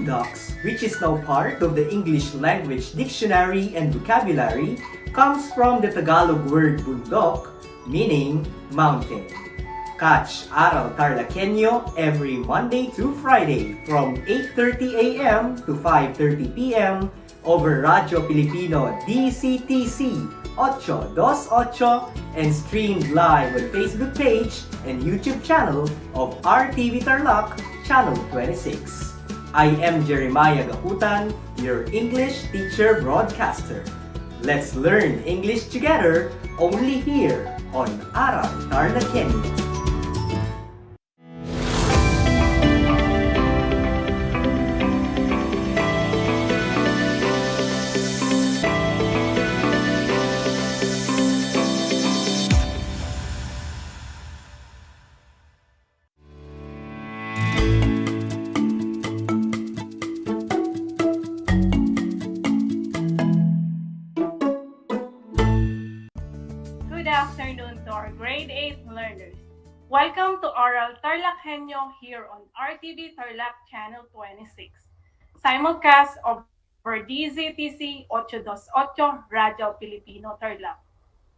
boondocks, which is now part of the English Language Dictionary and Vocabulary, comes from the Tagalog word bundok, meaning mountain. Catch Aral TarlakHenyo every Monday to Friday from 8:30 a.m. to 5:30 p.m. over Radyo Pilipino DCTC 828 and streamed live on Facebook page and YouTube channel of RTV Tarlac, Channel 26. I am Jeremiah Gahutan, your English teacher broadcaster. Let's learn English together only here on Aral TarlakHenyo. Good afternoon to our grade 8 learners. Welcome to Aral TarlakHenyo here on RTV Tarlac Channel 26. Simulcast over DZTC 828 Radyo Pilipino Tarlac.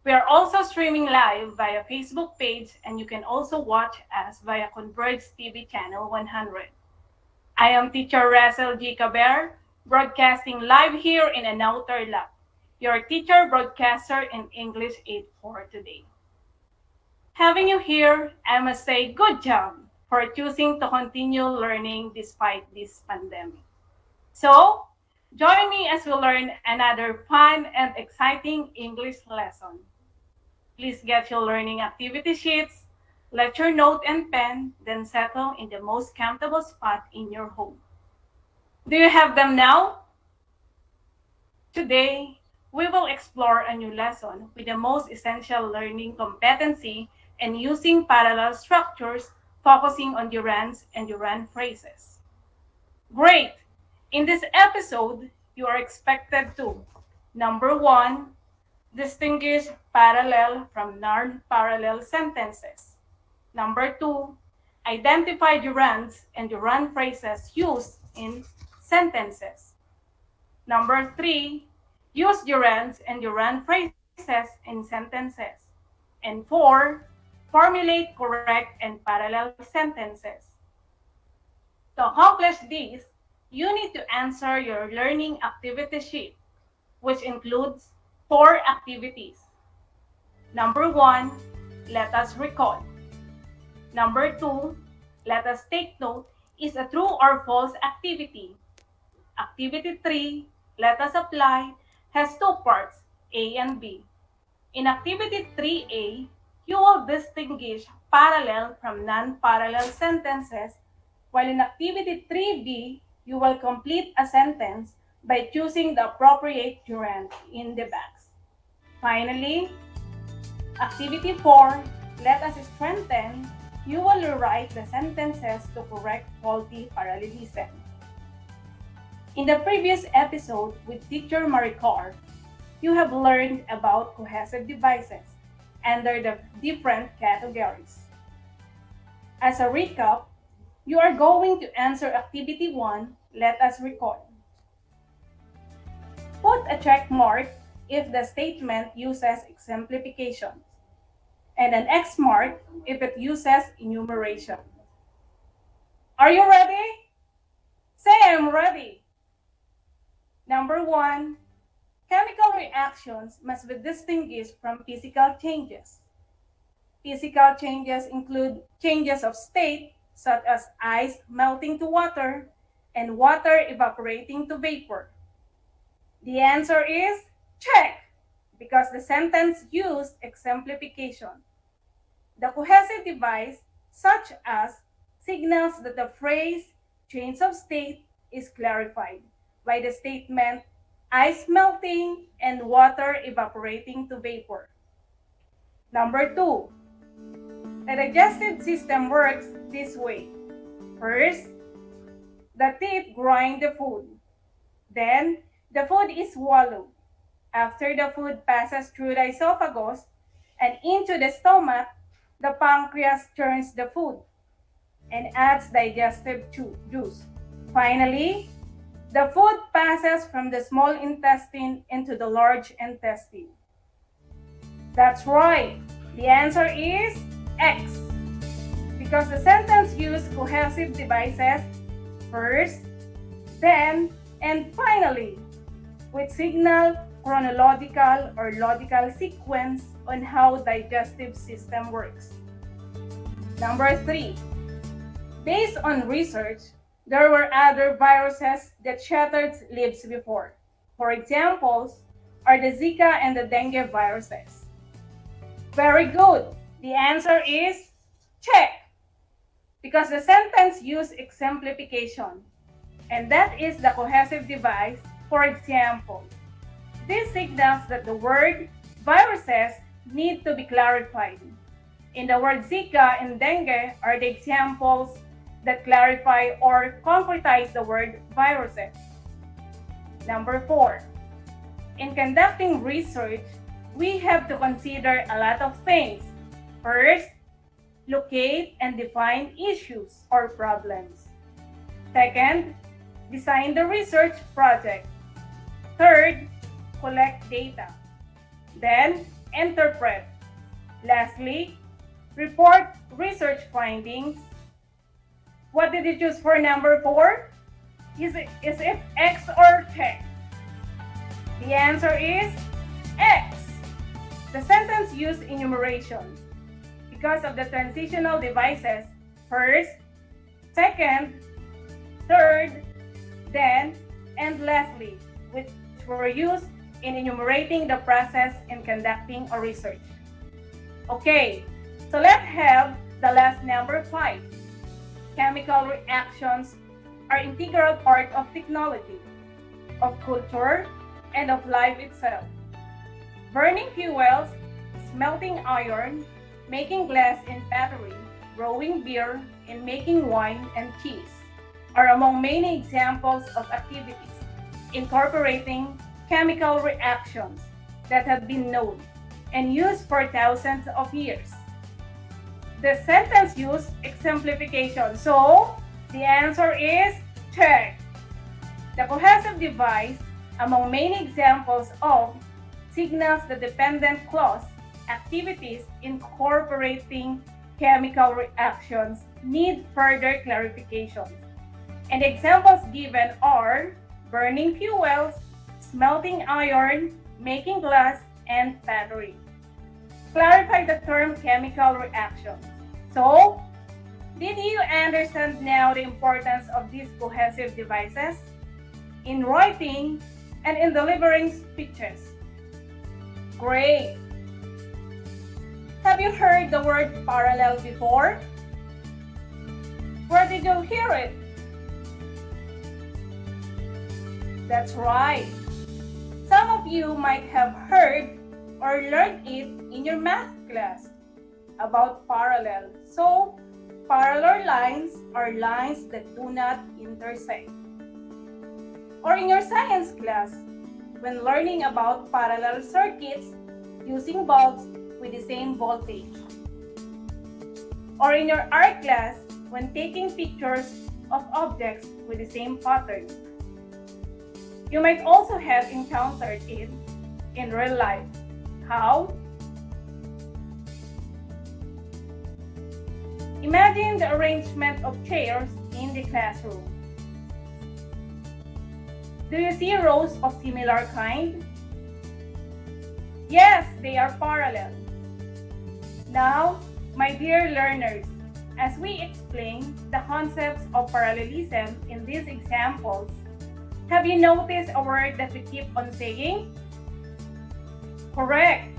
We are also streaming live via Facebook page and you can also watch us via Converge TV Channel 100. I am Teacher Russell G. Caber, broadcasting live here in Anao Tarlac, your teacher broadcaster in English 8 for today. Having you here, I must say good job for choosing to continue learning despite this pandemic. So, join me as we learn another fun and exciting English lesson. Please get your learning activity sheets, let your note and pen, then settle in the most comfortable spot in your home. Do you have them now? Today, we will explore a new lesson with the most essential learning competency and using parallel structures focusing on durants and durand phrases. Great! In this episode, you are expected to: number 1, distinguish parallel from non-parallel sentences. Number 2, identify durands and durand phrases used in sentences. Number 3, use durands and durand phrases in sentences. And 4, formulate correct and parallel sentences. To accomplish this, you need to answer your learning activity sheet, which includes 4 activities. Number 1, let us recall. Number 2, let us take note is a true or false activity. Activity 3, let us apply, has 2 parts, A and B. In Activity 3A, you will distinguish parallel from non-parallel sentences, while in Activity 3B, you will complete a sentence by choosing the appropriate durand in the box. Finally, Activity 4, let us strengthen, you will rewrite the sentences to correct faulty parallelism. In the previous episode with Teacher Maricar, you have learned about cohesive devices under the different categories. As a recap, you are going to answer Activity 1, let us recall. Put a check mark if the statement uses exemplification, and an X mark if it uses enumeration. Are you ready? Say I'm ready. Number 1, chemical reactions must be distinguished from physical changes. Physical changes include changes of state, such as ice melting to water and water evaporating to vapor. The answer is check, because the sentence used exemplification. The cohesive device, such as, signals that the phrase change of state is clarified by the statement ice melting and water evaporating to vapor. Number 2, the digestive system works this way. First, the teeth grind the food. Then, the food is swallowed. After the food passes through the esophagus and into the stomach, the pancreas churns the food and adds digestive juice. Finally, The food passes from the small intestine into the large intestine. That's right. The answer is X. Because the sentence used cohesive devices first, then, and finally, which signal chronological or logical sequence on how digestive system works. Number 3. Based on research, there were other viruses that shattered lives before. For examples are the Zika and the dengue viruses. Very good. The answer is check. Because the sentence used exemplification, and that is the cohesive device. For example, this signals that the word viruses need to be clarified. In the word Zika and dengue are the examples that clarify or concretize the word viruses. Number 4. In conducting research, we have to consider a lot of things. First, locate and define issues or problems. Second, design the research project. Third, collect data. Then, interpret. Lastly, report research findings. What did you choose for number 4? Is it X or check? The answer is X. The sentence used enumeration because of the transitional devices first, second, third, then, and lastly, which were used in enumerating the process in conducting a research. Okay, so let's have the last number 5. Chemical reactions are integral part of technology, of culture, and of life itself. Burning fuels, smelting iron, making glass and pottery, brewing beer, and making wine and cheese are among many examples of activities incorporating chemical reactions that have been known and used for thousands of years. The sentence used exemplification, so the answer is check. The cohesive device, among many examples of, signals the dependent clause activities incorporating chemical reactions need further clarification. And the examples given are burning fuels, smelting iron, making glass, and pottery. Clarify the term chemical reaction. So, did you understand now the importance of these cohesive devices in writing and in delivering speeches? Great! Have you heard the word parallel before? Where did you hear it? That's right. Some of you might have heard or learned it in your math class about parallel. So, parallel lines are lines that do not intersect. Or in your science class, when learning about parallel circuits using bulbs with the same voltage. Or in your art class, when taking pictures of objects with the same pattern. You might also have encountered it in real life. How? Imagine the arrangement of chairs in the classroom. Do you see rows of similar kind? Yes, they are parallel. Now, my dear learners, as we explain the concepts of parallelism in these examples, have you noticed a word that we keep on saying? Correct.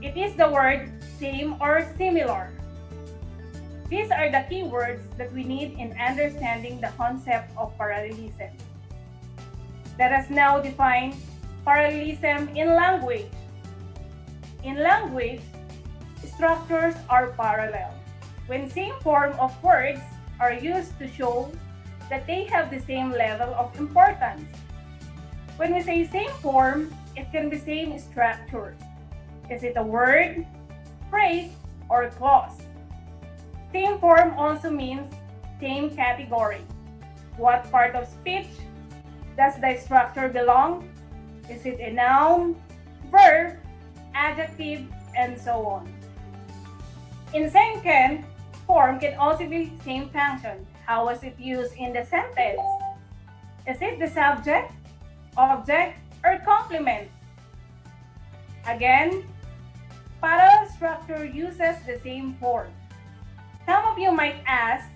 It is the word same or similar. These are the key words that we need in understanding the concept of parallelism. Let us now define parallelism in language. In language, structures are parallel when same form of words are used to show that they have the same level of importance. When we say same form, it can be same structure. Is it a word, phrase, or clause? Same form also means same category. What part of speech Does the structure belong? Is it a noun, verb, adjective, and so on? In second form can also be same function. How was it used in the sentence? Is it the subject, object, or complement? Again, parallel structure uses the same form. Some of you might ask,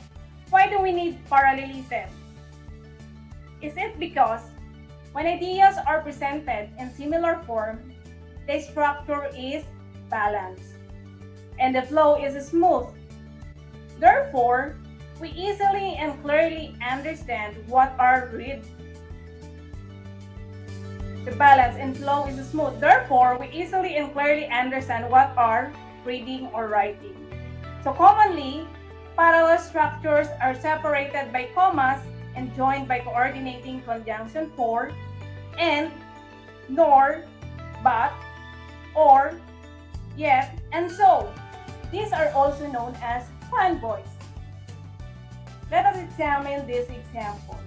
why do we need parallelism? Is it because when ideas are presented in similar form, the structure is balanced and the flow is smooth? Therefore, we easily and clearly understand what are read. The balance and flow is smooth. Therefore, we easily and clearly understand what are reading or writing. So commonly, parallel structures are separated by commas and joined by coordinating conjunction for, and, nor, but, or, yet, and so. These are also known as fanboys. Let us examine this example.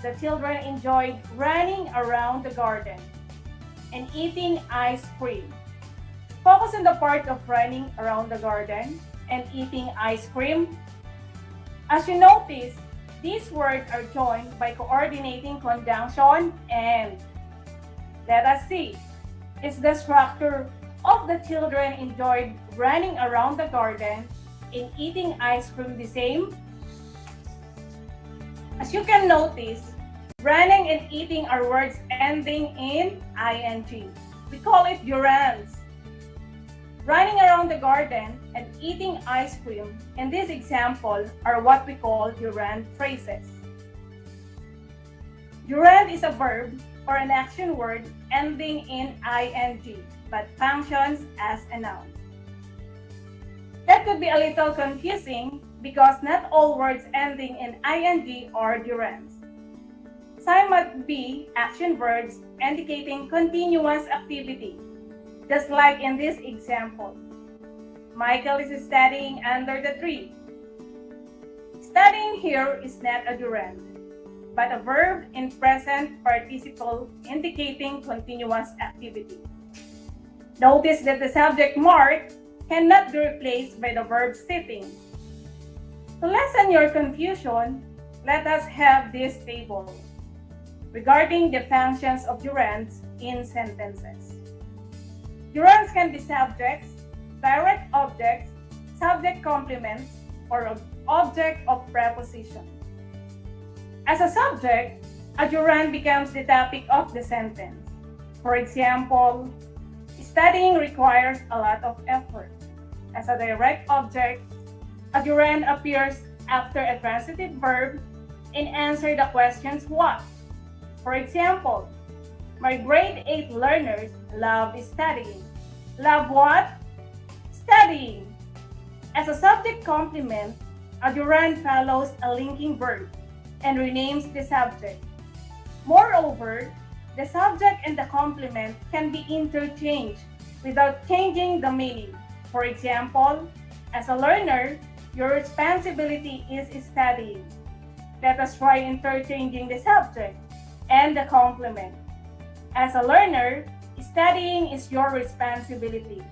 The children enjoyed running around the garden and eating ice cream. Focus on the part of running around the garden and eating ice cream. As you notice, these words are joined by coordinating conjunction and. Let us see. Is the structure of the children enjoyed running around the garden and eating ice cream the same? As you can notice, running and eating are words ending in ing. We call it gerunds. Running around the garden and eating ice cream in this example are what we call gerund phrases. Gerund is a verb or an action word ending in ing but functions as a noun. That could be a little confusing because not all words ending in ing are gerunds. Some might be action verbs indicating continuous activity, just like in this example. Michael is studying under the tree. Studying here is not a gerund, but a verb in present participle indicating continuous activity. Notice that the subject mark cannot be replaced by the verb sitting. To lessen your confusion, let us have this table regarding the functions of gerunds in sentences. Gerunds can be subjects, direct objects, subject complements, or object of preposition. As a subject, a gerund becomes the topic of the sentence. For example, studying requires a lot of effort. As a direct object, a gerund appears after a transitive verb and answer the questions what. For example, my grade 8 learners love studying. Love what? Studying. As a subject complement, a gerund follows a linking verb and renames the subject. Moreover, the subject and the complement can be interchanged without changing the meaning. For example, as a learner, your responsibility is studying. Let us try interchanging the subject and the complement. As a learner, studying is your responsibility.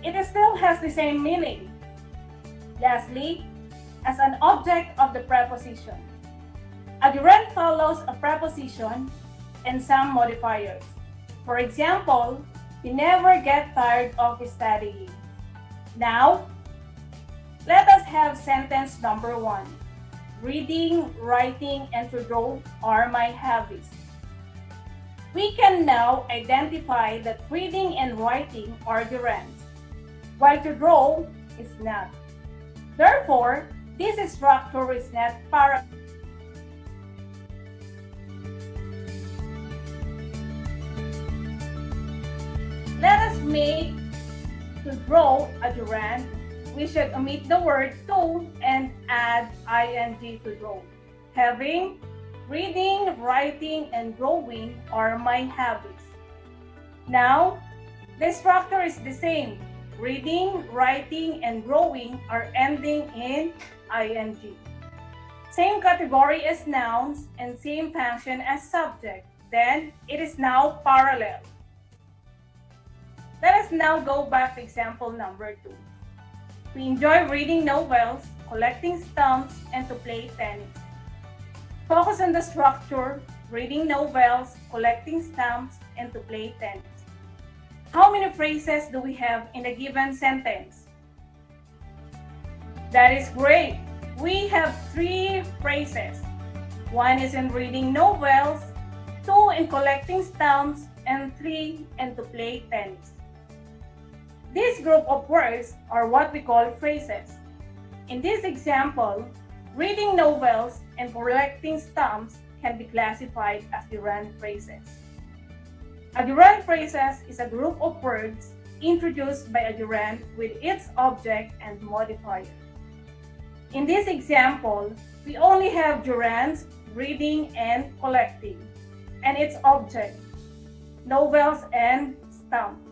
It still has the same meaning. Lastly, as an object of the preposition, a gerund follows a preposition and some modifiers. For example, you never get tired of studying. Now, let us have sentence number 1. Reading, writing, and to draw are my hobbies. We can now identify that reading and writing are gerunds, while to draw is not. Therefore, this structure is not parallel. Let us make to draw a gerund. We should omit the word to and add ing to draw. Having, reading, writing, and drawing are my hobbies. Now, the structure is the same. Reading, writing, and drawing are ending in ing. Same category as nouns and same function as subject. Then it is now parallel. Let us now go back to example number 2. We enjoy reading novels, collecting stamps, and to play tennis. Focus on the structure, reading novels, collecting stamps, and to play tennis. How many phrases do we have in a given sentence? That is great. We have 3 phrases. 1 is in reading novels, 2 in collecting stamps, and 3 in to play tennis. This group of words are what we call phrases. In this example, reading novels and collecting stamps can be classified as gerund phrases. A gerund phrases is a group of words introduced by a gerund with its object and modifier. In this example, we only have gerunds reading and collecting, and its object, novels and stamps.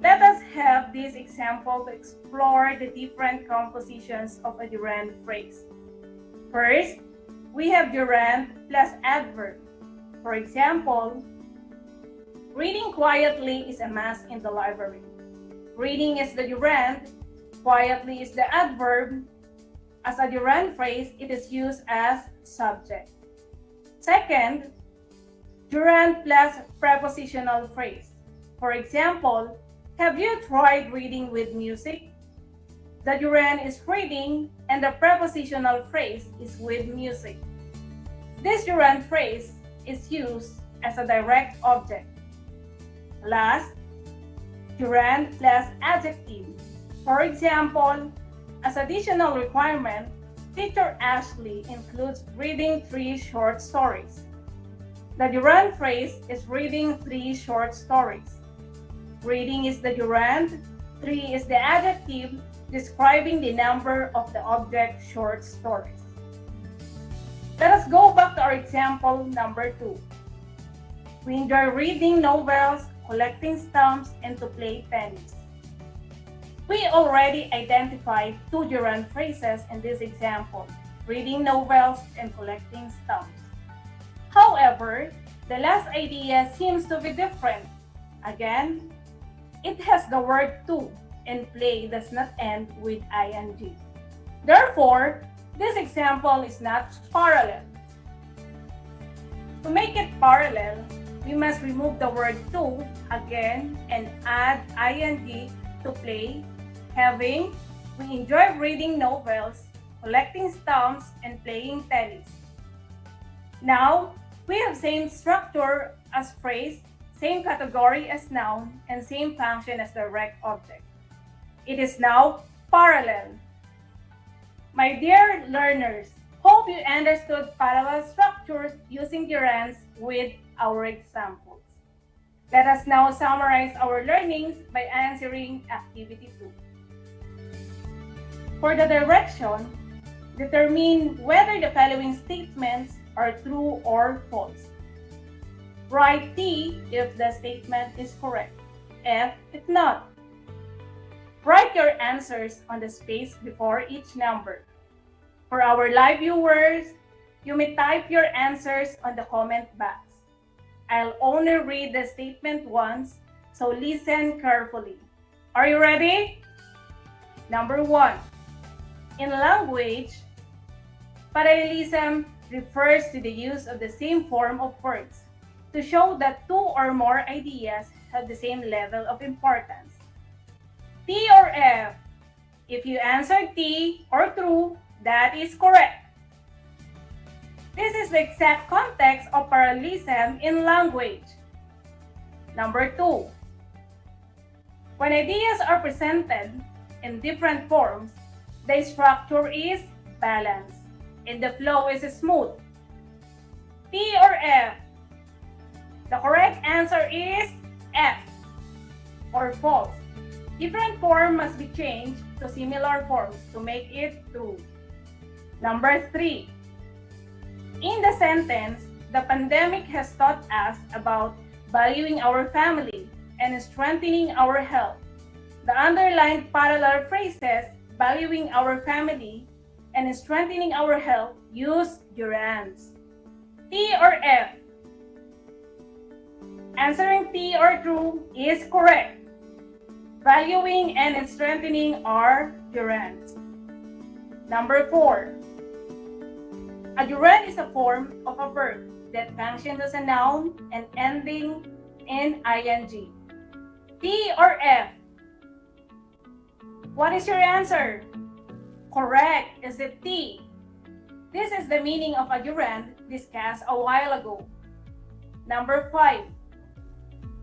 Let us have this example to explore the different compositions of a gerund phrase. First, we have gerund plus adverb. For example, reading quietly is a must in the library. Reading is the gerund, quietly is the adverb. As a gerund phrase, it is used as subject. Second, gerund plus prepositional phrase. For example, have you tried reading with music? The gerund is reading and the prepositional phrase is with music. This gerund phrase is used as a direct object. Last, gerund plus adjective. For example, as additional requirement, teacher Ashley includes reading 3 short stories. The gerund phrase is reading 3 short stories. Reading is the gerund, 3 is the adjective describing the number of the object short stories. Let us go back to our example number 2. We enjoy reading novels, collecting stamps, and to play tennis. We already identified 2 gerund phrases in this example, reading novels and collecting stamps. However, the last idea seems to be different. Again, it has the word to, and play does not end with ing. Therefore, this example is not parallel. To make it parallel, we must remove the word to again and add ing to play, having we enjoy reading novels, collecting stamps, and playing tennis. Now, we have same structure as phrase, same category as noun, and same function as direct object. It is now parallel. My dear learners, hope you understood parallel structures using gerunds with our examples. Let us now summarize our learnings by answering activity 2. For the direction, determine whether the following statements are true or false. Write T if the statement is correct, F if not. Write your answers on the space before each number. For our live viewers, you may type your answers on the comment box. I'll only read the statement once, so listen carefully. Are you ready? Number 1. In language, parallelism refers to the use of the same form of words to show that 2 or more ideas have the same level of importance. T or F? If you answer T or true, that is correct. This is the exact context of parallelism in language. Number 2. When ideas are presented in different forms, the structure is balanced and the flow is smooth. T or F? The correct answer is F or false. Different form must be changed to similar forms to make it true. Number 3. In the sentence, the pandemic has taught us about valuing our family and strengthening our health. The underlined parallel phrases, valuing our family and strengthening our health, use gerunds. T or F? Answering T or true is correct. Valuing and strengthening are gerunds. Number 4. A gerund is a form of a verb that functions as a noun and ending in ing. T or F? What is your answer? Correct, is it T? This is the meaning of a gerund discussed a while ago. Number 5.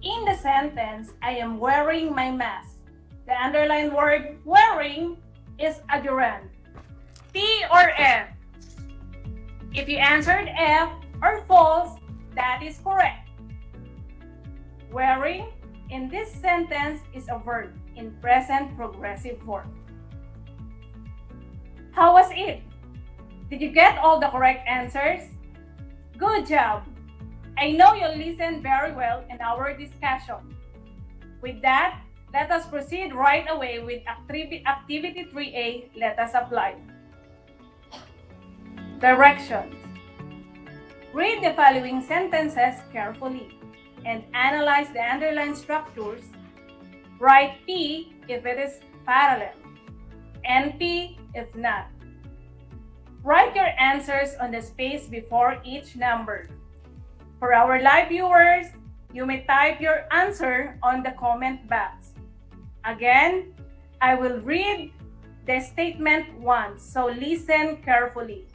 In the sentence, I am wearing my mask. The underlined word wearing is a gerund. T or F? If you answered F or false, that is correct. Wearing in this sentence is a verb in present progressive form. How was it? Did you get all the correct answers? Good job! I know you listened very well in our discussion. With that, let us proceed right away with Activity 3A, Let Us Apply. Directions. Read the following sentences carefully and analyze the underlined structures. Write P if it is parallel, NP if not. Write your answers on the space before each number. For our live viewers, you may type your answer on the comment box. Again, I will read the statement once, so listen carefully.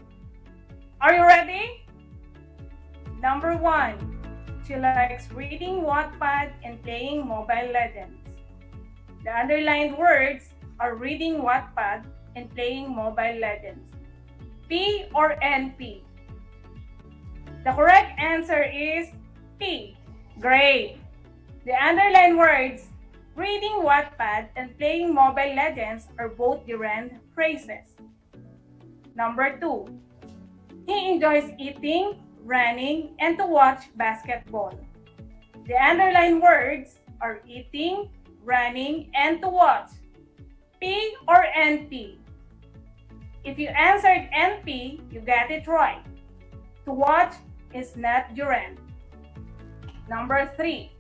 Are you ready? Number 1, she likes reading Wattpad and playing Mobile Legends. The underlined words are reading Wattpad and playing Mobile Legends. P or NP? The correct answer is P. Great! The underlined words, reading Wattpad and playing Mobile Legends are both gerund phrases. Number 2. He enjoys eating, running, and to watch basketball. The underlined words are eating, running, and to watch. P or NP? If you answered NP, you got it right. To watch is not gerund. Number 3.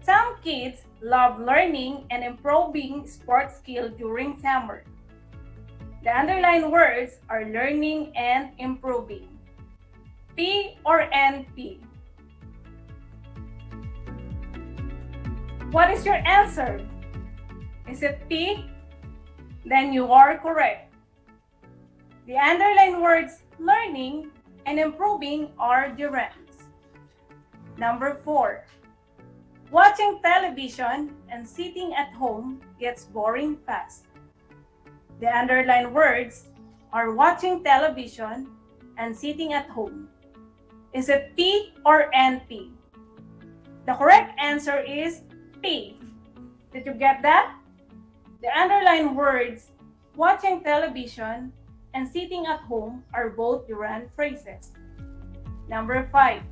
Some kids love learning and improving sports skills during summer. The underlined words are learning and improving. P or NP? What is your answer? Is it P? Then you are correct. The underlined words learning and improving are gerunds. Number 4. Watching television and sitting at home gets boring fast. The underlined words are watching television and sitting at home. Is it P or NP? The correct answer is P. Did you get that? The underlined words watching television and sitting at home are both gerund phrases. Number 5.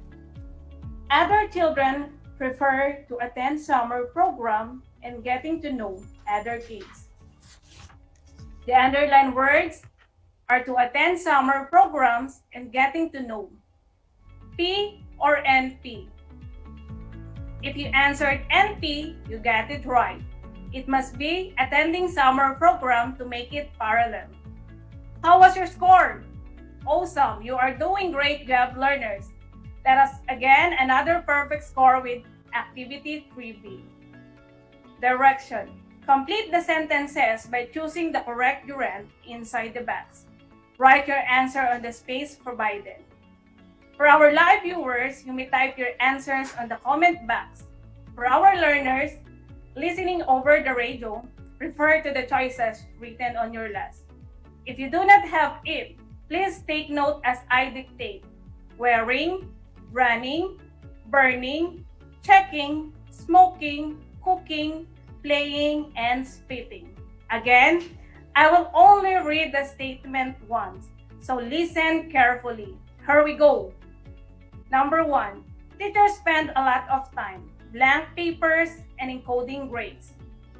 Other children prefer to attend summer program and getting to know other kids. The underlined words are to attend summer programs and getting to know. P or NP? If you answered NP, you got it right. It must be attending summer program to make it parallel. How was your score? Awesome! You are doing great job, learners. Let us again another perfect score with Activity 3B. Direction. Complete the sentences by choosing the correct gerund inside the box. Write your answer on the space provided. For our live viewers, you may type your answers on the comment box. For our learners listening over the radio, refer to the choices written on your list. If you do not have it, please take note as I dictate. Wearing, running, burning, checking, smoking, cooking, playing, and spitting. Again, I will only read the statement once, so listen carefully. Here we go. Number 1, teachers spend a lot of time, blank papers, and encoding grades.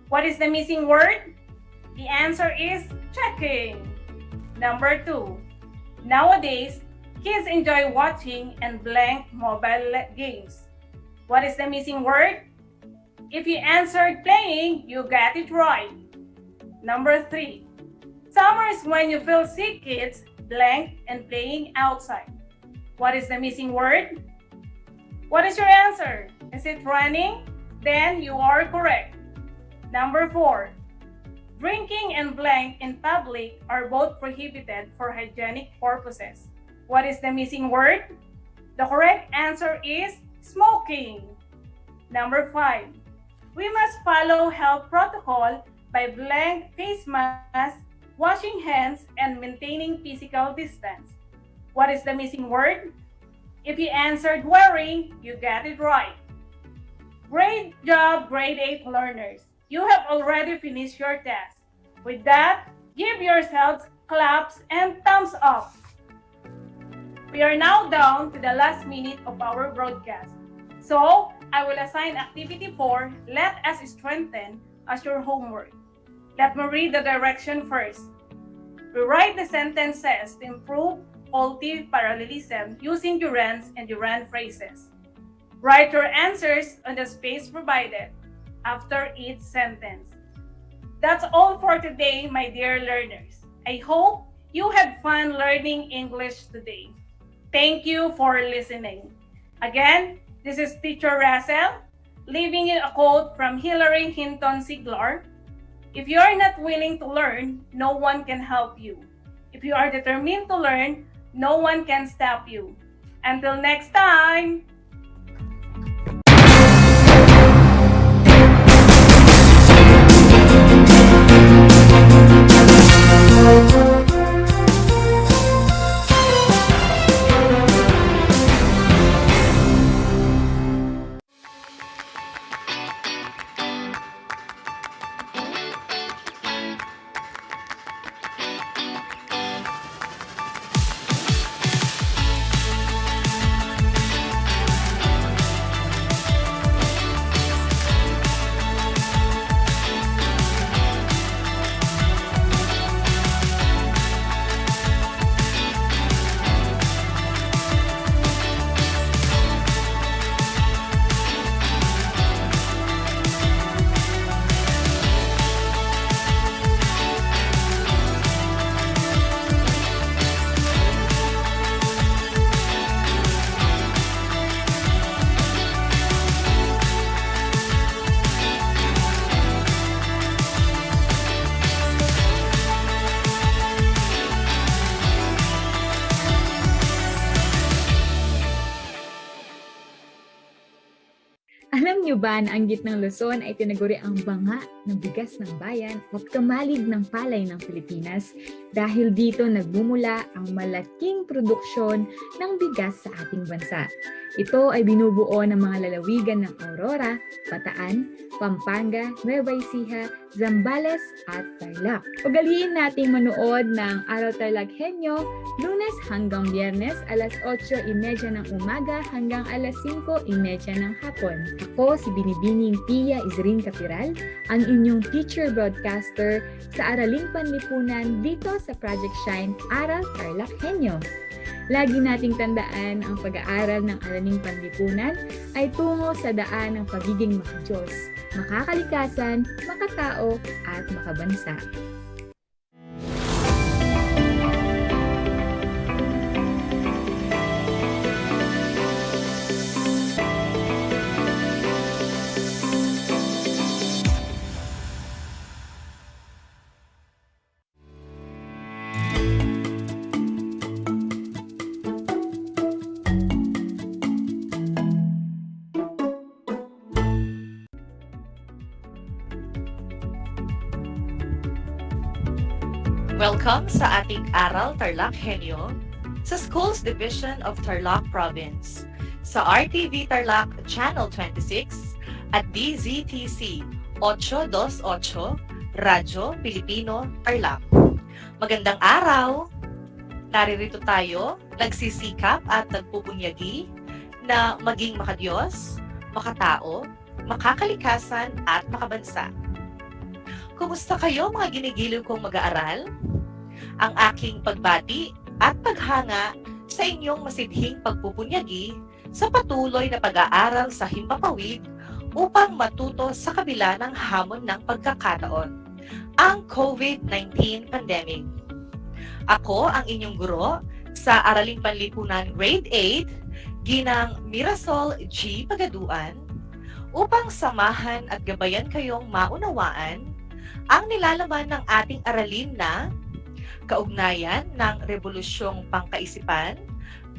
What is the missing word? The answer is checking. Number 2. Nowadays, kids enjoy watching and blank mobile games. What is the missing word? If you answered playing, you got it right. Number 3. Summer is when you feel sick, kids, blank and playing outside. What is the missing word? What is your answer? Is it running? Then you are correct. Number 4. Drinking and blank in public are both prohibited for hygienic purposes. What is the missing word? The correct answer is smoking. Number 5. We must follow health protocol by blank face mask, washing hands, and maintaining physical distance. What is the missing word? If you answered wearing, you got it right. Great job, grade 8 learners. You have already finished your test. With that, give yourselves claps and thumbs up. We are now down to the last minute of our broadcast. So, I will assign activity 4, let us strengthen, as your homework. Let me read the direction first. Rewrite the sentences to improve multi-parallelism using gerunds and gerund phrases. Write your answers on the space provided after each sentence. That's all for today, my dear learners. I hope you had fun learning English today. Thank you for listening. Again, this is Teacher Russell, leaving you a quote from Hillary Hinton Siglar. If you are not willing to learn, no one can help you. If you are determined to learn, no one can stop you. Until next time! Alam niyo ba na ang gitnang Luzon ay tinaguri ang banga ng bigas ng bayan at kamalig ng palay ng Pilipinas dahil dito nagmumula ang malaking produksyon ng bigas sa ating bansa. Ito ay binubuo ng mga lalawigan ng Aurora, Bataan, Pampanga, Nueva Ecija, Zambales at Tarlac. Ugaliin nating manood ng Aral TarlakHenyo Lunes hanggang Biyernes alas 8:30 ng umaga hanggang alas 5:30 ng hapon. Ako si Binibining Pia Isrin Capiral, ang inyong teacher broadcaster sa Araling Panlipunan dito sa Project Shine Aral TarlakHenyo. Lagi nating tandaan ang pag-aaral ng Araling Panlipunan ay tungo sa daan ng pagiging makadiyos, makakalikasan, makatao at makabansa. Welcome sa ating Aral TarlakHenyo sa Schools Division of Tarlac Province, sa RTV Tarlac Channel 26 at DZTC 828 Radyo Pilipino Tarlac. Magandang araw! Naririto tayo, nagsisikap at nagpupunyagi na maging makadiyos, makatao, makakalikasan at makabansa. Kumusta kayo mga ginigiliw kong mag-aaral? Ang aking pagbati at paghanga sa inyong masidhing pagpupunyagi sa patuloy na pag-aaral sa himpapawid upang matuto sa kabila ng hamon ng pagkakataon, ang COVID-19 pandemic. Ako ang inyong guro sa Araling Panlipunan Grade 8, Ginang Mirasol G. Pagaduan, upang samahan at gabayan kayong maunawaan ang nilalaman ng ating aralin na kaugnayan ng Rebolusyong Pangkaisipan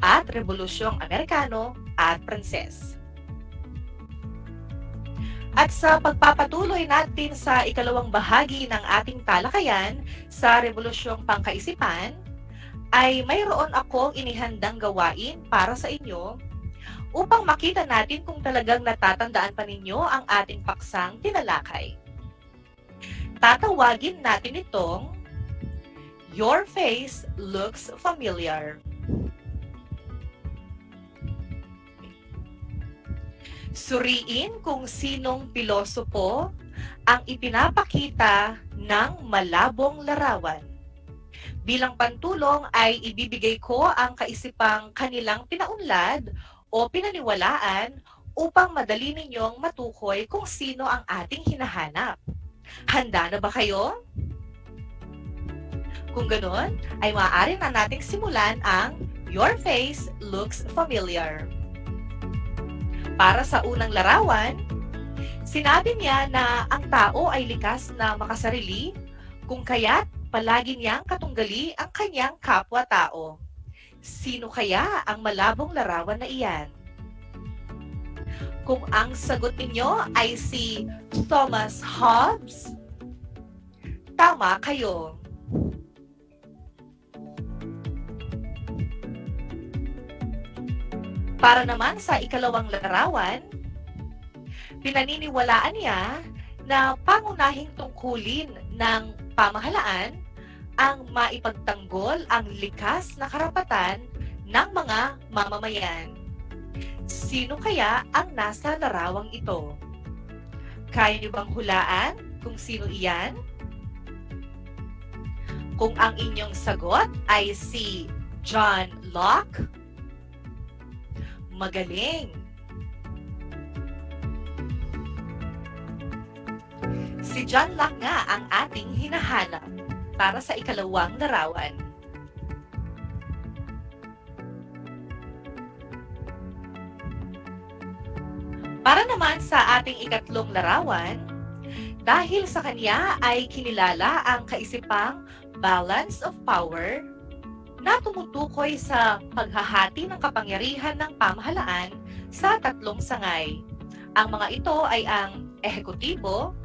at Rebolusyong Amerikano at Pranses. At sa pagpapatuloy natin sa ikalawang bahagi ng ating talakayan sa Rebolusyong Pangkaisipan, ay mayroon akong inihandang gawain para sa inyo upang makita natin kung talagang natatandaan pa ninyo ang ating paksang tinalakay. Tatawagin natin itong Your Face Looks Familiar. Suriin kung sinong pilosopo ang ipinapakita ng malabong larawan. Bilang pantulong ay ibibigay ko ang kaisipang kanilang pinaunlad o pinaniwalaan upang madali ninyong matukoy kung sino ang ating hinahanap. Handa na ba kayo? Kung ganoon, ay maaari na nating simulan ang Your Face Looks Familiar. Para sa unang larawan, sinabi niya na ang tao ay likas na makasarili kung kaya't palagi niyang katunggali ang kanyang kapwa-tao. Sino kaya ang malabong larawan na iyan? Kung ang sagot ninyo ay si Thomas Hobbes, tama kayo. Para naman sa ikalawang larawan, pinaniniwalaan niya na pangunahing tungkulin ng pamahalaan ang maipagtanggol ang likas na karapatan ng mga mamamayan. Sino kaya ang nasa larawang ito? Kaya niyo bang hulaan kung sino iyan? Kung ang inyong sagot ay si John Locke, magaling! Si John Locke nga ang ating hinahanap para sa ikalawang larawan. Para naman sa ating ikatlong larawan, dahil sa kanya ay kinilala ang kaisipang balance of power na tumutukoy sa paghahati ng kapangyarihan ng pamahalaan sa tatlong sangay. Ang mga ito ay ang ehekutibo,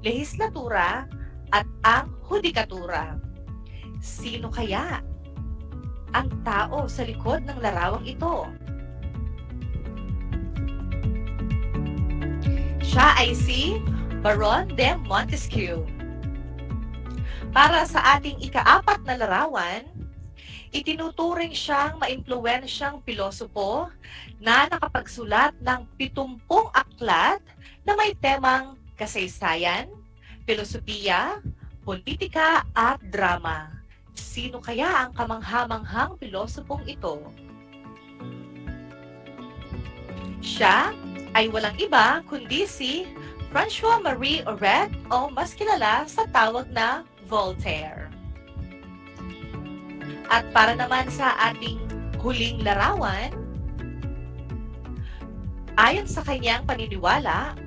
lehislatura, at ang hudikatura. Sino kaya ang tao sa likod ng larawang ito? Siya ay si Baron de Montesquieu. Para sa ating ikaapat na larawan, itinuturing siyang maimpluwensyang pilosopo na nakapagsulat ng 70 aklat na may temang kasaysayan, filosofiya, politika at drama. Sino kaya ang kamangha-manghang pilosopong ito? Siya ay walang iba kundi si François-Marie Aurèle o mas kilala sa tawag na Voltaire. At para naman sa ating huling larawan, ayon sa kanyang paniniwala,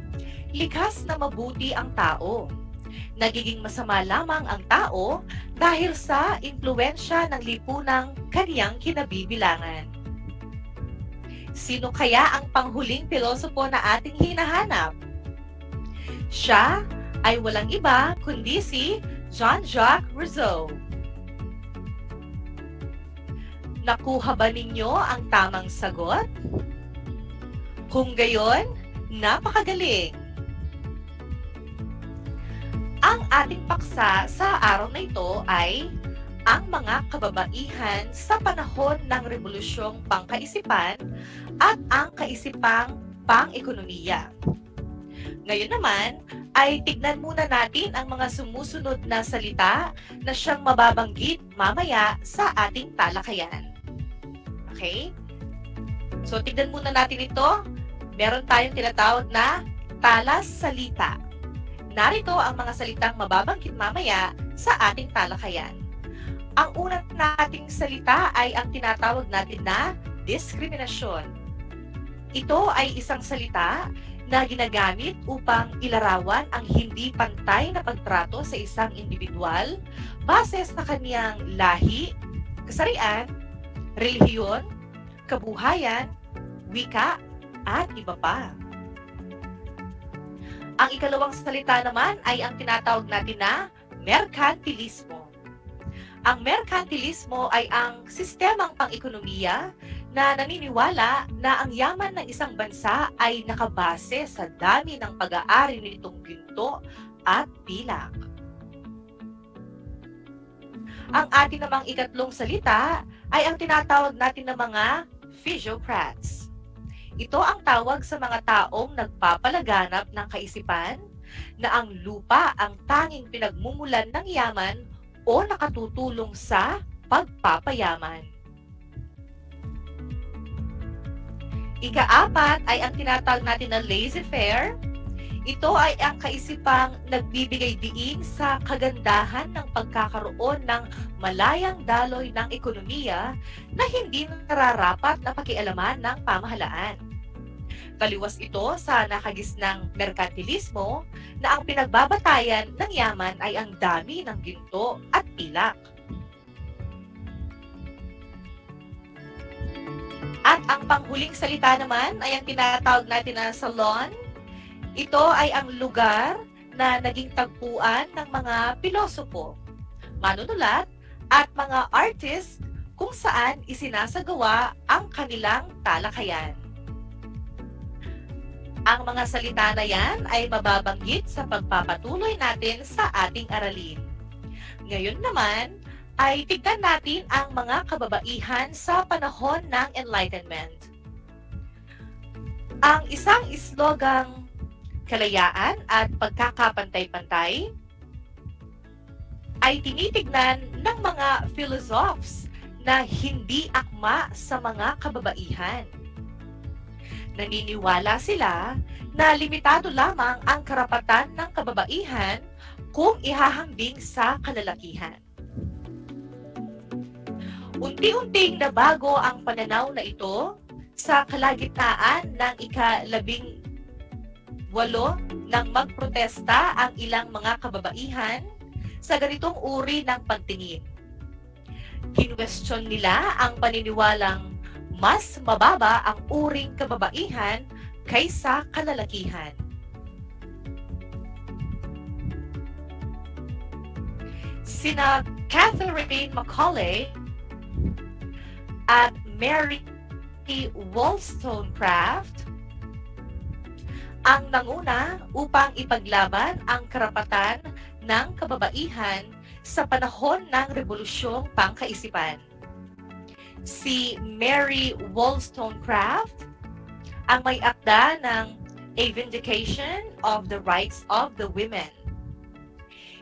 likas na mabuti ang tao. Nagiging masama lamang ang tao dahil sa impluwensya ng lipunang kaniyang kinabibilangan. Sino kaya ang panghuling pilosopo na ating hinahanap? Siya ay walang iba kundi si Jean-Jacques Rousseau. Nakuha ba ninyo ang tamang sagot? Kung gayon, napakagaling! Ang ating paksa sa araw na ito ay ang mga kababaihan sa panahon ng Rebolusyong Pangkaisipan at ang kaisipang pang-ekonomiya. Ngayon naman ay tignan muna natin ang mga sumusunod na salita na siyang mababanggit mamaya sa ating talakayan. Okay? So, tignan muna natin ito. Meron tayong tinatawag na talas salita. Narito ang mga salitang mababanggit mamaya sa ating talakayan. Ang unang nating salita ay ang tinatawag natin na diskriminasyon. Ito ay isang salita na ginagamit upang ilarawan ang hindi pantay na pagtrato sa isang individual base sa kaniyang lahi, kasarian, relihiyon, kabuhayan, wika, at iba pa. Ang ikalawang salita naman ay ang tinatawag natin na merkantilismo. Ang merkantilismo ay ang sistemang pang-ekonomiya na naniniwala na ang yaman ng isang bansa ay nakabase sa dami ng pag-aari nitong ginto at pilak. Ang ating namang ikatlong salita ay ang tinatawag natin na mga physiocrats. Ito ang tawag sa mga taong nagpapalaganap ng kaisipan na ang lupa ang tanging pinagmumulan ng yaman o nakatutulong sa pagpapayaman. Ika-apat ay ang tinatawag natin na laissez-faire. Ito ay ang kaisipang nagbibigay diin sa kagandahan ng pagkakaroon ng malayang daloy ng ekonomiya na hindi nararapat na pakialaman ng pamahalaan. Taliwas ito sa nakagisnang merkantilismo na ang pinagbabatayan ng yaman ay ang dami ng ginto at pilak. At ang panghuling salita naman ay ang tinatawag natin na salon. Ito ay ang lugar na naging tagpuan ng mga pilosopo, manunulat, at mga artist kung saan isinasagawa ang kanilang talakayan. Ang mga salita na yan ay mababanggit sa pagpapatuloy natin sa ating aralin. Ngayon naman, ay tignan natin ang mga kababaihan sa panahon ng Enlightenment. Ang isang slogang kalayaan at pagkakapantay-pantay ay tinitignan ng mga philosophers na hindi akma sa mga kababaihan. Naniniwala sila na limitado lamang ang karapatan ng kababaihan kung ihahambing sa kalalakihan. Unti-unting nabago ang pananaw na ito sa kalagitnaan ng ika-18 nang magprotesta ang ilang mga kababaihan sa ganitong uri ng pagtingin. Kinwestiyon nila ang paniniwalang mas mababa ang uring kababaihan kaysa kalalakihan. Sina Catherine Macaulay at Mary Wollstonecraft ang nanguna upang ipaglaban ang karapatan ng kababaihan sa panahon ng Rebolusyong Pangkaisipan. Si Mary Wollstonecraft ang may akda ng A Vindication of the Rights of the Women.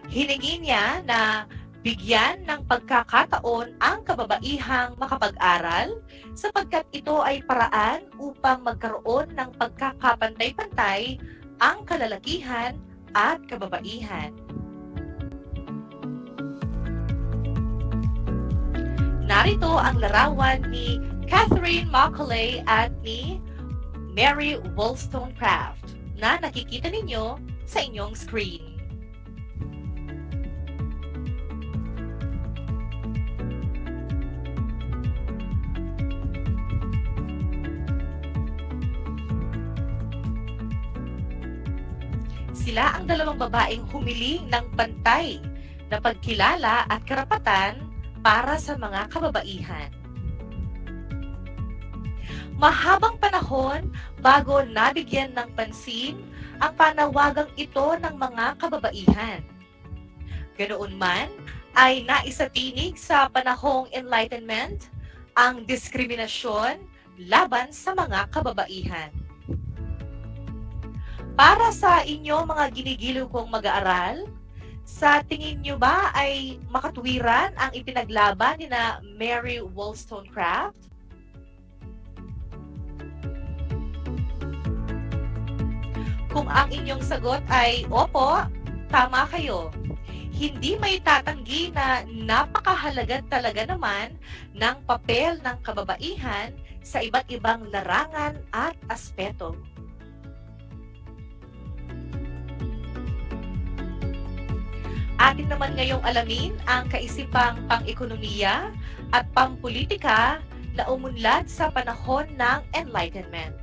Hiningi niya na bigyan ng pagkakataon ang kababaihang makapag-aral sapagkat ito ay paraan upang magkaroon ng pagkakapantay-pantay ang kalalakihan at kababaihan. Narito ang larawan ni Catherine Macaulay at ni Mary Wollstonecraft na nakikita ninyo sa inyong screen. Sila ang dalawang babaeng humiling ng pantay na pagkilala at karapatan para sa mga kababaihan. Mahabang panahon bago nabigyan ng pansin ang panawagang ito ng mga kababaihan. Ganoon man ay naisatinig sa panahong Enlightenment ang diskriminasyon laban sa mga kababaihan. Para sa inyo mga ginigiliw kong mag-aaral, sa tingin nyo ba ay makatuwiran ang ipinaglaban ni na Mary Wollstonecraft? Kung ang inyong sagot ay opo, tama kayo. Hindi may tatanggi na napakahalaga talaga naman ng papel ng kababaihan sa iba't ibang larangan at aspeto. Atin naman ngayong alamin ang kaisipang pang-ekonomiya at pang-politika na umunlad sa panahon ng Enlightenment.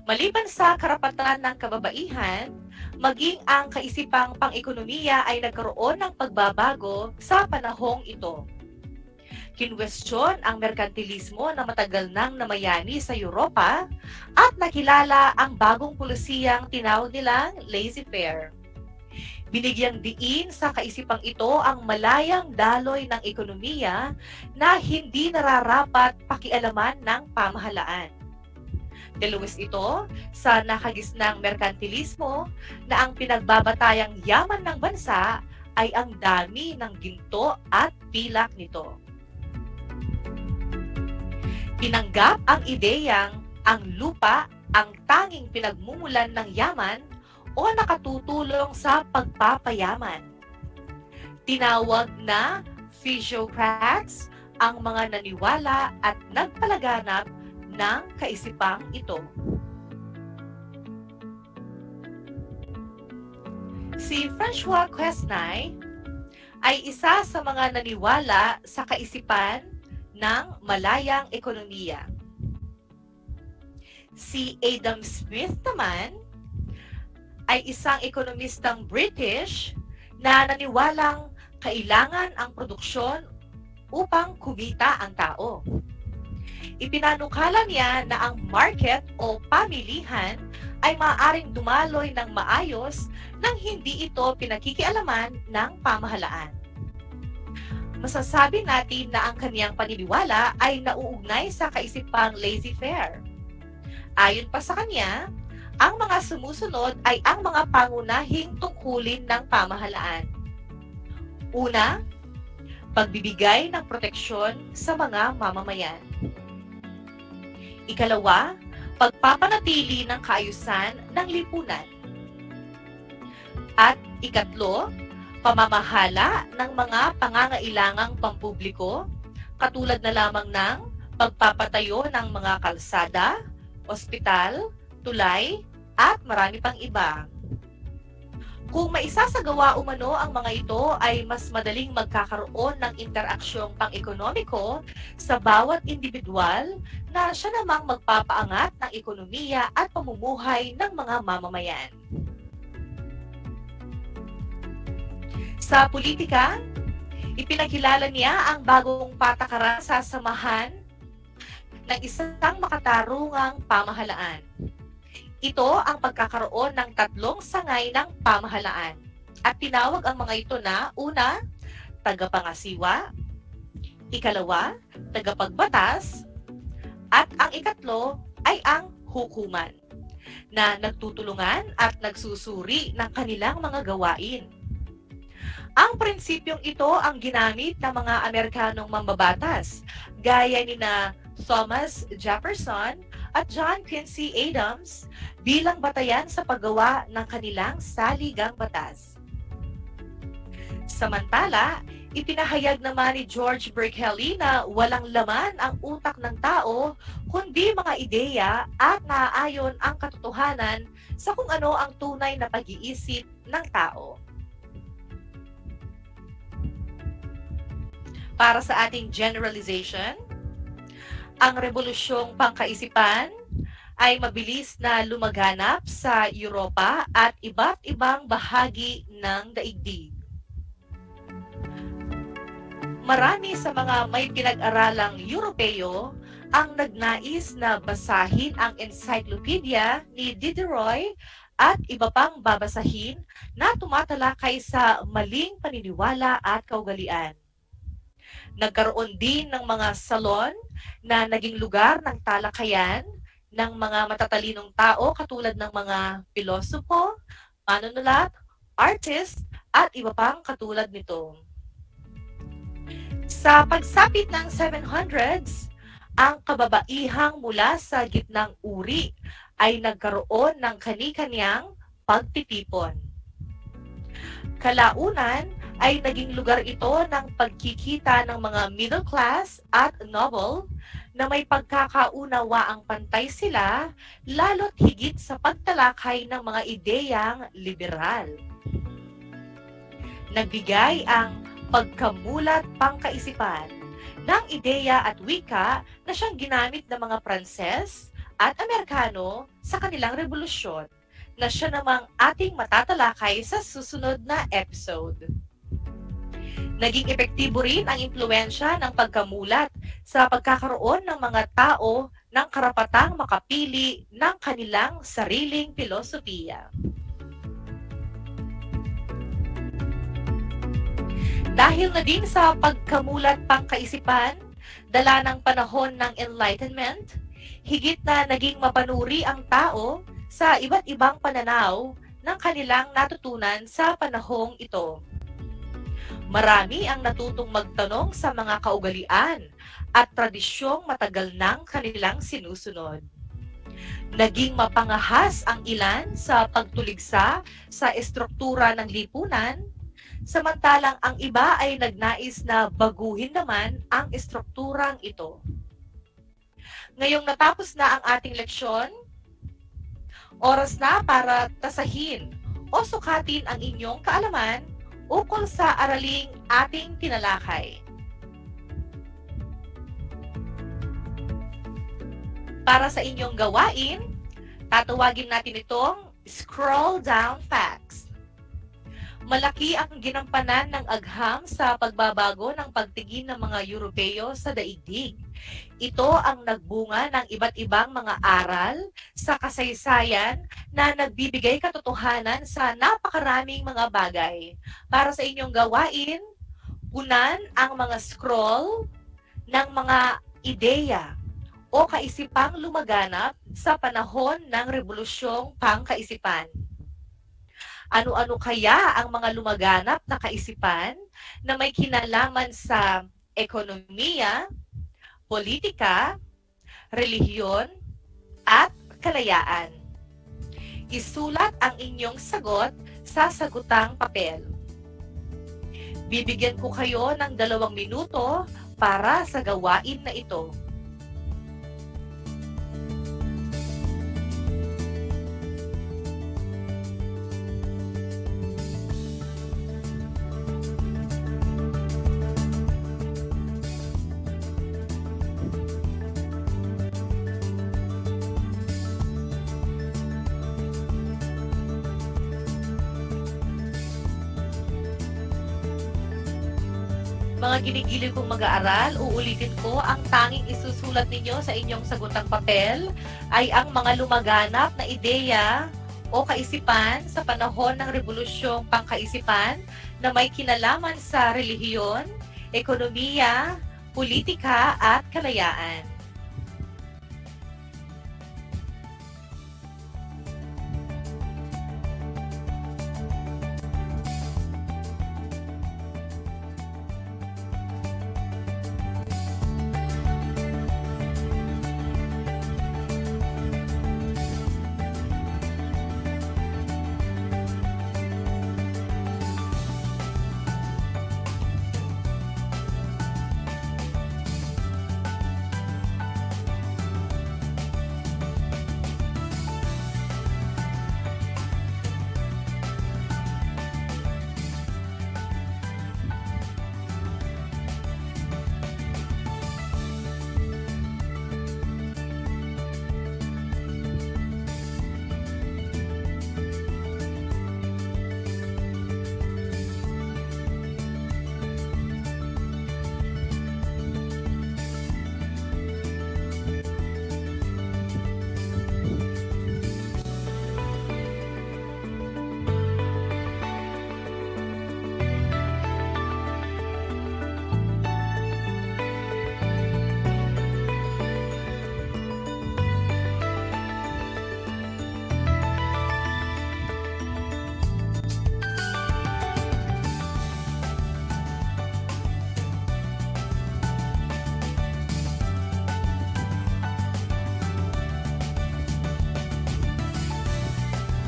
Maliban sa karapatan ng kababaihan, maging ang kaisipang pang-ekonomiya ay nagkaroon ng pagbabago sa panahong ito. Kinwestiyon ang merkantilismo na matagal nang namayani sa Europa at nakilala ang bagong pulisiyang tinawag nilang laissez-faire. Binigyang diin sa kaisipang ito ang malayang daloy ng ekonomiya na hindi nararapat pakialaman ng pamahalaan. Daluwis ito sa nakagisnang merkantilismo na ang pinagbabatayang yaman ng bansa ay ang dami ng ginto at pilak nito. Tinanggap ang ideyang ang lupa ang tanging pinagmumulan ng yaman o nakatutulong sa pagpapayaman. Tinawag na physiocrats ang mga naniwala at nagpalaganap ng kaisipang ito. Si François Quesnay ay isa sa mga naniwala sa kaisipan ng malayang ekonomiya. Si Adam Smith naman ay isang ekonomistang British na naniwalang kailangan ang produksyon upang kumita ang tao. Ipinanukala niya na ang market o pamilihan ay maaaring dumaloy ng maayos nang hindi ito pinakikialaman ng pamahalaan. Masasabi natin na ang kaniyang paniniwala ay nauugnay sa kaisipang laissez-faire. Ayon pa sa kanya, ang mga sumusunod ay ang mga pangunahing tungkulin ng pamahalaan. Una, pagbibigay ng proteksyon sa mga mamamayan. Ikalawa, pagpapanatili ng kaayusan ng lipunan. At ikatlo, pamamahala ng mga pangangailangang pampubliko, katulad na lamang ng pagpapatayo ng mga kalsada, ospital, tulay, at marami pang iba. Kung maisasagawa umano ang mga ito ay mas madaling magkakaroon ng interaksyong pang-ekonomiko sa bawat individual na siya namang magpapaangat ng ekonomiya at pamumuhay ng mga mamamayan. Sa politika, ipinakilala niya ang bagong patakaran sa samahan ng isang makatarungang pamahalaan. Ito ang pagkakaroon ng tatlong sangay ng pamahalaan at tinawag ang mga ito na una, tagapangasiwa, ikalawa, tagapagbatas, at ang ikatlo ay ang hukuman na nagtutulungan at nagsusuri ng kanilang mga gawain. Ang prinsipyong ito ang ginamit ng mga Amerikanong mambabatas gaya ni na Thomas Jefferson at John Quincy Adams bilang batayan sa paggawa ng kanilang saligang batas. Samantala, ipinahayag naman ni George Berkeley na walang laman ang utak ng tao kundi mga ideya at naaayon ang katotohanan sa kung ano ang tunay na pag-iisip ng tao. Para sa ating generalization, ang rebolusyong pangkaisipan ay mabilis na lumaganap sa Europa at iba't ibang bahagi ng daigdig. Marami sa mga may pinag-aralang Europeo ang nagnais na basahin ang encyclopedia ni Diderot at iba pang babasahin na tumatalakay sa maling paniniwala at kaugalian. Nagkaroon din ng mga salon na naging lugar ng talakayan, ng mga matatalinong tao katulad ng mga pilosopo, manunulat, artist, at iba pang katulad nito. Sa pagsapit ng 700s, ang kababaihang mula sa gitnang uri ay nagkaroon ng kani-kanyang pagtitipon. Kalaunan ay naging lugar ito ng pagkikita ng mga middle class at noble na may pagkakaunawaang pantay sila, lalo't higit sa pagtalakay ng mga ideyang liberal. Nagbigay ang pagkamulat pangkaisipan ng ideya at wika na siyang ginamit ng mga Pranses at Amerikano sa kanilang revolusyon, na siya namang ating matatalakay sa susunod na episode. Naging epektibo rin ang impluwensya ng pagkamulat sa pagkakaroon ng mga tao ng karapatang makapili ng kanilang sariling filosofiya. Dahil na din sa pagkamulat pangkaisipan, dala ng panahon ng Enlightenment, higit na naging mapanuri ang tao sa iba't ibang pananaw ng kanilang natutunan sa panahong ito. Marami ang natutong magtanong sa mga kaugalian at tradisyong matagal nang kanilang sinusunod. Naging mapangahas ang ilan sa pagtuligsa sa estruktura ng lipunan, samantalang ang iba ay nagnais na baguhin naman ang estrukturang ito. Ngayong natapos na ang ating leksyon, oras na para tasahin o sukatin ang inyong kaalaman ukol sa araling ating tinalakay. Para sa inyong gawain, tatawagin natin itong scroll down facts. Malaki ang ginampanan ng agham sa pagbabago ng pagtingin ng mga Europeo sa daigdig. Ito ang nagbunga ng iba't ibang mga aral sa kasaysayan na nagbibigay katotohanan sa napakaraming mga bagay. Para sa inyong gawain, punan ang mga scroll ng mga ideya o kaisipang lumaganap sa panahon ng Rebolusyong Pangkaisipan. Ano-ano kaya ang mga lumaganap na kaisipan na may kinalaman sa ekonomiya, politika, relihiyon, at kalayaan? Isulat ang inyong sagot sa sagutang papel. Bibigyan ko kayo ng 2 minuto para sa gawain na ito. Mga ginigiling kong mag-aaral, uulitin ko, ang tanging isusulat ninyo sa inyong sagutang papel ay ang mga lumaganap na ideya o kaisipan sa panahon ng Rebolusyong Pangkaisipan na may kinalaman sa relihiyon, ekonomiya, politika at kalayaan.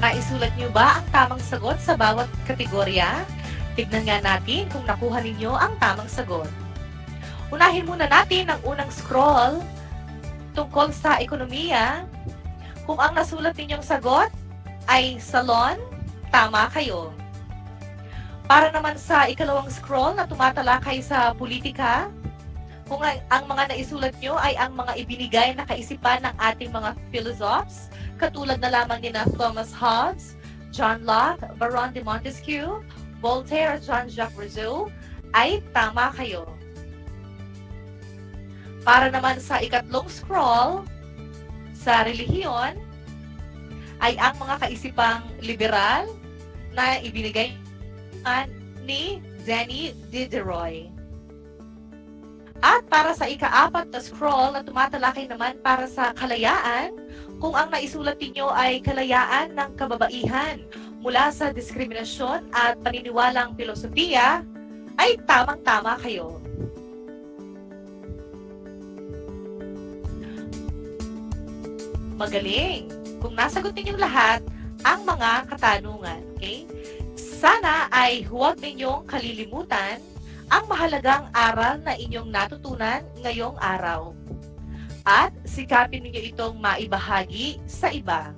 Naisulat niyo ba ang tamang sagot sa bawat kategorya? Tignan nga natin kung nakuha ninyo ang tamang sagot. Unahin muna natin ang unang scroll tungkol sa ekonomiya. Kung ang nasulat ninyong sagot ay salon, tama kayo. Para naman sa ikalawang scroll na tumatalakay sa politika, kung ang mga naisulat nyo ay ang mga ibinigay na kaisipan ng ating mga philosophers, katulad na lamang ni Thomas Hobbes, John Locke, Baron de Montesquieu, Voltaire at Jean-Jacques Rousseau, ay tama kayo. Para naman sa ikatlong scroll, sa relihiyon, ay ang mga kaisipang liberal na ibinigay ni Denis Diderot. At para sa ika-apat na scroll na tumatalakay naman para sa kalayaan, kung ang naisulat ninyo ay kalayaan ng kababaihan mula sa diskriminasyon at paniniwalang filosofiya, ay tamang-tama kayo. Magaling! Kung nasagot ninyong lahat ang mga katanungan, okay? Sana ay huwag ninyong kalilimutan ang mahalagang aral na inyong natutunan ngayong araw. At sikapin ninyo itong maibahagi sa iba.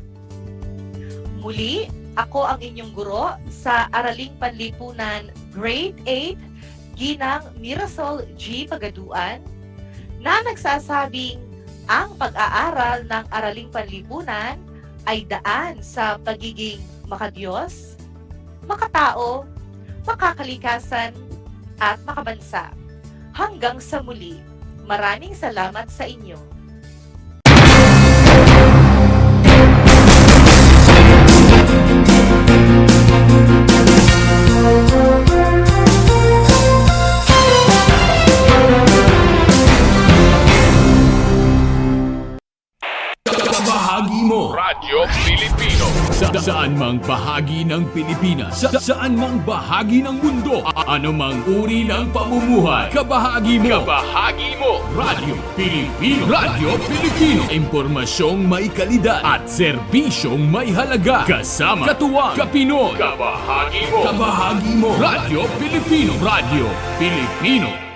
Muli, ako ang inyong guro sa Araling Panlipunan Grade 8, Ginang Mirasol G. Pagaduan, na nagsasabing ang pag-aaral ng Araling Panlipunan ay daan sa pagiging makadiyos, makatao, makakalikasan, at makabansa. Hanggang sa muli, maraming salamat sa inyo. Bahagi mo Radyo Pilipino. saan mang bahagi ng Pilipinas, saan mang bahagi ng mundo, anumang uri ng pamumuhay, kabahagi mo. Radyo Pilipino. Radyo Pilipino. Impormasyong may kalidad at serbisyong may halaga. Kasama, katuwang, kapinoy. Kabahagi mo. Radyo Pilipino. Radyo Pilipino.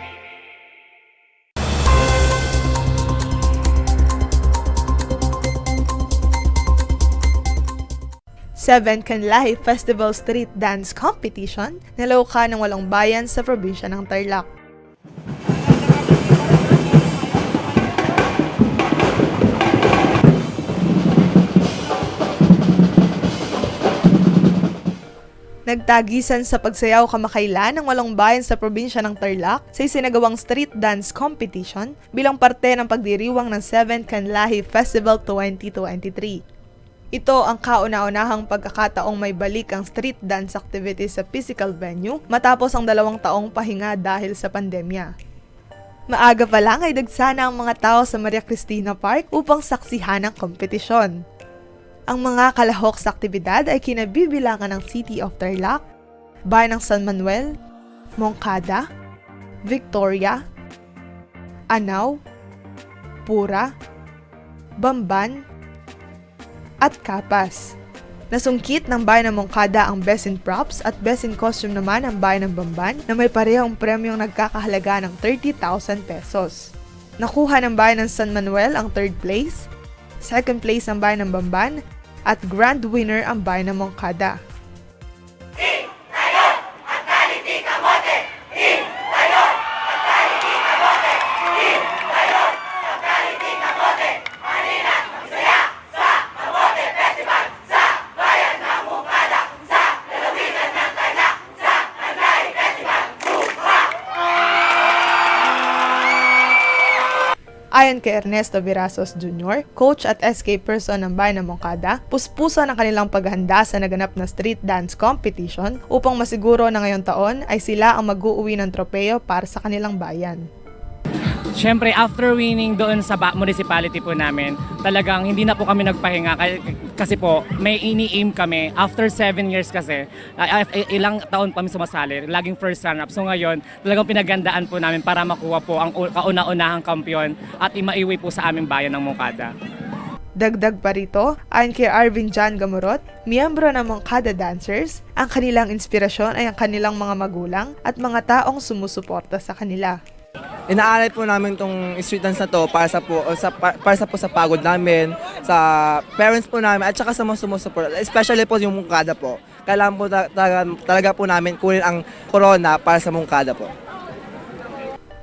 7 Kanlahi Festival Street Dance Competition nalauka ng 8 bayan sa probinsya ng Tarlac. Nagtagisan sa pagsayaw kamakailan ng 8 bayan sa probinsya ng Tarlac sa isinagawang street dance competition bilang parte ng pagdiriwang ng 7 Kanlahi Festival 2023. Ito ang kauna-unahang pagkakataong may balik ang street dance activities sa physical venue matapos ang 2 taong pahinga dahil sa pandemya. Maaga pa lang ay dagsana ang mga tao sa Maria Cristina Park upang saksihan ang kompetisyon. Ang mga kalahok sa aktibidad ay kinabibilangan ng City of Tarlac, Bayan ng San Manuel, Moncada, Victoria, Anao, Pura, Bamban, at Kapas. Nasungkit ng Bayan ng Moncada ang Best in Props at Best in Costume naman ang Bayan ng Bamban na may parehong premyong nagkakahalaga ng 30,000 pesos. Nakuha ng Bayan ng San Manuel ang 3rd place, 2nd place ang Bayan ng Bamban, at grand winner ang Bayan ng Moncada. Ayon kay Ernesto Virazos Jr., coach at SK person ng Bayan ng Moncada, puspusan ang kanilang paghahanda sa naganap na street dance competition upang masiguro na ngayong taon ay sila ang mag-uuwi ng tropeo para sa kanilang bayan. Siyempre, after winning doon sa municipality po namin, talagang hindi na po kami nagpahinga kasi po may ini-aim kami. After 7 years kasi, ilang taon kami sumasali, laging first runner-up. So ngayon, talagang pinagandaan po namin para makuha po ang kauna-unahang kampiyon at imaiwi po sa aming bayan ng Moncada. Dagdag pa rito, ayon kay Arvin John Gamurot, miyembro ng mga kada dancers, ang kanilang inspirasyon ay ang kanilang mga magulang at mga taong sumusuporta sa kanila. Inaaral po namin tong street dance na to para sa pagod namin, sa parents po namin at saka sa mga sumusuporta, especially po yung mungkada po. Kailangan po talaga po namin kunin ang corona para sa mungkada po.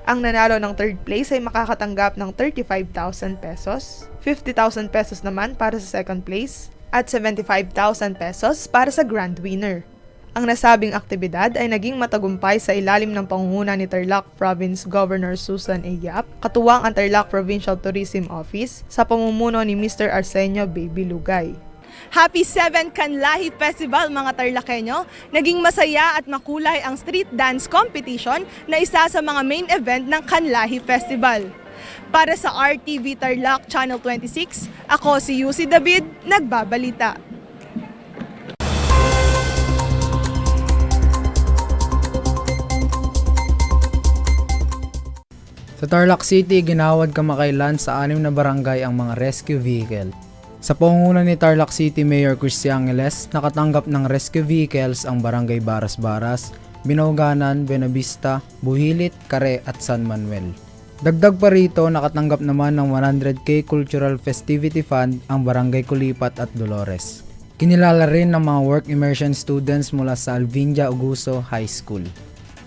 Ang nanalo ng third place ay makakatanggap ng 35,000 pesos, 50,000 pesos naman para sa second place, at 75,000 pesos para sa grand winner. Ang nasabing aktibidad ay naging matagumpay sa ilalim ng pangunguna ni Tarlac Province Governor Susan A. Yap, katuwang ang Tarlac Provincial Tourism Office sa pamumuno ni Mr. Arsenio Baby Lugay. Happy 7 Kanlahi Festival mga TarlakHenyo! Naging masaya at makulay ang street dance competition na isa sa mga main event ng Kanlahi Festival. Para sa RTV Tarlac Channel 26, ako si Yusi David, nagbabalita. Sa Tarlac City, ginawad kamakailan sa 6 na barangay ang mga rescue vehicle. Sa pangunguna ni Tarlac City Mayor Cristian Angeles, nakatanggap ng rescue vehicles ang barangay Baras-Baras, Binauganan, Buenavista, Buhilit, Care at San Manuel. Dagdag pa rito, nakatanggap naman ng 100k Cultural Festivity Fund ang barangay Kulipat at Dolores. Kinilala rin ng mga work immersion students mula sa Alvinja Uguso High School.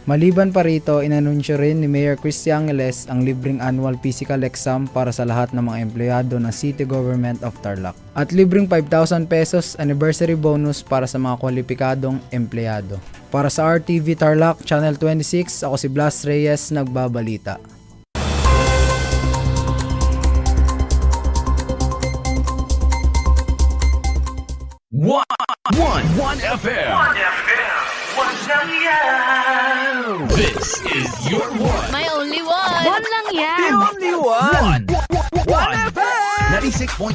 Maliban pa rito, inanunsyo rin ni Mayor Cristian Angeles ang libreng annual physical exam para sa lahat ng mga empleyado ng City Government of Tarlac at libreng 5,000 pesos anniversary bonus para sa mga kwalipikadong empleyado. Para sa RTV Tarlac Channel 26, ako si Blas Reyes, nagbabalita. One FM. This is your one. My only one. One lang yan. The only one. One FM.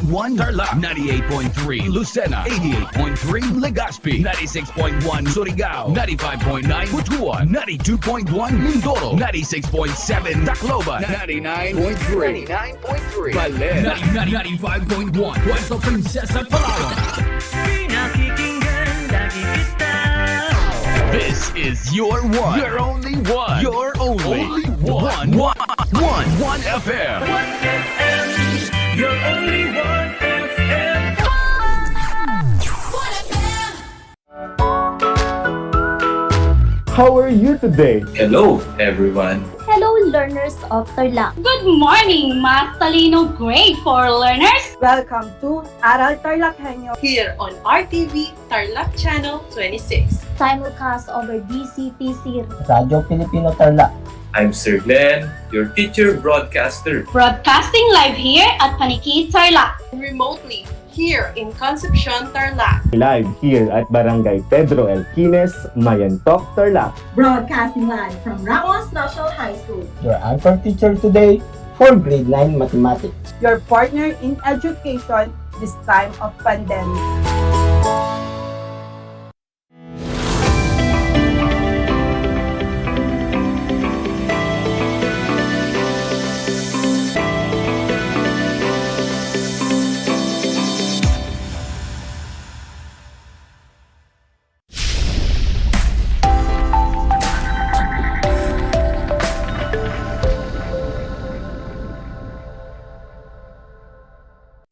96.1 Tarlac, 98.3 Lucena, 88.3 Legazpi, 96.1 Surigao, 95.9 Butuan, 92.1 Mindoro, 96.7 Tacloban, 99.3 Baler, 95.1 Puerto Princesa, Palawan. This is your one. Your only one. Your only one. One FM. One FM. Your only one FM. One FM. How are you today? Hello, everyone. Hello, learners of Tarlac. Good morning, Math Talino Grade 4 learners. Welcome to Aral TarlakHenyo here on RTV Tarlac Channel 26. Simulcast over DCTC Radio Filipino Tarlac. I'm Sir Glenn, your teacher broadcaster. Broadcasting live here at Paniki Tarlac. Remotely here in Concepcion, Tarlac. Live here at Barangay Pedro Elquines, Mayantok, Tarlac. Broadcasting live from Ramos National High School. Your anchor teacher today for grade 9 mathematics. Your partner in education this time of pandemic.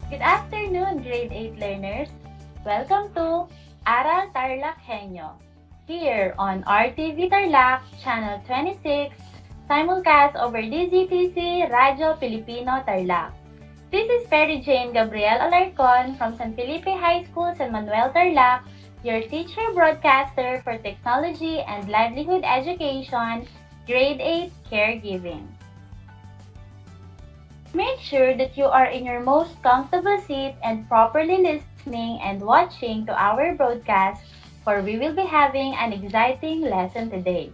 Good afternoon, grade 8 learners. Welcome to Aral TarlakHenyo here on RTV Tarlac Channel 26, simulcast over DZTC Radio Filipino Tarlac. This is Perry Jane Gabriel Alarcon from San Felipe High School, San Manuel, Tarlac, your teacher broadcaster for Technology and Livelihood Education, Grade 8 Caregiving. Make sure that you are in your most comfortable seat and properly listening and watching to our broadcast, for we will be having an exciting lesson today.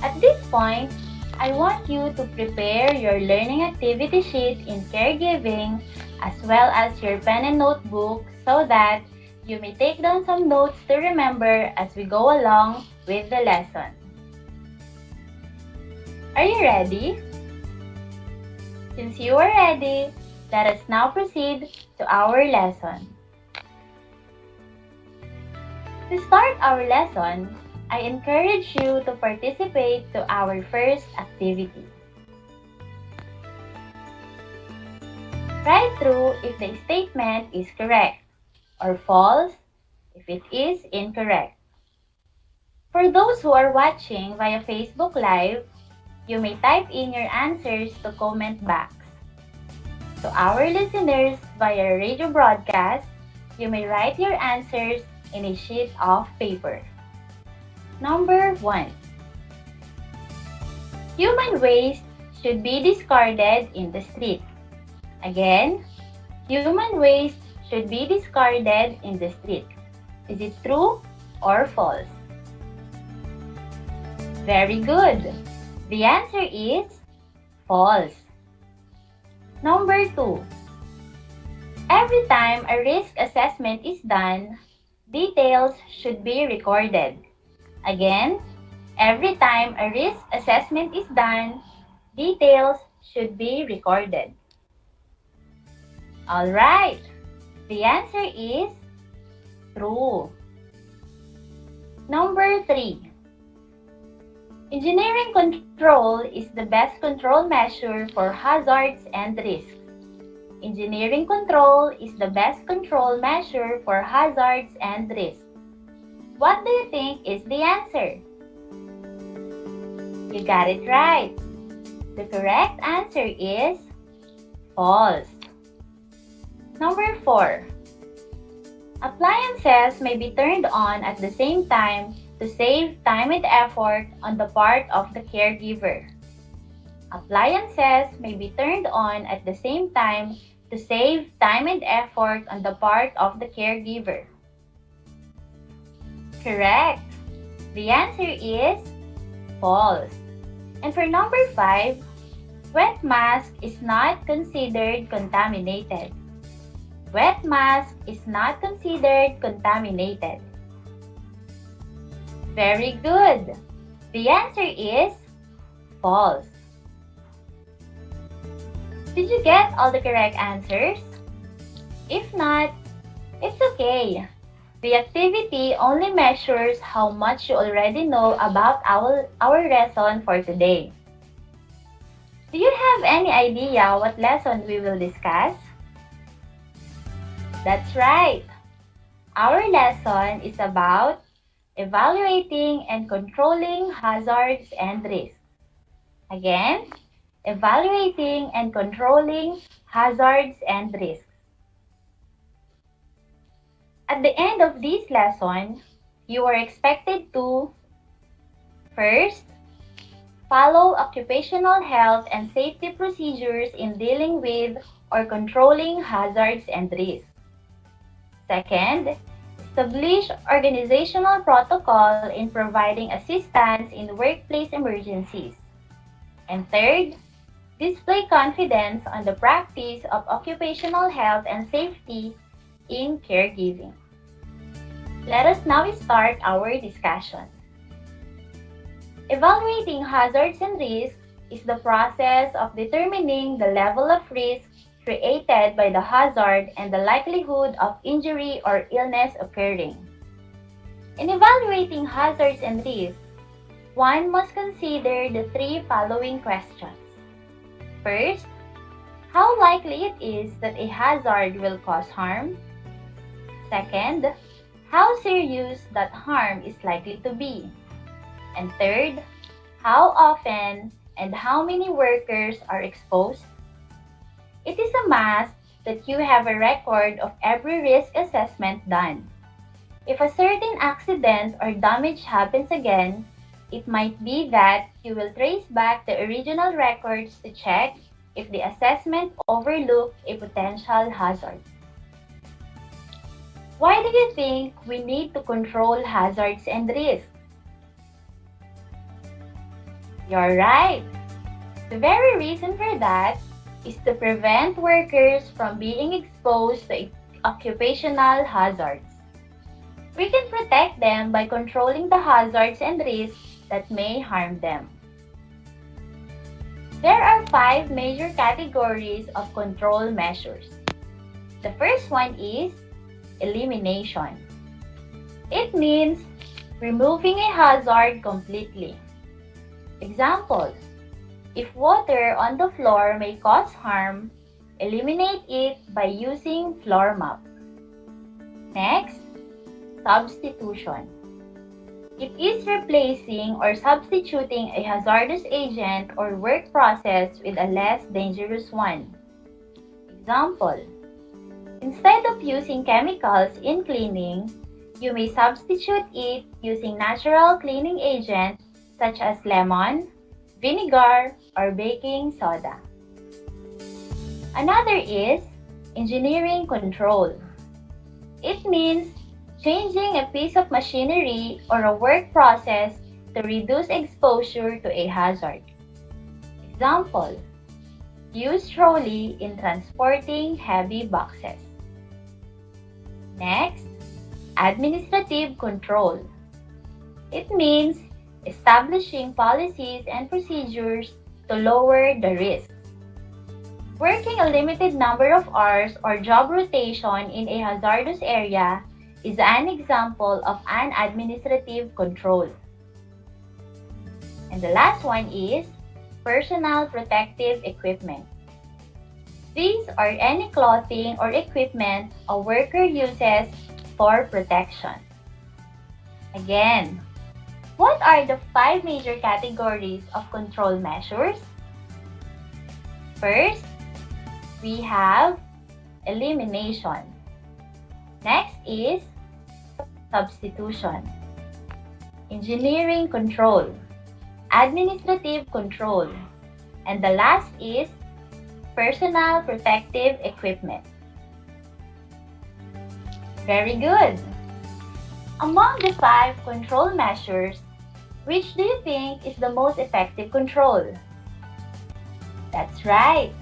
At this point, I want you to prepare your learning activity sheet in caregiving as well as your pen and notebook so that you may take down some notes to remember as we go along with the lesson. Are you ready? Since you are ready, Let us now proceed to our lesson. To start our lesson, I encourage you to participate to our first activity. Write true if the statement is correct, or false if it is incorrect. For those who are watching via Facebook Live, you may type in your answers to comment box. To our listeners via radio broadcast, you may write your answers in a sheet of paper. Number 1. Human waste should be discarded in the street. Again, human waste should be discarded in the street. Is it true or false? Very good. The answer is false. Number 2. Every time a risk assessment is done, details should be recorded. Again, every time a risk assessment is done, details should be recorded. Alright, the answer is true. Number 3. Engineering control is the best control measure for hazards and risks. Engineering control is the best control measure for hazards and risks. What do you think is the answer? You got it right. The correct answer is false. Number 4. Appliances may be turned on at the same time to save time and effort on the part of the caregiver. Appliances may be turned on at the same time to save time and effort on the part of the caregiver. Correct. The answer is false. And for number 5, wet mask is not considered contaminated. Wet mask is not considered contaminated. Very good. The answer is false. Did you get all the correct answers? If not, it's okay. The activity only measures how much you already know about our lesson for today. Do you have any idea what lesson we will discuss? That's right. Our lesson is about evaluating and controlling hazards and risks. Again, evaluating and controlling hazards and risks. At the end of this lesson, you are expected to first, follow occupational health and safety procedures in dealing with or controlling hazards and risks. Second, establish organizational protocol in providing assistance in workplace emergencies. And third, display confidence on the practice of occupational health and safety in caregiving. Let us now start our discussion. Evaluating hazards and risks is the process of determining the level of risk created by the hazard and the likelihood of injury or illness occurring. In evaluating hazards and risks, one must consider the 3 following questions. First, how likely it is that a hazard will cause harm? Second, how serious that harm is likely to be? And third, how often and how many workers are exposed? It is a must that you have a record of every risk assessment done. If a certain accident or damage happens again, it might be that you will trace back the original records to check if the assessment overlooked a potential hazard. Why do you think we need to control hazards and risks? You're right. The very reason for that is to prevent workers from being exposed to occupational hazards. We can protect them by controlling the hazards and risks that may harm them. There are 5 major categories of control measures. The first one is elimination. It means removing a hazard completely. Examples: if water on the floor may cause harm, eliminate it by using floor mop. Next, substitution. It is replacing or substituting a hazardous agent or work process with a less dangerous one. Example: instead of using chemicals in cleaning, you may substitute it using natural cleaning agents such as lemon, vinegar, or baking soda. Another is engineering control. It means changing a piece of machinery or a work process to reduce exposure to a hazard. Example: use trolley in transporting heavy boxes. Next, administrative control. It means establishing policies and procedures to lower the risks. Working a limited number of hours or job rotation in a hazardous area is an example of an administrative control. And the last one is personal protective equipment. These are any clothing or equipment a worker uses for protection. Again, what are the 5 major categories of control measures? First, we have elimination. Next is substitution, engineering control, administrative control, and the last is personal protective equipment. Very good. Among the 5 control measures, which do you think is the most effective control? That's right.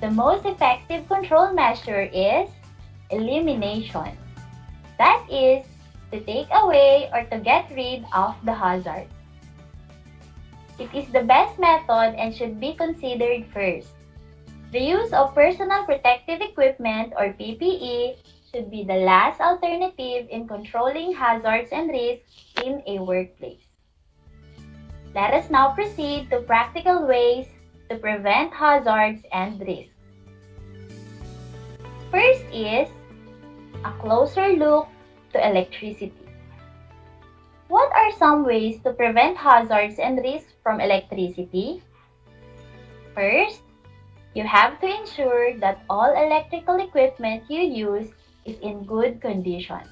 The most effective control measure is elimination. That is, to take away or to get rid of the hazard. It is the best method and should be considered first. The use of personal protective equipment or PPE should be the last alternative in controlling hazards and risks in a workplace. Let us now proceed to practical ways to prevent hazards and risks. First is a closer look to electricity. What are some ways to prevent hazards and risks from electricity? First, you have to ensure that all electrical equipment you use is in good condition.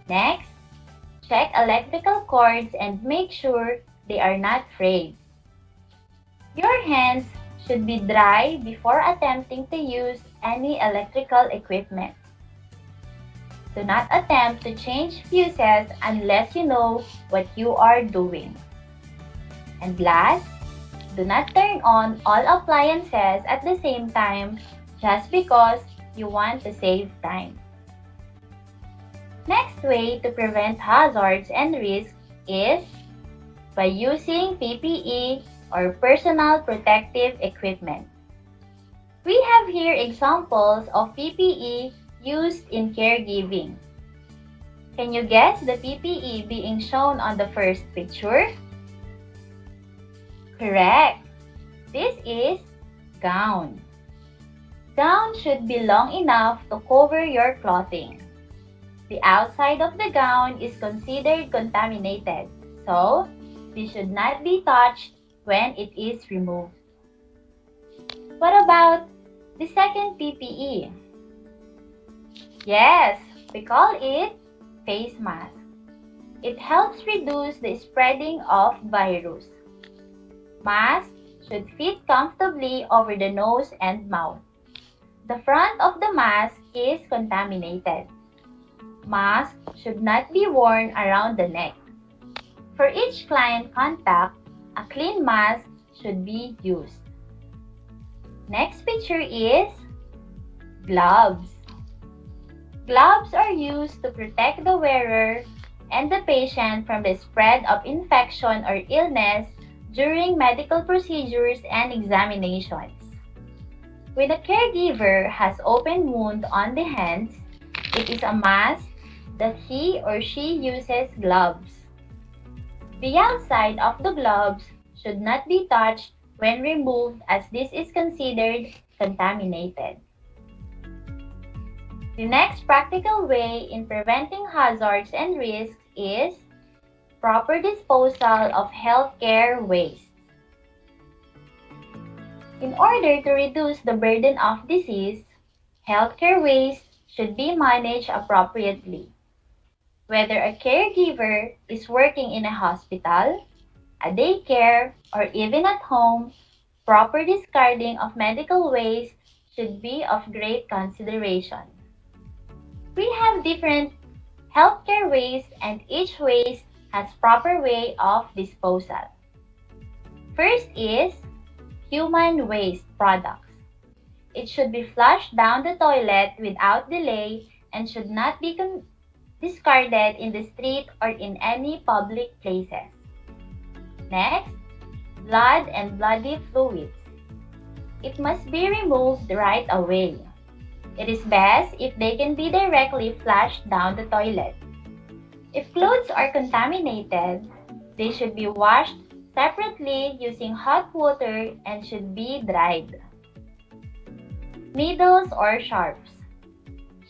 Next, check electrical cords and make sure they are not frayed. Your hands should be dry before attempting to use any electrical equipment. Do not attempt to change fuses unless you know what you are doing. And last, do not turn on all appliances at the same time just because you want to save time. Next way to prevent hazards and risks is by using PPE or personal protective equipment. We have here examples of PPE used in caregiving. Can you guess the PPE being shown on the first picture? Correct. This is gown. Gown should be long enough to cover your clothing. The outside of the gown is considered contaminated, so this should not be touched when it is removed. What about the second PPE? Yes, we call it face mask. It helps reduce the spreading of virus. Mask should fit comfortably over the nose and mouth. The front of the mask is contaminated. Mask should not be worn around the neck. For each client contact, a clean mask should be used. Next picture is gloves. Gloves are used to protect the wearer and the patient from the spread of infection or illness during medical procedures and examinations. When a caregiver has open wound on the hands, it is a must that he or she uses gloves. The outside of the gloves should not be touched when removed, as this is considered contaminated. The next practical way in preventing hazards and risks is proper disposal of healthcare waste. In order to reduce the burden of disease, healthcare waste should be managed appropriately. Whether a caregiver is working in a hospital, a daycare, or even at home, proper discarding of medical waste should be of great consideration. We have different healthcare waste, and each waste has proper way of disposal. First is human waste products. It should be flushed down the toilet without delay and should not be discarded in the street or in any public places. Next, blood and bloody fluids. It must be removed right away. It is best if they can be directly flushed down the toilet. If clothes are contaminated, they should be washed separately using hot water and should be dried. Needles or sharps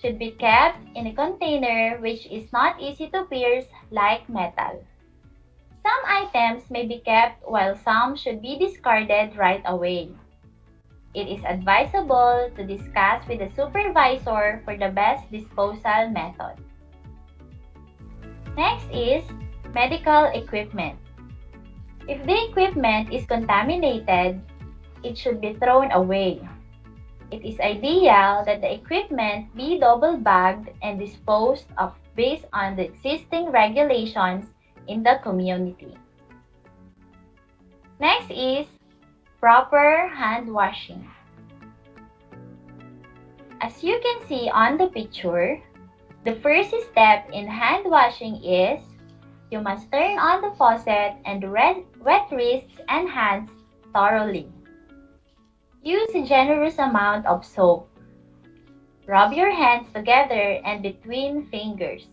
should be kept in a container which is not easy to pierce like metal. Some items may be kept while some should be discarded right away. It is advisable to discuss with the supervisor for the best disposal method. Next is medical equipment. If the equipment is contaminated, it should be thrown away. It is ideal that the equipment be double-bagged and disposed of based on the existing regulations in the community. Next is proper hand washing. As you can see on the picture, the first step in hand washing is you must turn on the faucet and wet wrists and hands thoroughly. Use a generous amount of soap. Rub your hands together and between fingers.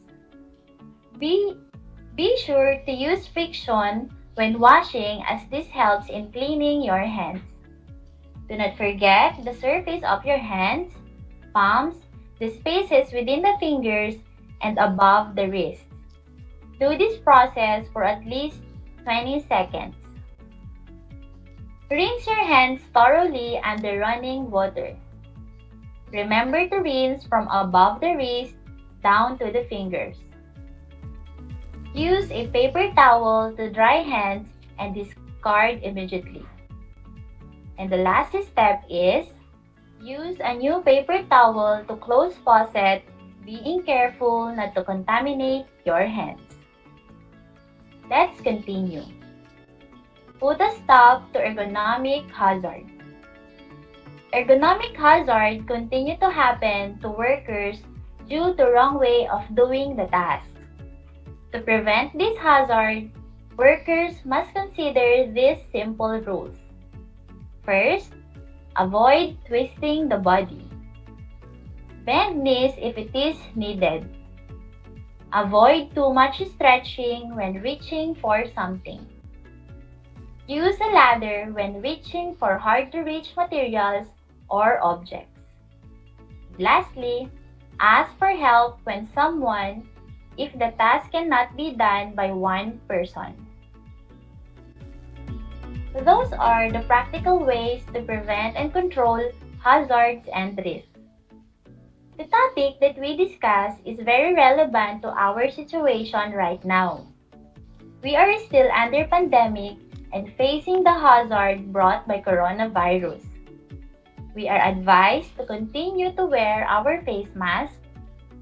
Be sure to use friction when washing, as this helps in cleaning your hands. Do not forget the surface of your hands, palms, the spaces within the fingers, and above the wrist. Do this process for at least 20 seconds. Rinse your hands thoroughly under running water. Remember to rinse from above the wrist down to the fingers. Use a paper towel to dry hands and discard immediately. And the last step is use a new paper towel to close faucet, being careful not to contaminate your hands. Let's continue. Put a stop to ergonomic hazard. Ergonomic hazard continue to happen to workers due to wrong way of doing the task. To prevent this hazard, workers must consider these simple rules. First, avoid twisting the body. Bend knees if it is needed. Avoid too much stretching when reaching for something. Use a ladder when reaching for hard-to-reach materials or objects. Lastly, ask for help when someone if the task cannot be done by one person. Those are the practical ways to prevent and control hazards and risks. The topic that we discuss is very relevant to our situation right now. We are still under pandemic and facing the hazard brought by coronavirus. We are advised to continue to wear our face mask,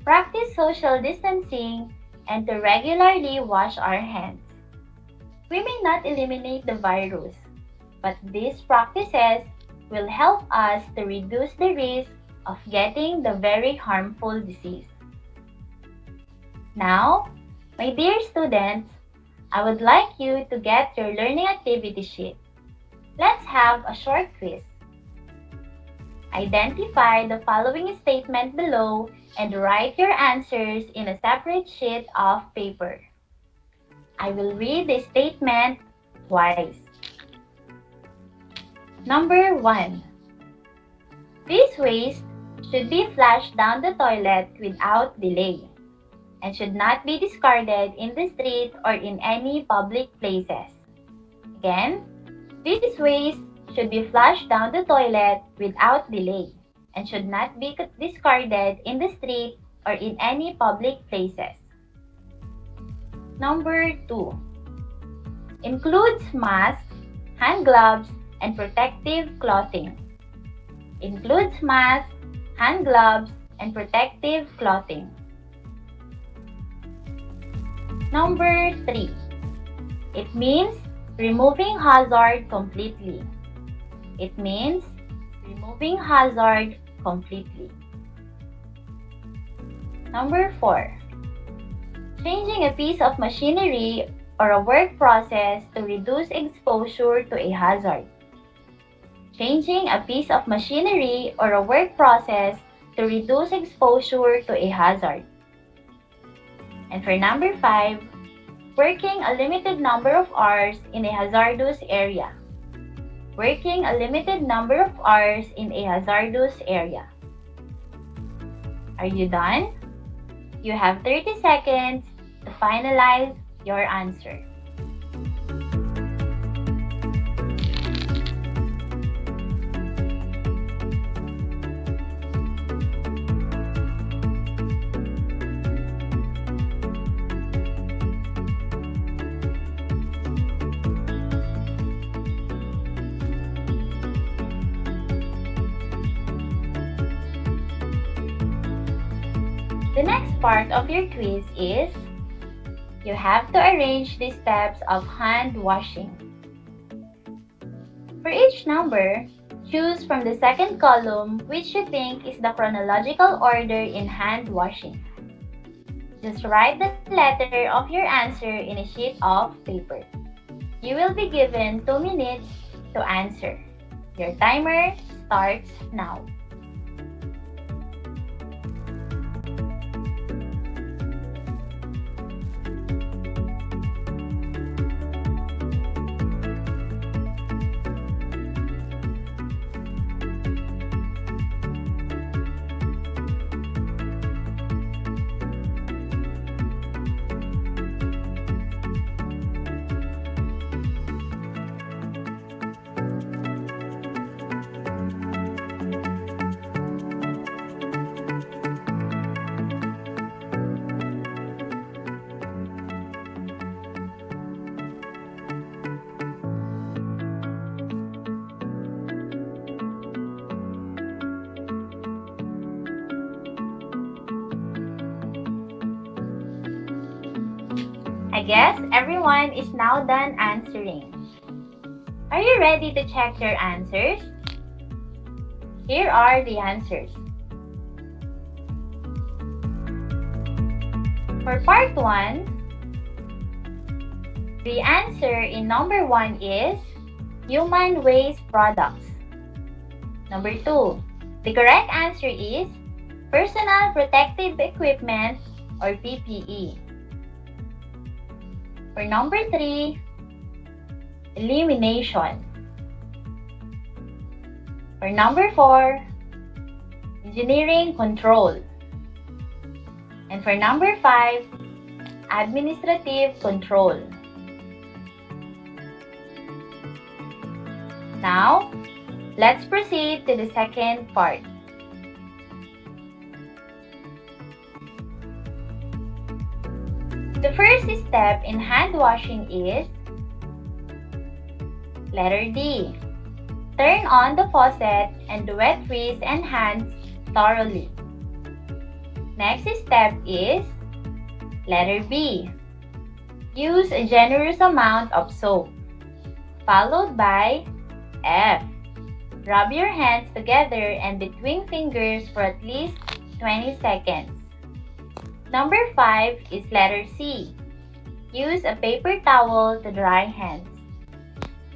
practice social distancing, and to regularly wash our hands. We may not eliminate the virus, but these practices will help us to reduce the risk of getting the very harmful disease. Now, my dear students, I would like you to get your learning activity sheet. Let's have a short quiz. Identify the following statement below and write your answers in a separate sheet of paper. I will read the statement twice. Number 1. This waste should be flushed down the toilet without delay and should not be discarded in the street or in any public places. Again, this waste should be flushed down the toilet without delay and should not be discarded in the street or in any public places. Number 2. Includes masks, hand gloves, and protective clothing. Includes masks, hand gloves, and protective clothing. Number 3. It means removing hazard completely. It means removing hazard completely. Number 4. Changing a piece of machinery or a work process to reduce exposure to a hazard. Changing a piece of machinery or a work process to reduce exposure to a hazard. And for number 5, working a limited number of hours in a hazardous area. Working a limited number of hours in a hazardous area. Are you done? You have 30 seconds to finalize your answer. The next part of your quiz is you have to arrange the steps of hand washing. For each number, choose from the second column which you think is the chronological order in hand washing. Just write the letter of your answer in a sheet of paper. You will be given 2 minutes to answer. Your timer starts now. I guess everyone is now done answering. Are you ready to check your answers? Here are the answers. For part 1, the answer in number 1 is human waste products. Number 2, the correct answer is personal protective equipment or PPE. For number 3, elimination. For number 4, engineering control. And for number 5, administrative control. Now, let's proceed to the second part. The first step in hand washing is letter D. Turn on the faucet and wet wrist and hands thoroughly. Next step is letter B. Use a generous amount of soap. Followed by F. Rub your hands together and between fingers for at least 20 seconds. Number 5 is letter C. Use a paper towel to dry hands.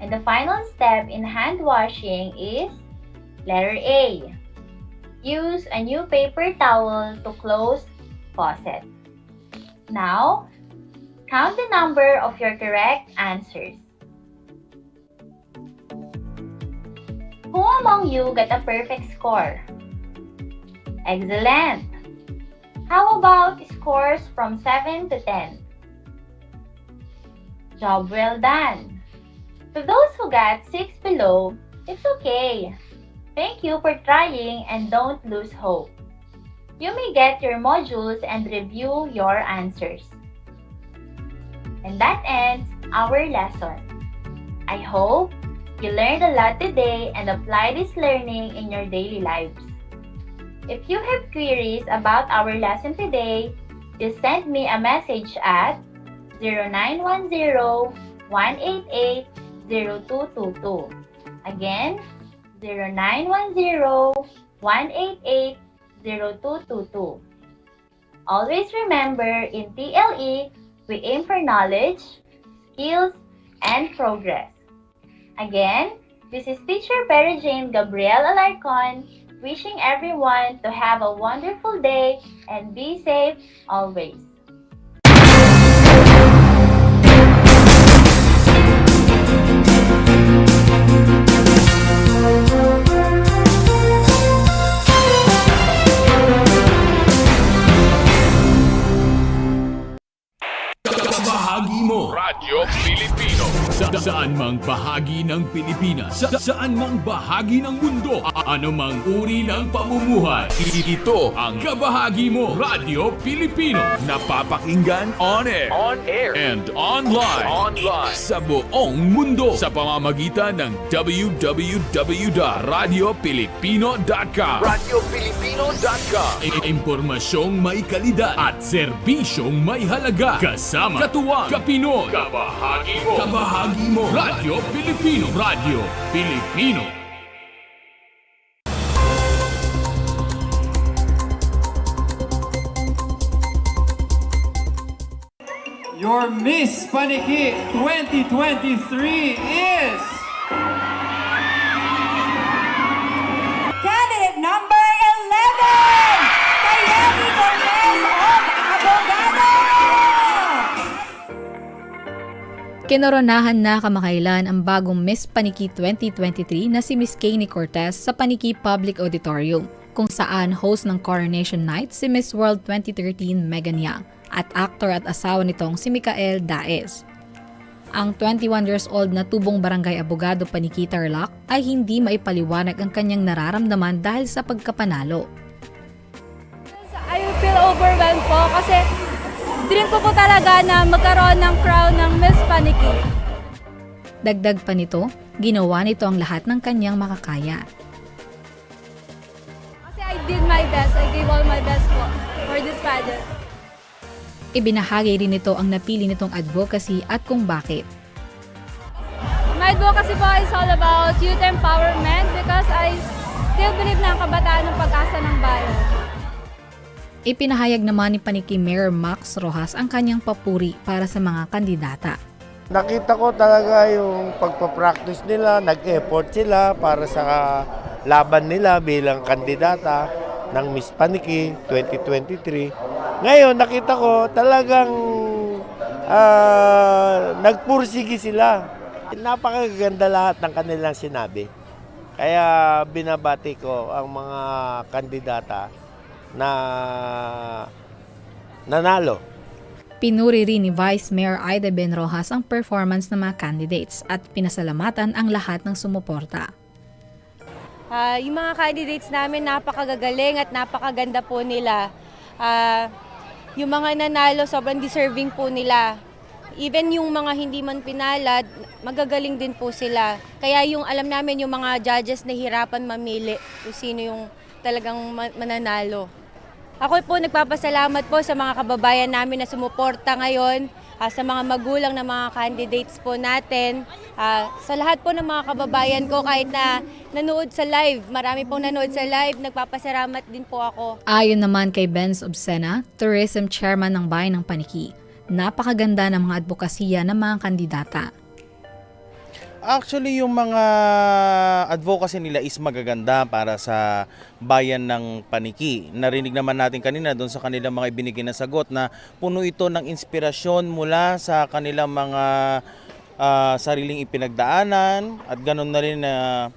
And the final step in hand washing is letter A. Use a new paper towel to close faucet. Now, count the number of your correct answers. Who among you got a perfect score? Excellent! How about scores from 7 to 10? Job well done! To those who got 6 below, it's okay. Thank you for trying and don't lose hope. You may get your modules and review your answers. And that ends our lesson. I hope you learned a lot today and apply this learning in your daily lives. If you have queries about our lesson today, just send me a message at 0910-188-0222. Again, 0910-188-0222. Always remember, in TLE, we aim for knowledge, skills, and progress. Again, this is Teacher Mary Jane Gabriel Alarcon, wishing everyone to have a wonderful day and be safe always. Bahagi mo Radyo Pilipino saan mang bahagi ng Pilipinas, saan mang bahagi ng mundo, ano mang uri ng pamumuhay. Ito ang Kabahagi Mo Radyo Pilipino, napapakinggan on air and online sa buong mundo sa pamamagitan ng www.radiopilipino.com. Impormasyong may kalidad at serbisyong may halaga, kasama katuwang Kapinoy. Kabahagi Mo Radyo Pilipino. Radyo Pilipino. Your Miss Paniki 2023 is candidate number 11, Kayeli Gomez of Abogado! Kinoronahan na kamakailan ang bagong Miss Paniki 2023 na si Miss Kaynie Cortez sa Paniki Public Auditorium, kung saan host ng Coronation Night si Miss World 2013 Megan Yang at actor at asawa nitong si Micael Daes. Ang 21 years old na tubong barangay abogado Paniki Tarlac ay hindi maipaliwanag ang kanyang nararamdaman dahil sa pagkapanalo. I feel overwhelmed po kasi dream ko po talaga na magkaroon ng crown ng Miss Paniki. Dagdag pa nito, ginawa nito ang lahat ng kanyang makakaya. Kasi I did my best, I gave all my best po for this pageant. Ibinahagi rin nito ang napili nitong advocacy at kung bakit. My advocacy po is all about youth empowerment because I still believe na ang kabataan ng pag-asa ng bayan. Ipinahayag naman ni Paniki Mayor Max Rojas ang kanyang papuri para sa mga kandidata. Nakita ko talaga yung pagpapractice nila, nag-effort sila para sa laban nila bilang kandidata ng Miss Paniki 2023. Ngayon, nakita ko talagang nagpursige sila. Napakaganda lahat ng kanilang sinabi. Kaya binabati ko ang mga kandidata na nanalo. Pinuri rin ni Vice Mayor Aida Ben Rojas ang performance ng mga candidates at pinasalamatan ang lahat ng sumuporta. Yung mga candidates namin napakagagaling at napakaganda po nila. Yung mga nanalo, sobrang deserving po nila. Even yung mga hindi man pinalad, magagaling din po sila. Kaya yung alam namin yung mga judges na hirapan mamili kung sino yung talagang mananalo. Ako po nagpapasalamat po sa mga kababayan namin na sumuporta ngayon, sa mga magulang na mga candidates po natin, sa lahat po ng mga kababayan ko kahit na nanood sa live, marami pong nanood sa live, nagpapasalamat din po ako. Ayon naman kay Benz Obsena, Tourism Chairman ng Bayan ng Paniki, Napakaganda ng mga advokasya ng mga kandidata. Actually, yung mga advocacy nila is magaganda para sa bayan ng Paniki. Narinig naman natin kanina doon sa kanilang mga ibinigay na sagot na puno ito ng inspirasyon mula sa kanilang mga sariling ipinagdaanan at ganun na rin na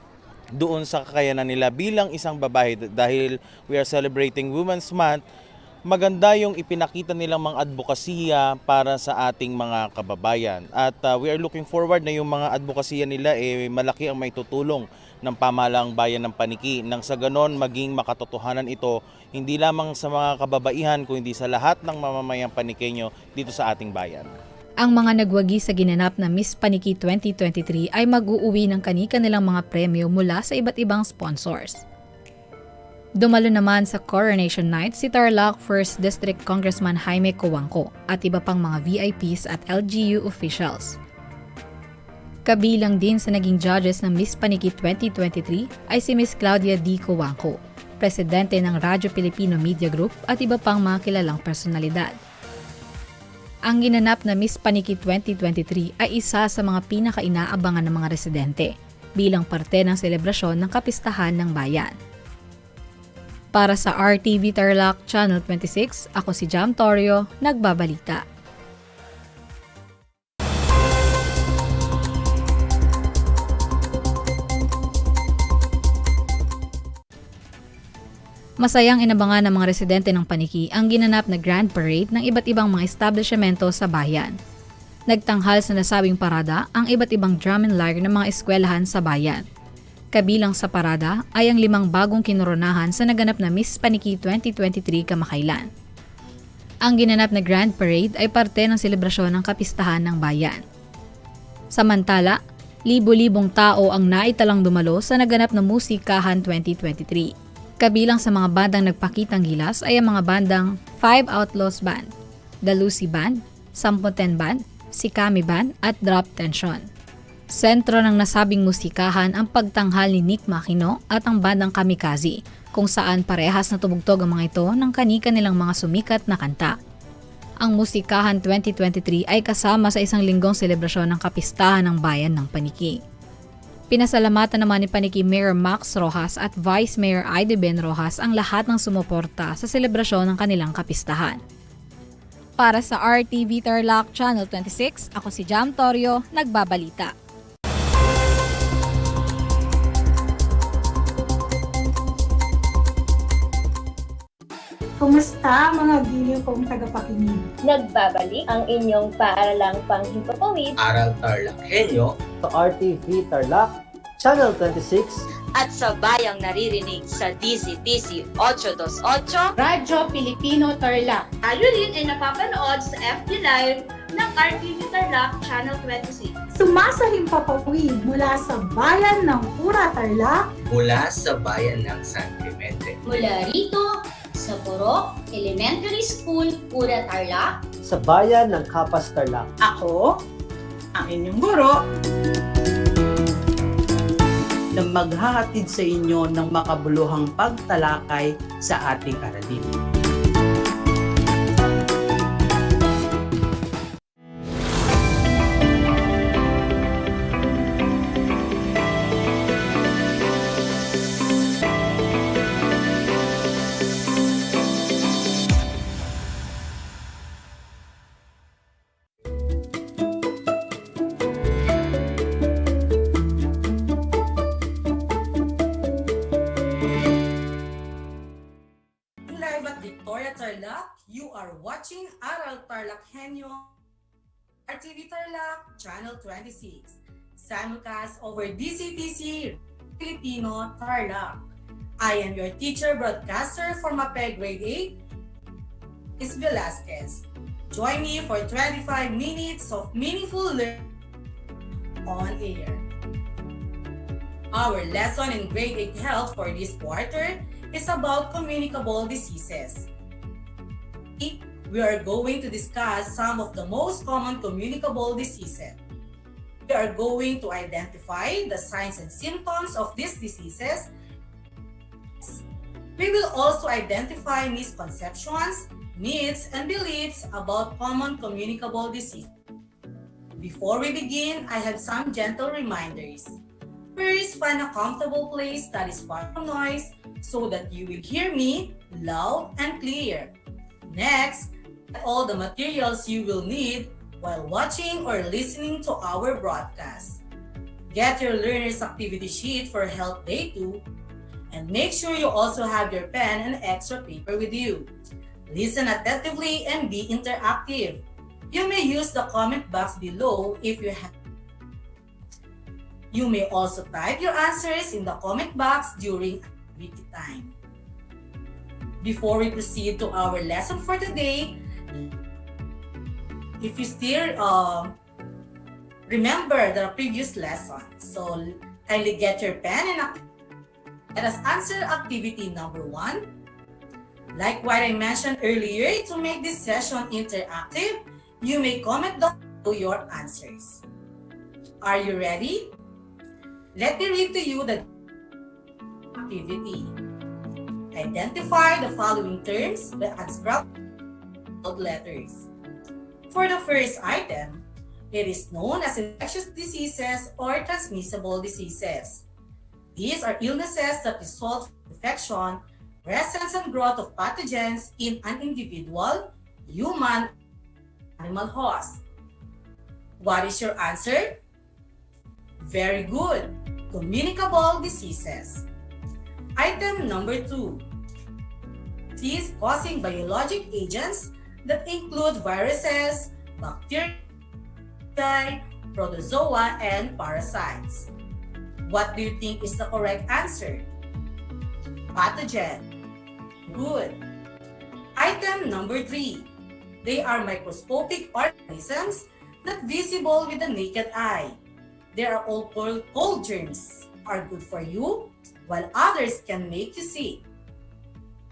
doon sa kakayanan nila bilang isang babae dahil we are celebrating Women's Month. Maganda yung ipinakita nilang mga advokasya para sa ating mga kababayan. At we are looking forward na yung mga advokasya nila malaki ang maitutulong ng pamahalaang bayan ng Paniki. Nang sa ganon maging makatotohanan ito hindi lamang sa mga kababaihan kundi sa lahat ng mamamayang Panikenyo dito sa ating bayan. Ang mga nagwagi sa ginanap na Miss Paniki 2023 ay mag-uuwi ng kani-kanilang mga premyo mula sa iba't ibang sponsors. Dumalo naman sa Coronation Night si Tarlac 1st District Congressman Jaime Coangco at iba pang mga VIPs at LGU officials. Kabilang din sa naging judges ng Miss Paniki 2023 ay si Miss Claudia D. Coangco, presidente ng Radyo Pilipino Media Group at iba pang mga kilalang personalidad. Ang ginanap na Miss Paniki 2023 ay isa sa mga pinaka-inaabangan ng mga residente bilang parte ng selebrasyon ng kapistahan ng bayan. Para sa RTV Tarlac Channel 26, ako si Jam Torio, nagbabalita. Masayang inabangan ng mga residente ng Paniki ang ginanap na Grand Parade ng iba't ibang mga establishmento sa bayan. Nagtanghal sa nasabing parada ang iba't ibang drum and lyre ng mga eskwelahan sa bayan. Kabilang sa parada ay ang 5 bagong kinoronahan sa naganap na Miss Paniki 2023 kamakailan. Ang ginanap na Grand Parade ay parte ng selebrasyon ng kapistahan ng bayan. Samantala, libo-libong tao ang naitalang dumalo sa naganap na Musikahan 2023. Kabilang sa mga bandang nagpakitang gilas ay ang mga bandang 5 Outlaws Band, The Lucy Band, Sampunten Band, Sikami Band at Drop Tension. Sentro ng nasabing musikahan ang pagtanghal ni Nick Makino at ang bandang Kamikaze, kung saan parehas na tumugtog ang mga ito ng kani-kanilang mga sumikat na kanta. Ang Musikahan 2023 ay kasama sa isang linggong selebrasyon ng kapistahan ng bayan ng Paniki. Pinasalamatan naman ni Paniki Mayor Max Rojas at Vice Mayor Aide Ben Rojas ang lahat ng sumuporta sa selebrasyon ng kanilang kapistahan. Para sa RTV Tarlac Channel 26, ako si Jam Torio, nagbabalita. Kumusta mga giliw kong tagapakinig? Nagbabalik ang inyong paaralang panghimpapawid, Aral TarlakHenyo, sa RTV Tarlac, Channel 26, at sa bayang naririnig sa DCTC 828, Radyo Pilipino Tarlac. Tayo rin ay napapanood sa FB Live ng RTV Tarlac Channel 26. Sumasahimpapawid mula sa bayan ng Pura Tarlac, mula sa bayan ng San Clemente, mula rito sa Purok Elementary School, Pura Tarlac, sa bayan ng Kapas Tarlac. Ako, ang inyong guro, na maghahatid sa inyo ng makabuluhang pagtalakay sa ating aralin. You are watching Aral TarlakHenyo, RTV Tarlac, Channel 26, simulcast over DCTC Filipino Tarlac. I am your teacher broadcaster for MAPE Grade 8, Ms. Velasquez. Join me for 25 minutes of meaningful learning on air. Our lesson in Grade 8 Health for this quarter is about communicable diseases. We are going to discuss some of the most common communicable diseases. We are going to identify the signs and symptoms of these diseases. We will also identify misconceptions myths, and beliefs about common communicable diseases. Before we begin, I have some gentle reminders. First, find a comfortable place that is far from noise so that you will hear me loud and clear. Next, get all the materials you will need while watching or listening to our broadcast. Get your learner's activity sheet for Health Day 2, and make sure you also have your pen and extra paper with you. Listen attentively and be interactive. You may use the comment box below if you have. You may also type your answers in the comment box during activity time. Before we proceed to our lesson for today, if you still remember the previous lesson, so kindly get your pen and let us answer activity number 1. Like what I mentioned earlier, to make this session interactive, you may comment down below your answers. Are you ready? Let me read to you the activity. Identify the following terms by unscrambled letters. For the first item, it is known as infectious diseases or transmissible diseases. These are illnesses that result from infection, presence and growth of pathogens in an individual, human, or animal host. What is your answer? Very good. Communicable diseases. Item number 2. Disease causing biologic agents that include viruses, bacteria, protozoa, and parasites. What do you think is the correct answer? Pathogen. Good. Item number 3. They are microscopic organisms not visible with the naked eye. They are all cold germs, are good for you, while others can make you sick.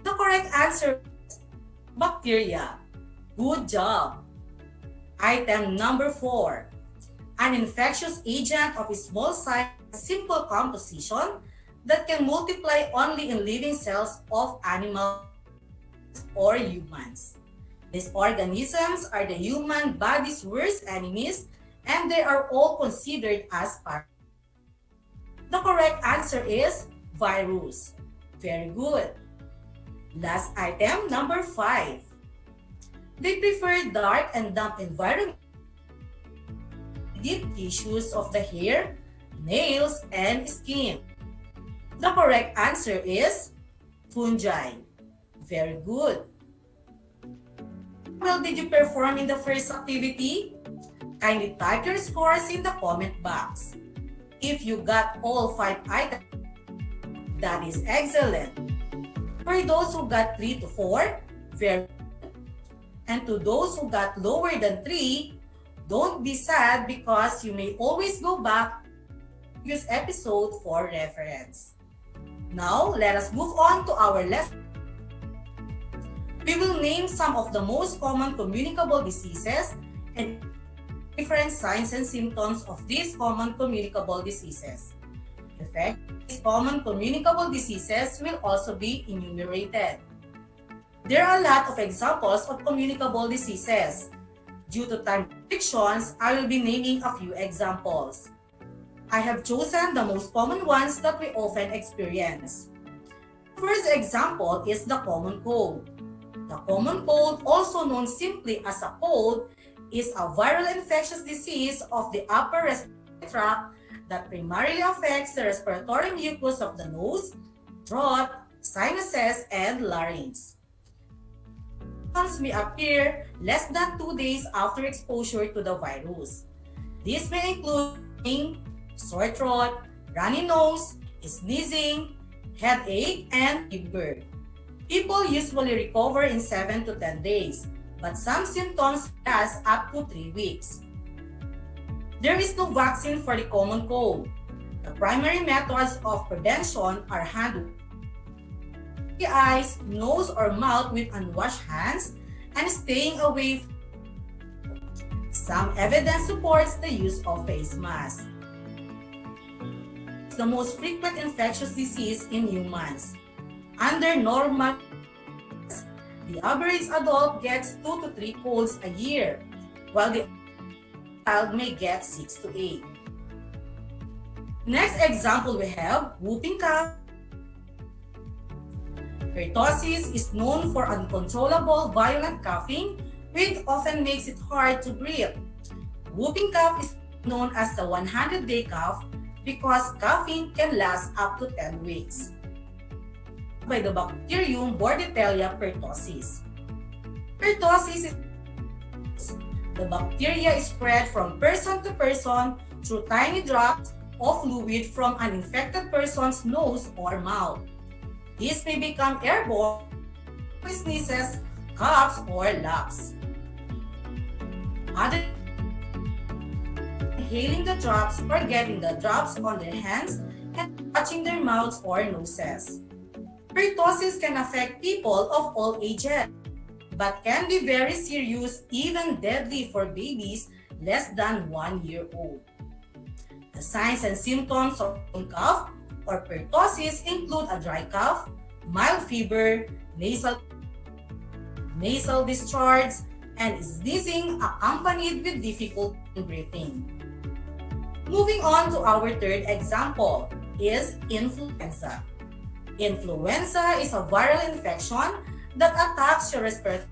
The correct answer is bacteria. Good job. Item number 4. An infectious agent of a small size, simple composition that can multiply only in living cells of animals or humans. These organisms are the human body's worst enemies, and they are all considered as parasites. The correct answer is virus. Very good. Last item, number 5. They prefer dark and damp environments, deep tissues of the hair, nails, and skin. The correct answer is fungi. Very good. How well did you perform in the first activity? Kindly type your scores in the comment box. If you got all 5 items, that is excellent. For those who got 3 to 4, very good. And to those who got lower than 3, don't be sad because you may always go back to the previous episode for reference. Now, let us move on to our lesson. We will name some of the most common communicable diseases and different signs and symptoms of these common communicable diseases. In fact, these common communicable diseases will also be enumerated. There are a lot of examples of communicable diseases. Due to time restrictions, I will be naming a few examples. I have chosen the most common ones that we often experience. The first example is the common cold. The common cold, also known simply as a cold, is a viral infectious disease of the upper respiratory tract that primarily affects the respiratory mucus of the nose, throat, sinuses, and larynx. Symptoms may appear less than 2 days after exposure to the virus. These may include sore throat, runny nose, sneezing, headache, and fever. People usually recover in 7 to 10 days, but some symptoms last up to 3 weeks. There is no vaccine for the common cold. The primary methods of prevention are hand washing the eyes, nose, or mouth with unwashed hands, and staying away from. Some evidence supports the use of face masks. It's the most frequent infectious disease in humans. Under normal, The average adult gets 2 to 3 colds a year, while the child may get 6 to 8. Next example we have whooping cough. Pertussis is known for uncontrollable violent coughing, which often makes it hard to breathe. Whooping cough is known as the 100-day cough because coughing can last up to 10 weeks. By the bacterium Bordetella pertussis. Pertussis is the bacteria is spread from person to person through tiny drops of fluid from an infected person's nose or mouth. These may become airborne by sneezes, coughs, or laughs. Other inhaling the drops or getting the drops on their hands and touching their mouths or noses. Pertussis can affect people of all ages, but can be very serious, even deadly for babies less than 1 year old. The signs and symptoms of cough or pertussis include a dry cough, mild fever, nasal discharge, and sneezing accompanied with difficulty in breathing. Moving on to our third example is influenza. Influenza is a viral infection that attacks your respiratory,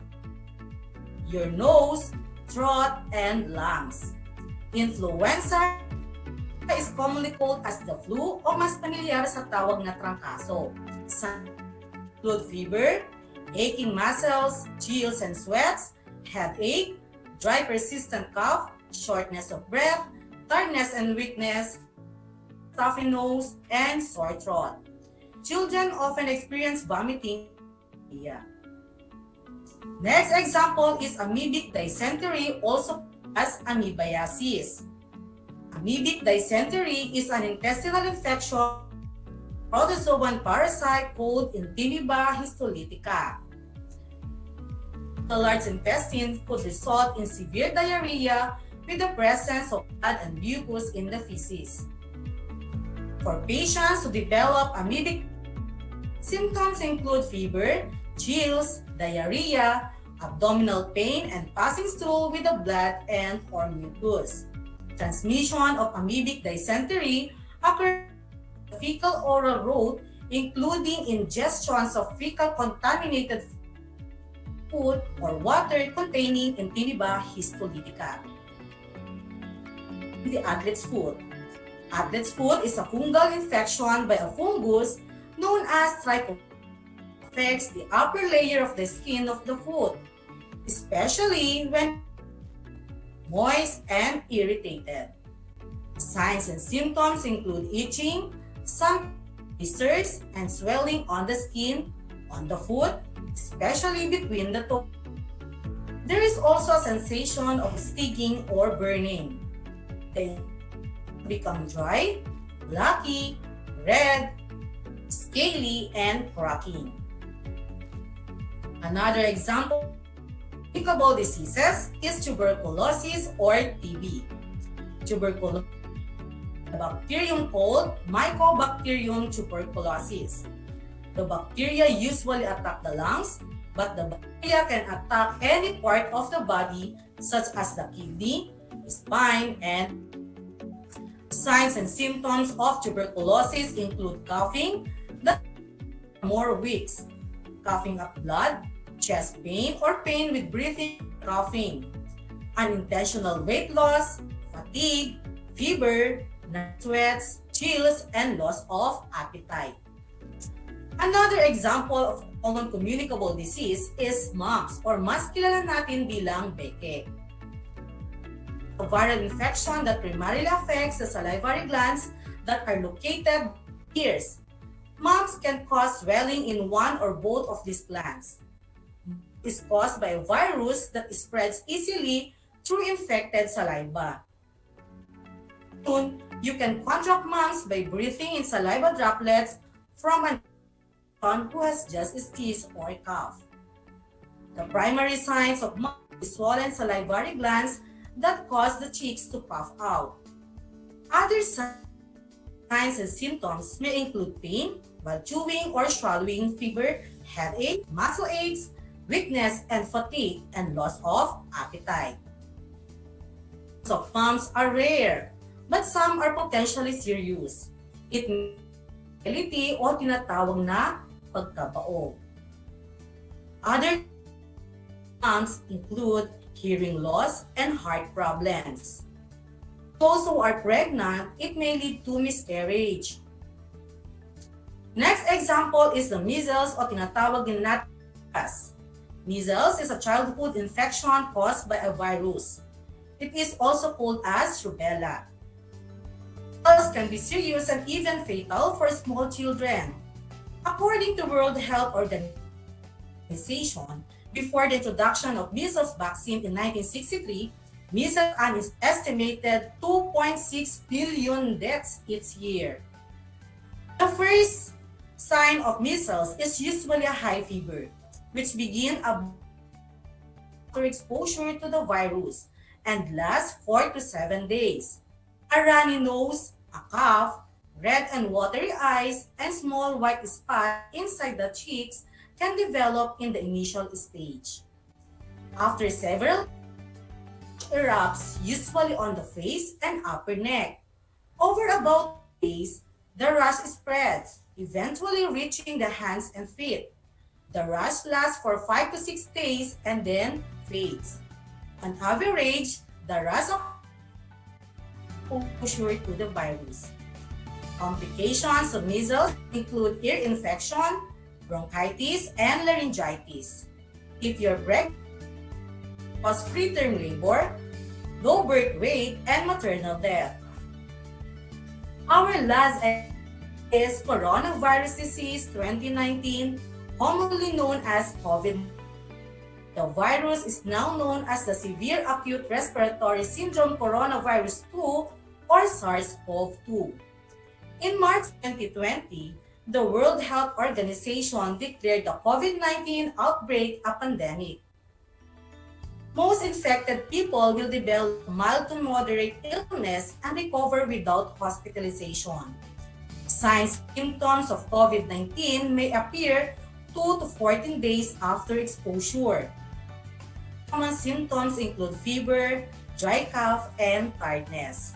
your nose, throat, and lungs. Influenza is commonly called as the flu o mas pamilyar sa tawag na trangkaso. Signs include fever, aching muscles, chills and sweats, headache, dry persistent cough, shortness of breath, tiredness and weakness, stuffy nose, and sore throat. Children often experience vomiting. Next example is amoebic dysentery, also as amoebiasis. Amoebic dysentery is an intestinal infection protozoan parasite called Intimiba histolytica. The large intestine could result in severe diarrhea with the presence of blood and mucus in the feces. For patients who develop amoebic, symptoms include fever, chills, diarrhea, abdominal pain, and passing stool with the blood and or mucus. Transmission of amoebic dysentery occurs in the fecal-oral route, including ingestions of fecal-contaminated food or water containing Intimiba histolytica. The athlete's foot. Athlete's foot is a fungal infection by a fungus known as trichomonas. Affects the upper layer of the skin of the foot, especially when moist and irritated. Signs and symptoms include itching, some blisters, and swelling on the skin, on the foot, especially between the toes. There is also a sensation of stinging or burning. They become dry, blacky, red, scaly, and cracking. Another example of communicable diseases is tuberculosis or TB. Tuberculosis is a bacterium called Mycobacterium tuberculosis. The bacteria usually attack the lungs, but the bacteria can attack any part of the body such as the kidney, spine, and signs and symptoms of tuberculosis include coughing that more weeks, coughing up blood, chest pain or pain with breathing, coughing, unintentional weight loss, fatigue, fever, night sweats, chills, and loss of appetite. Another example of common communicable disease is mumps or mas kilala natin bilang beke. A viral infection that primarily affects the salivary glands that are located in the ears. Mumps can cause swelling in one or both of these glands. It is caused by a virus that spreads easily through infected saliva. Soon, you can contract mumps by breathing in saliva droplets from an person who has just sneezed or cough. The primary signs of mumps is swollen salivary glands that cause the cheeks to puff out. Other signs and symptoms may include pain while chewing or swallowing, fever, headache, muscle aches, weakness and fatigue, and loss of appetite. So pumps are rare, but some are potentially serious. It may be o tinatawag na pagkabaog. Other pumps include hearing loss and heart problems. Those who are pregnant, it may lead to miscarriage. Next example is the measles o tinatawag din natin as. Measles is a childhood infection caused by a virus. It is also called as rubella. Measles can be serious and even fatal for small children. According to World Health Organization, before the introduction of measles vaccine in 1963, measles had an estimated 2.6 billion deaths each year. The first sign of measles is usually a high fever, which begins after exposure to the virus and lasts 4 to 7 days. A runny nose, a cough, red and watery eyes, and small white spots inside the cheeks can develop in the initial stage. After several erupts, usually on the face and upper neck. Over about days, the rash spreads, eventually reaching the hands and feet. The rash lasts for 5 to 6 days and then fades. On average, the rash exposure to the virus. Complications of measles include ear infection, bronchitis, and laryngitis. If you're pregnant, cause preterm labor, low birth weight, and maternal death. Our last is coronavirus disease 2019, commonly known as COVID. The virus is now known as the Severe Acute Respiratory Syndrome Coronavirus 2 or SARS-CoV-2. In March 2020, the World Health Organization declared the COVID-19 outbreak a pandemic. Most infected people will develop mild to moderate illness and recover without hospitalization. Signs and symptoms of COVID-19 may appear 2 to 14 days after exposure. Common symptoms include fever, dry cough, and tiredness.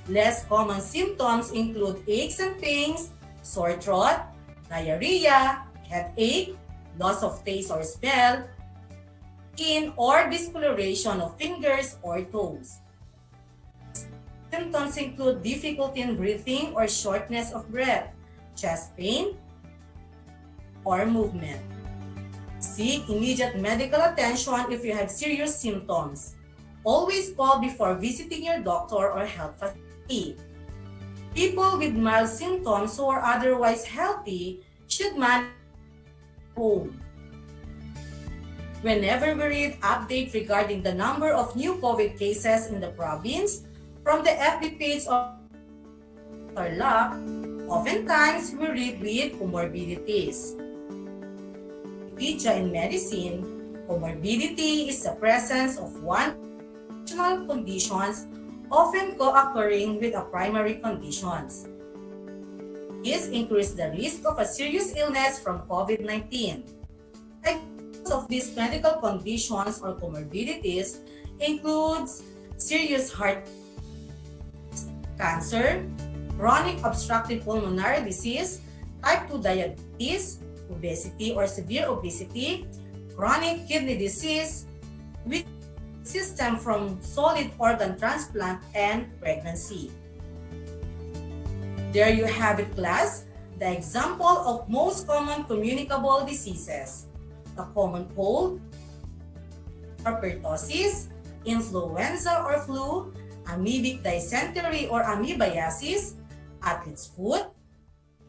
Less common symptoms include aches and pains, sore throat, diarrhea, headache, loss of taste or smell, skin or discoloration of fingers or toes. Symptoms include difficulty in breathing or shortness of breath, chest pain, or movement. Seek immediate medical attention if you have serious symptoms. Always call before visiting your doctor or health facility. People with mild symptoms who are otherwise healthy should manage at home. Whenever we read updates regarding the number of new COVID cases in the province from the FB page of TARLAK, oftentimes we read with comorbidities. In medicine, comorbidity is the presence of one additional conditions often co-occurring with a primary conditions. This increases the risk of a serious illness from COVID-19. Examples of these medical conditions or comorbidities includes serious heart cancer, chronic obstructive pulmonary disease, type 2 diabetes, obesity or severe obesity, chronic kidney disease, weak system from solid organ transplant, and pregnancy. There you have it, class, the example of most common communicable diseases: the common cold, or pertussis, influenza or flu, amoebic dysentery or amoebiasis, athlete's foot,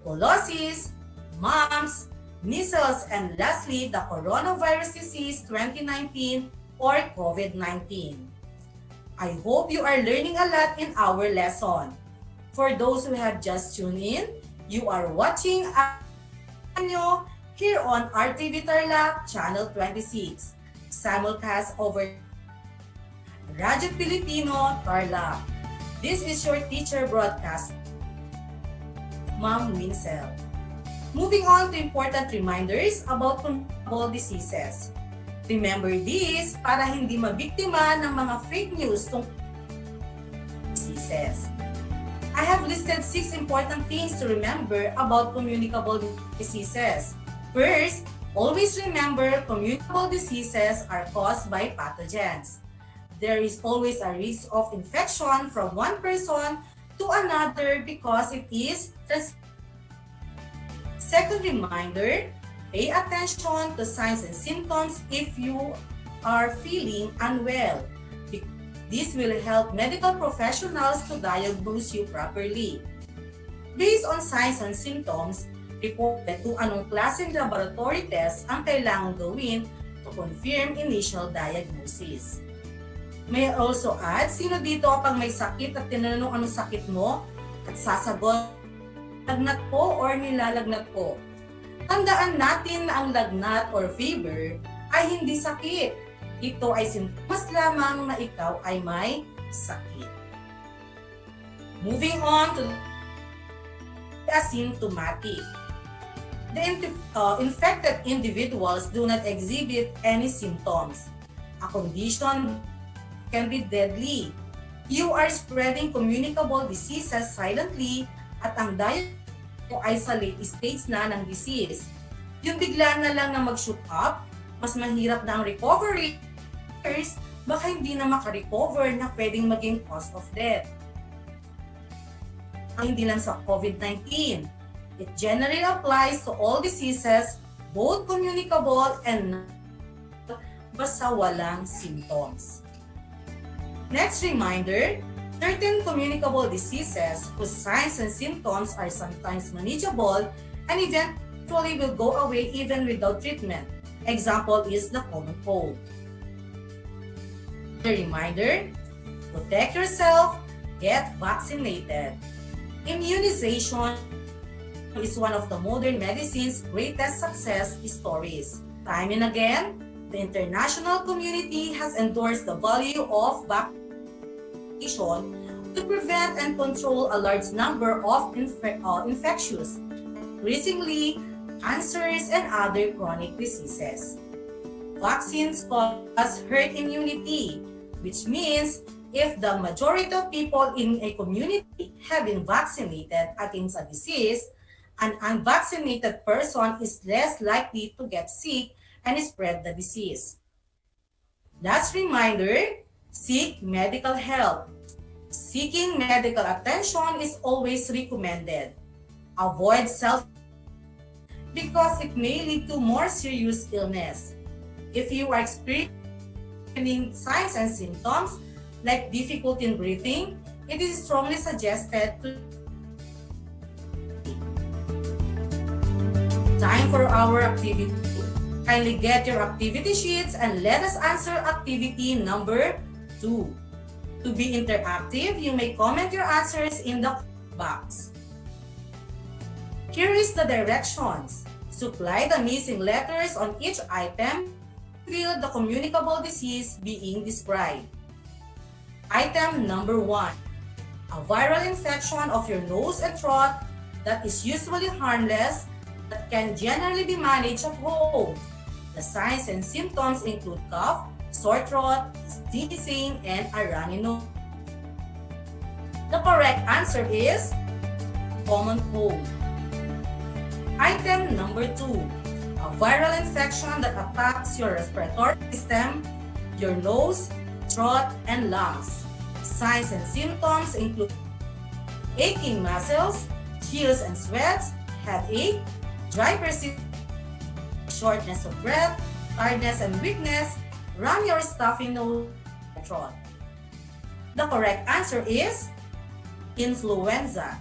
tuberculosis, mumps, measles, and lastly, the coronavirus disease 2019 or COVID-19. I hope you are learning a lot in our lesson. For those who have just tuned in, you are watching HENYO here on RTV Tarlac, Channel 26, simulcast over Radyo Pilipino, Tarlac. This is your teacher broadcast, Ma'am Winsel. Moving on to important reminders about communicable diseases. Remember this para hindi mabiktima ng mga fake news tungkol diseases. I have listed 6 important things to remember about communicable diseases. First, always remember communicable diseases are caused by pathogens. There is always a risk of infection from one person to another because it is transmitted. Second reminder, pay attention to signs and symptoms if you are feeling unwell. This will help medical professionals to diagnose you properly. Based on signs and symptoms, report kung anong klaseng laboratory test ang kailangang gawin to confirm initial diagnosis. May I also add, sino dito kapag may sakit at tinanong anong sakit mo at sasagot, lagnat po or nilalagnat po. Tandaan natin na ang lagnat or fever ay hindi sakit. Ito ay sintomas lamang na ikaw ay may sakit. Moving on to asymptomatic. The infected individuals do not exhibit any symptoms. A condition can be deadly. You are spreading communicable diseases silently at ang diagnosis ay sa late stage na ng disease. Yung bigla na lang na mag-shoot up, mas mahirap na ang recovery, baka hindi na makarecover na pwedeng maging cause of death. Hindi lang sa COVID-19. It generally applies to all diseases, both communicable and basta walang symptoms. Next reminder, certain communicable diseases whose signs and symptoms are sometimes manageable and eventually will go away even without treatment. Example is the common cold. A reminder, protect yourself, get vaccinated. Immunization is one of the modern medicine's greatest success stories. Time and again, the international community has endorsed the value of vaccination to prevent and control a large number of infectious, increasingly cancers and other chronic diseases. Vaccines cause herd immunity, which means if the majority of people in a community have been vaccinated against a disease, an unvaccinated person is less likely to get sick and spread the disease. Last reminder, seek medical help. Seeking medical attention is always recommended. Avoid because it may lead to more serious illness. If you are experiencing signs and symptoms like difficulty in breathing, it is strongly suggested to time for our activity. Kindly get your activity sheets and let us answer activity number 2. To be interactive, you may comment your answers in the box. Here is the directions. Supply the missing letters on each item. Reveal the communicable disease being described. Item number 1. A viral infection of your nose and throat that is usually harmless but can generally be managed at home. The signs and symptoms include cough, sore throat, sneezing, and a runny nose. The correct answer is common cold. Item number 2. A viral infection that attacks your respiratory system, your nose, throat, and lungs. Signs and symptoms include aching muscles, chills and sweats, headache, dry persistent, shortness of breath, tiredness and weakness, runny or stuffy nose, and throat. The correct answer is influenza.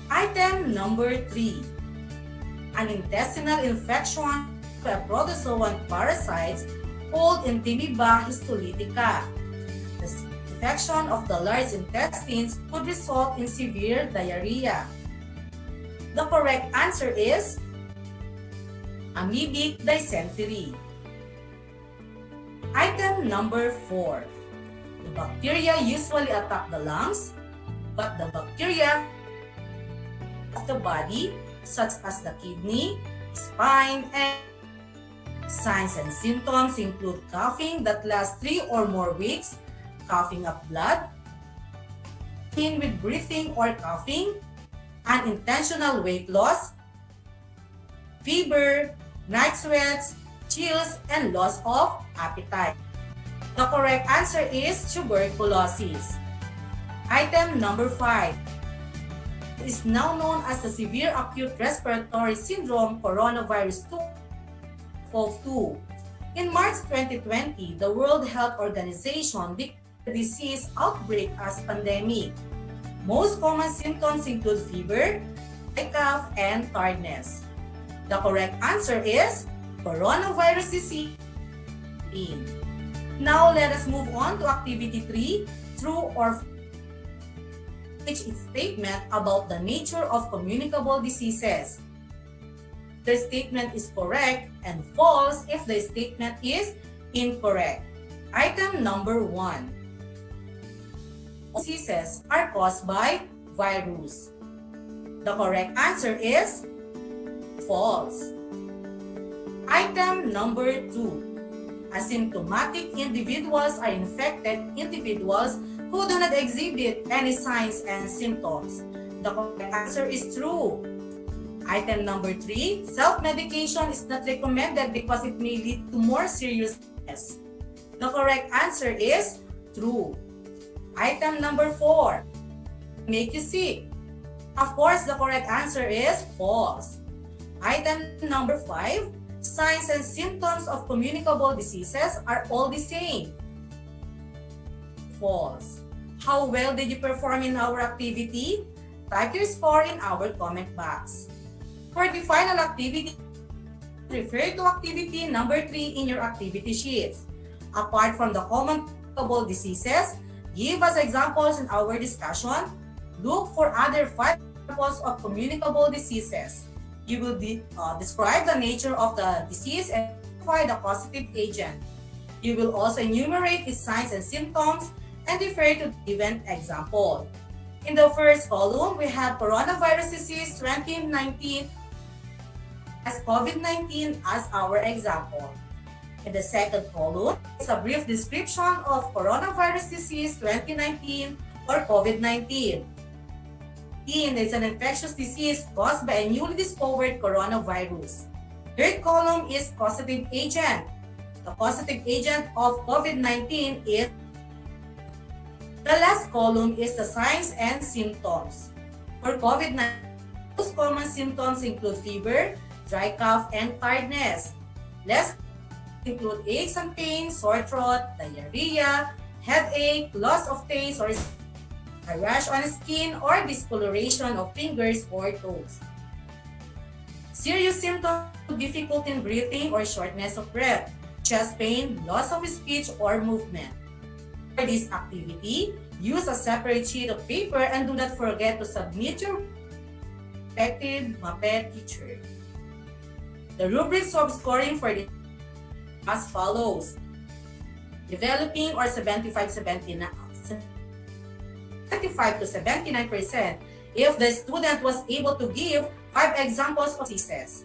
Item number 3. An intestinal infection by protozoan parasites called Entamoeba histolytica. The infection of the large intestines could result in severe diarrhea. The correct answer is amoebic dysentery. Item number 4. The bacteria usually attack the lungs, but the bacteria of the body, such as the kidney, spine, and Signs and symptoms include coughing that lasts 3 or more weeks, coughing up blood, pain with breathing or coughing, unintentional weight loss, fever, night sweats, chills, and loss of appetite. The correct answer is tuberculosis. Item number 5 is now known as the severe acute respiratory syndrome coronavirus 2. In March 2020, the World Health Organization declared the disease outbreak as pandemic. Most common symptoms include fever, dry cough, and tiredness. The correct answer is coronavirus disease. Now let us move on to activity 3, true or false. Its statement about the nature of communicable diseases. The statement is correct and false if the statement is incorrect. Item number 1. Diseases are caused by virus. The correct answer is false. Item number 2. Asymptomatic individuals are infected individuals who do not exhibit any signs and symptoms. The correct answer is true. Item number 3, self-medication is not recommended because it may lead to more serious illness. The correct answer is true. Item number 4, make you sick. Of course, the correct answer is false. Item number 5, signs and symptoms of communicable diseases are all the same. False. How well did you perform in our activity? Type your score in our comment box. For the final activity, refer to activity number 3 in your activity sheets. Apart from the common communicable diseases, give us examples in our discussion. Look for other 5 examples of communicable diseases. You will describe the nature of the disease and identify the causative agent. You will also enumerate its signs and symptoms and refer to the given example. In the first column, we have coronavirus disease 2019 as COVID-19 as our example. In the second column is a brief description of coronavirus disease 2019 or COVID-19. Is an infectious disease caused by a newly discovered coronavirus. Third column is causative agent. The causative agent of COVID-19 is. The last column is the signs and symptoms. For COVID-19, most common symptoms include fever, dry cough, and tiredness. Less include aches and pains, sore throat, diarrhea, headache, loss of taste or a rash on skin, or discoloration of fingers or toes. Serious symptoms include difficulty in breathing or shortness of breath, chest pain, loss of speech or movement. For this activity, use a separate sheet of paper and do not forget to submit your respective MAPED teacher. The rubrics of scoring for the as follows. Developing or 75 to 79% if the student was able to give 5 examples of diseases.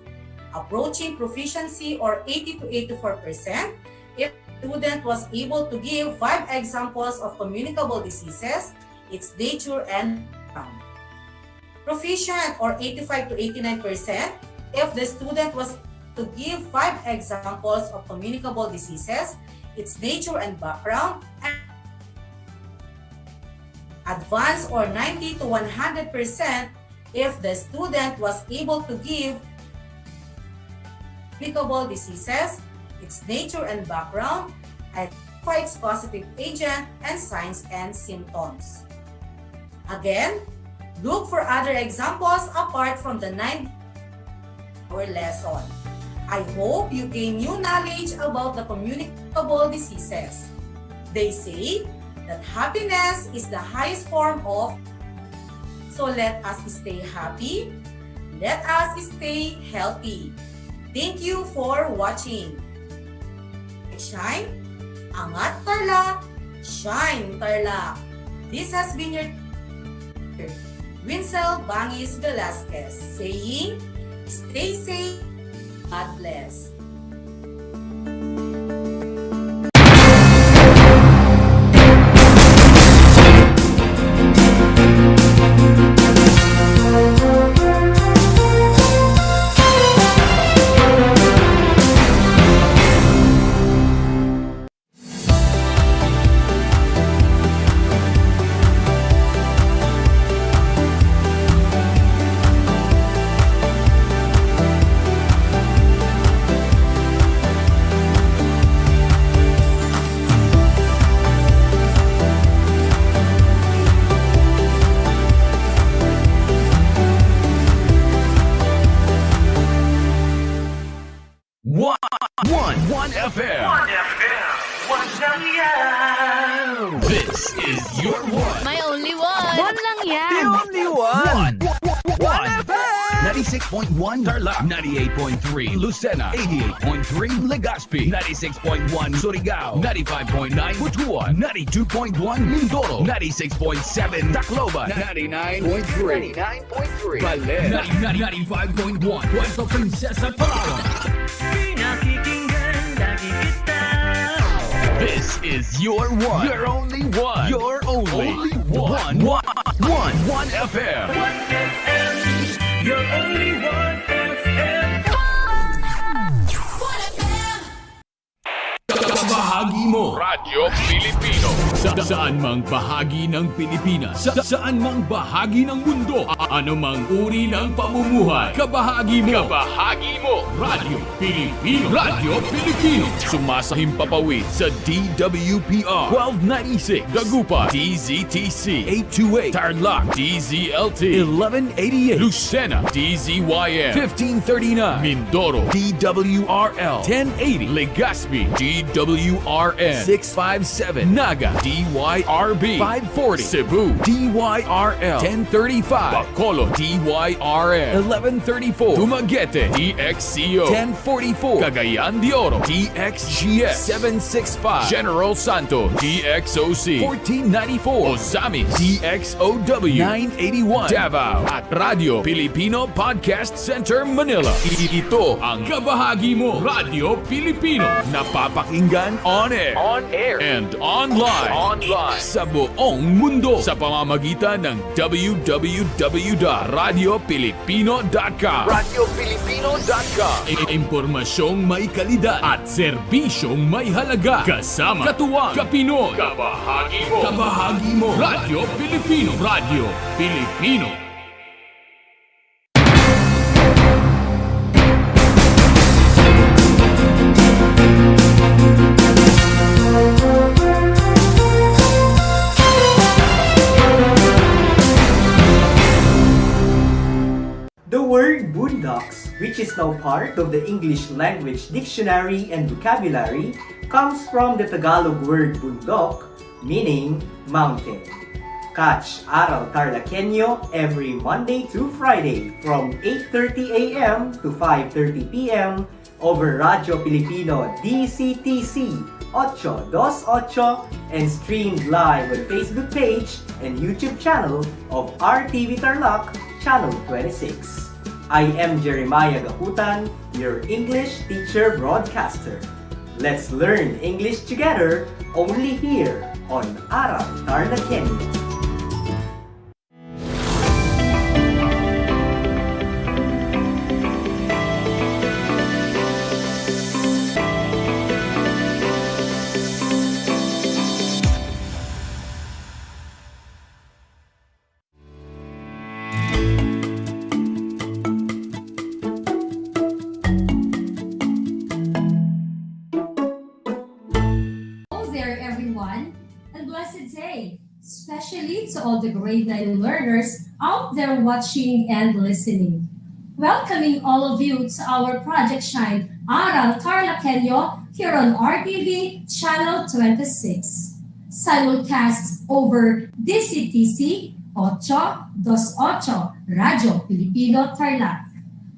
Approaching proficiency or 80 to 84% if the student was able to give 5 examples of communicable diseases, its nature and background. Proficient or 85 to 89% if the student was to give 5 examples of communicable diseases, its nature and background, and advanced or 90 to 100% if the student was able to give communicable diseases, its nature and background, identify its causative agent, and signs and symptoms. Again, look for other examples apart from the 9 hour lesson. I hope you gain new knowledge about the communicable diseases. They say that happiness is the highest form of. So let us stay happy. Let us stay healthy. Thank you for watching. Shine, angat Tarlac, shine Tarlac. This has been your teacher, Winsel Bangis Velasquez, saying, stay safe, God bless. This is your one. My only one. One lang yan. The only one. One FM. 96.1 Tarlac, 98.3 Lucena, 88.3 Legazpi, 96.1 Surigao, 95.9 Butuan, 92.1 Mindoro, 96.7 Tacloban, 99.3 Baler, 95.1 Puerto Princesa, Palawan. Pinakikinggan lagi kita. This is your one. Your only one. Your only one. One FM. One FM. Your only one FM. Kabahagi mo. Radyo Pilipino. Saan mang bahagi ng Pilipinas. Saan mang bahagi ng mundo. Ano mang uri ng pamumuhay. Kabahagi mo. Kabahagi mo. Radyo Pilipino. Radyo Pilipino. Sumasahimpapawid sa DWPR 1296 Dagupan, DZTC 828 Tarlac, DZLT 1188 Lucena, DZYN 1539 Mindoro, DWRL 1080 Legazpi, DWRN 657 Naga, DYRB 540 Cebu, DYRL 1035 Bacolod, DYRN 1134 Dumaguete, DXCO 1044 Cagayan de Oro, DXGS 765 General Santos, DXOC 1494 Ozamis, DXOW 981 Davao at Radio Filipino Podcast Center Manila. Ito ang kabahagi mo, Radio Filipino, napapakinggan on air, and online sa buong mundo sa pamamagitan ng www.radiopilipino.com. Radiopilipino.com. Impormasyong may kalidad at serbisyong may halaga. Kasama katuwang Kapinoy. Kabahagi mo. Radio Pilipino. Radio Pilipino. The word boondocks, which is now part of the English Language Dictionary and Vocabulary, comes from the Tagalog word bundok, meaning mountain. Catch Aral TarlakHenyo every Monday through Friday from 8:30 a.m. to 5:30 p.m. over Radio Filipino DCTC 828 and streamed live on Facebook page and YouTube channel of RTV Tarlac, Channel 26. I am Jeremiah Gahutan, your English teacher broadcaster. Let's learn English together only here on Aral TarlakHenyo. Especially to all the grade 9 learners out there watching and listening. Welcoming all of you to our Project Shine Aral TarlakHenyo here on RTV Channel 26. Simulcast over DCTC 828 Radio Filipino Tarlac.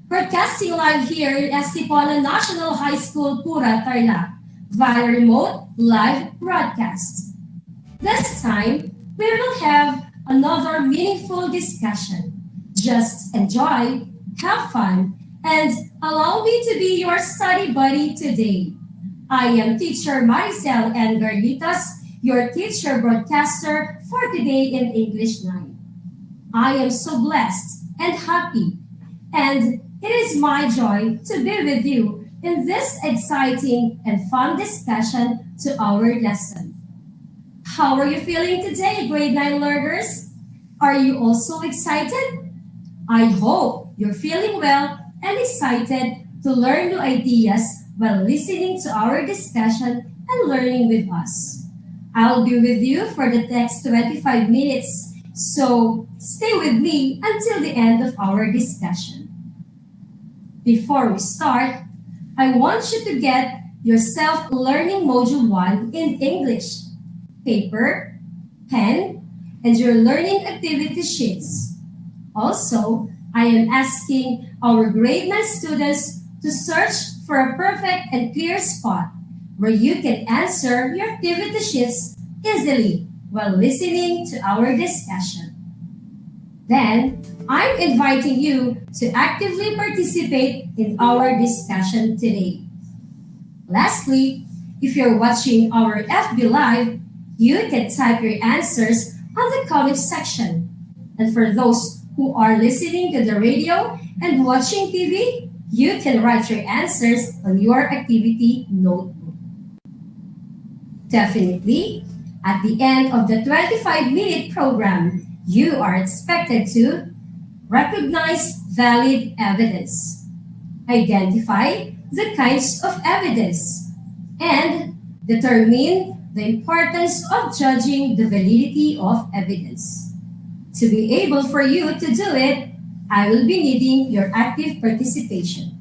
Broadcasting live here in Estipola National High School, Pura, Tarlac via remote live broadcast. This time, we will have another meaningful discussion. Just enjoy, have fun, and allow me to be your study buddy today. I am teacher Maricel N. Garlitas, your teacher broadcaster for today in English 9. I am so blessed and happy, and it is my joy to be with you in this exciting and fun discussion to our lesson. How are you feeling today, grade 9 learners? Are you also excited? I hope you're feeling well and excited to learn new ideas while listening to our discussion and learning with us. I'll be with you for the next 25 minutes, so stay with me until the end of our discussion. Before we start, I want you to get your self-learning Module 1 in English. Paper, pen, and your learning activity sheets. Also, I am asking our grade 9 students to search for a perfect and clear spot where you can answer your activity sheets easily while listening to our discussion. Then, I'm inviting you to actively participate in our discussion today. Lastly, if you're watching our FB Live, you can type your answers on the comment section. And for those who are listening to the radio and watching TV, you can write your answers on your activity notebook. Definitely, at the end of the 25-minute program, you are expected to recognize valid evidence, identify the kinds of evidence, and determine the importance of judging the validity of evidence. To be able for you to do it, I will be needing your active participation.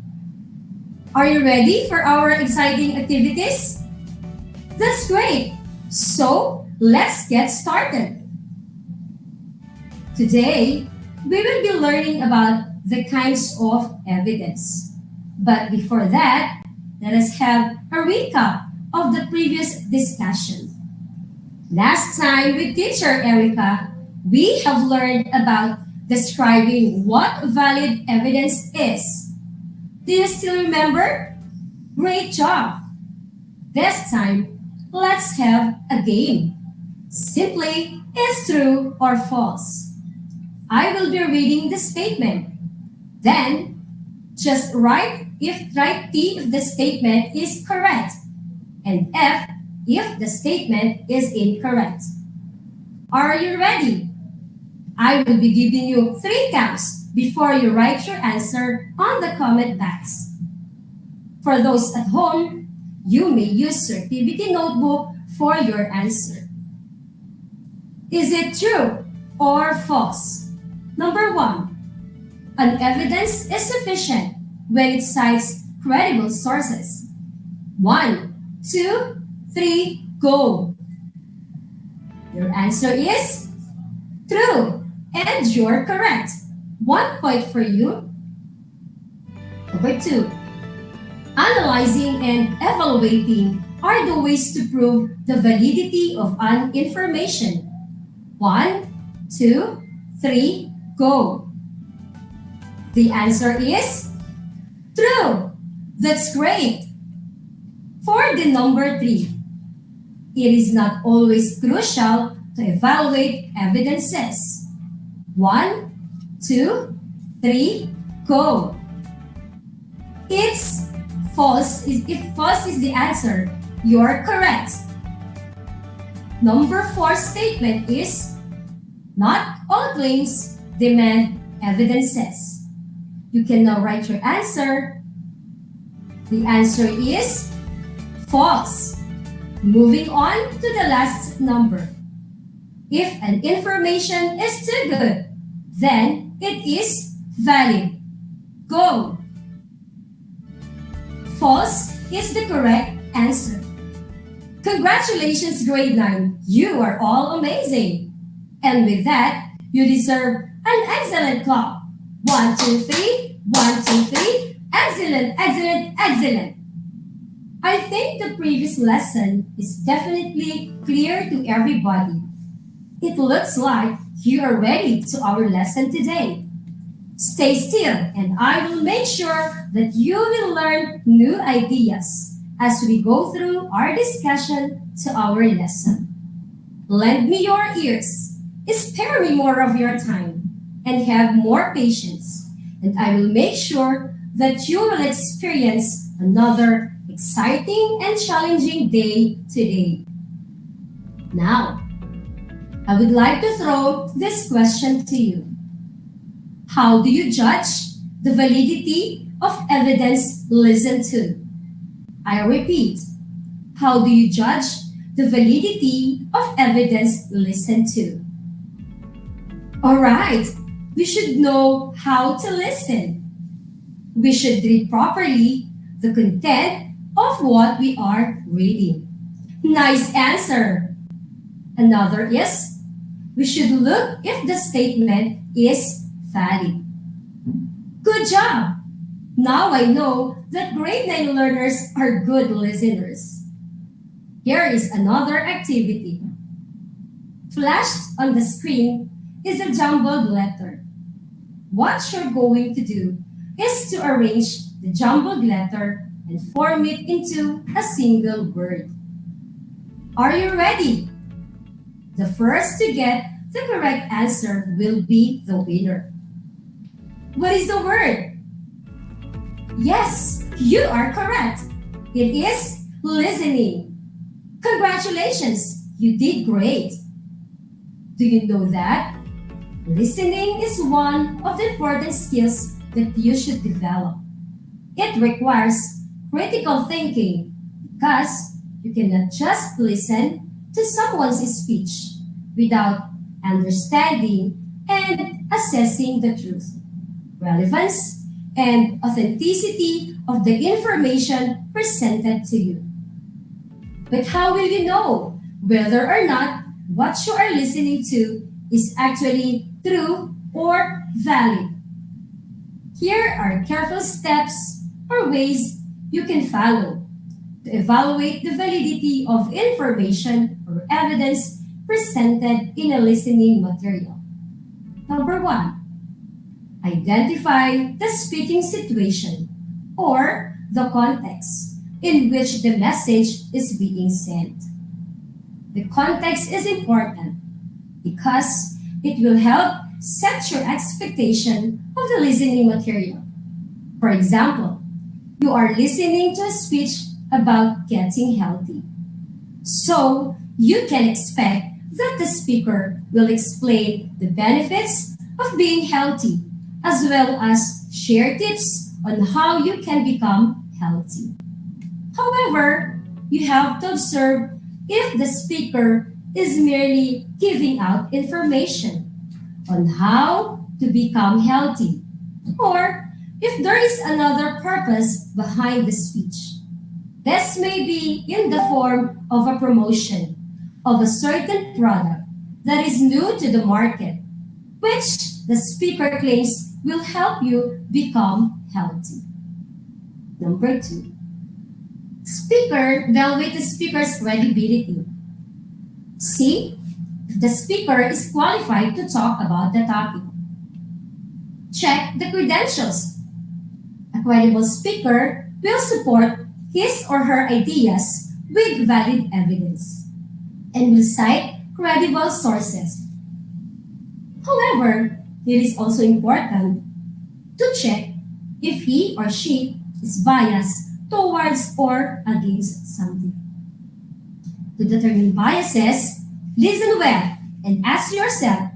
Are you ready for our exciting activities? That's great! So, let's get started. Today, we will be learning about the kinds of evidence. But before that, let us have a recap of the previous discussion. Last time with teacher Erica, we have learned about describing what valid evidence is. Do you still remember? Great job! This time, let's have a game. Simply, is true or false? I will be reading the statement. Then, just write T if the statement is correct, and F if the statement is incorrect. Are you ready? I will be giving you 3 counts before you write your answer on the comment box. For those at home, you may use your activity notebook for your answer. Is it true or false? Number 1, an evidence is sufficient when it cites credible sources. 1, 2, 3, go. Your answer is true, and you're correct. 1 point for you. Number 2, analyzing and evaluating are the ways to prove the validity of an information. 1, 2, 3, go. The answer is true. That's great. For the number 3, it is not always crucial to evaluate evidences. 1, 2, 3, go. It's false. If false is the answer, you're correct. Number 4 statement is, not all claims demand evidences. You can now write your answer. The answer is false. Moving on to the last number. If an information is too good, then it is valid. Go. False is the correct answer. Congratulations, grade 9. You are all amazing. And with that, you deserve an excellent clap. 1, 2, 3. 1, 2, 3. Excellent, excellent, excellent. I think the previous lesson is definitely clear to everybody. It looks like you are ready to our lesson today. Stay still and I will make sure that you will learn new ideas as we go through our discussion to our lesson. Lend me your ears, spare me more of your time, and have more patience, and I will make sure that you will experience another exciting and challenging day today. Now, I would like to throw this question to you. How do you judge the validity of evidence listened to? I repeat, how do you judge the validity of evidence listened to? All right, we should know how to listen. We should read properly the content of what we are reading. Nice answer. Another is, we should look if the statement is valid. Good job! Now I know that grade 9 learners are good listeners. Here is another activity. Flashed on the screen is a jumbled letter. What you're going to do is to arrange the jumbled letter and form it into a single word. Are you ready? The first to get the correct answer will be the winner. What is the word? Yes, you are correct. It is listening. Congratulations, you did great. Do you know that? Listening is one of the important skills that you should develop. It requires critical thinking because you cannot just listen to someone's speech without understanding and assessing the truth, relevance, and authenticity of the information presented to you. But how will you know whether or not what you are listening to is actually true or valid? Here are careful steps or ways you can follow to evaluate the validity of information or evidence presented in a listening material. Number 1, identify the speaking situation or the context in which the message is being sent. The context is important because it will help set your expectation of the listening material. For example, you are listening to a speech about getting healthy. So, you can expect that the speaker will explain the benefits of being healthy as well as share tips on how you can become healthy. However, you have to observe if the speaker is merely giving out information on how to become healthy, or if there is another purpose behind the speech. This may be in the form of a promotion of a certain product that is new to the market, which the speaker claims will help you become healthy. Number 2, evaluate the speaker's credibility. See if the speaker is qualified to talk about the topic. Check the credentials. A credible speaker will support his or her ideas with valid evidence and will cite credible sources. However, it is also important to check if he or she is biased towards or against something. To determine biases, listen well and ask yourself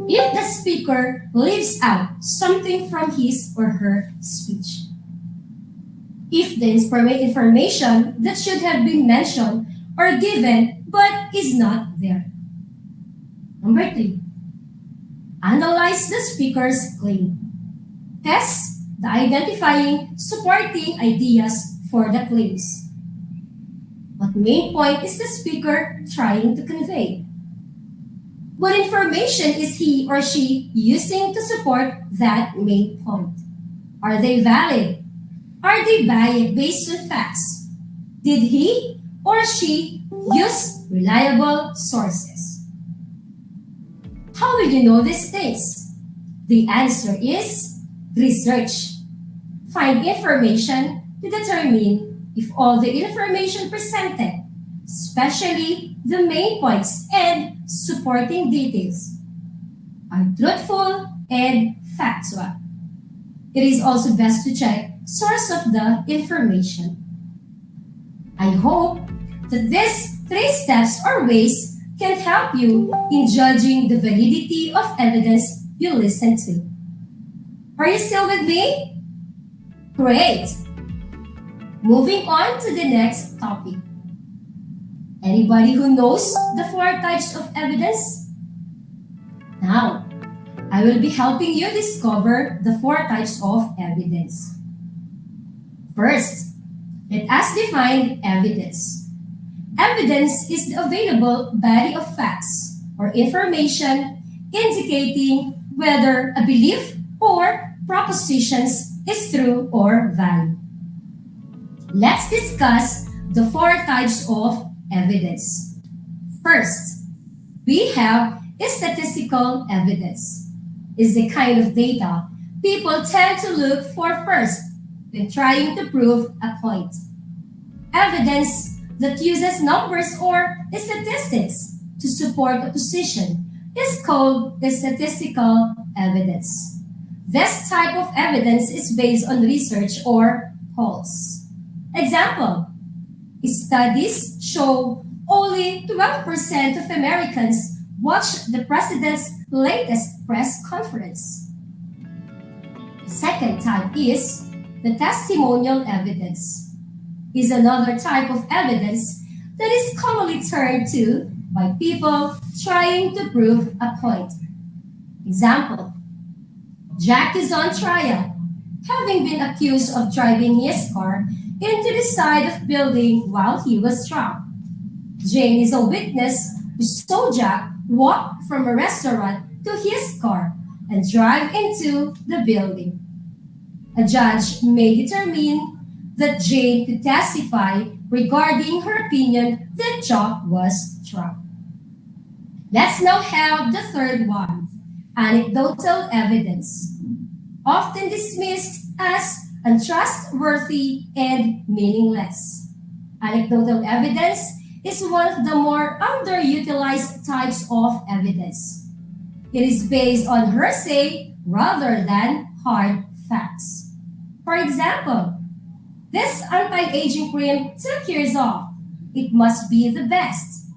if the speaker leaves out something from his or her speech. If the information that should have been mentioned or given but is not there. Number 3, analyze the speaker's claim. Test the identifying supporting ideas for the claims. What main point is the speaker trying to convey? What information is he or she using to support that main point? Are they valid? Are they based on facts? Did he or she use reliable sources? How will you know these things? The answer is research. Find information to determine if all the information presented, especially the main points and supporting details, are truthful and factual. It is also best to check source of the information. I hope that these 3 steps or ways can help you in judging the validity of evidence you listen to. Are you still with me? Great! Moving on to the next topic. Anybody who knows the 4 types of evidence? Now, I will be helping you discover the 4 types of evidence. First, let us define evidence. Evidence is the available body of facts or information indicating whether a belief or propositions is true or valid. Let's discuss the four types of evidence. First, we have statistical evidence. It's the kind of data people tend to look for first when trying to prove a point. Evidence that uses numbers or statistics to support a position is called statistical evidence. This type of evidence is based on research or polls. Example, studies show only 12% of Americans watch the president's latest press conference. The second type is the testimonial evidence. Is another type of evidence that is commonly turned to by people trying to prove a point. Example, Jack is on trial, having been accused of driving his car into the side of building while he was drunk. Jane is a witness who saw Jack walk from a restaurant to his car and drive into the building. A judge may determine that Jane could testify regarding her opinion that Jack was drunk. Let's now have the third one, anecdotal evidence, often dismissed as untrustworthy and meaningless. Anecdotal evidence is one of the more underutilized types of evidence. It is based on hearsay rather than hard facts. For example, this anti-aging cream took years off. It must be the best.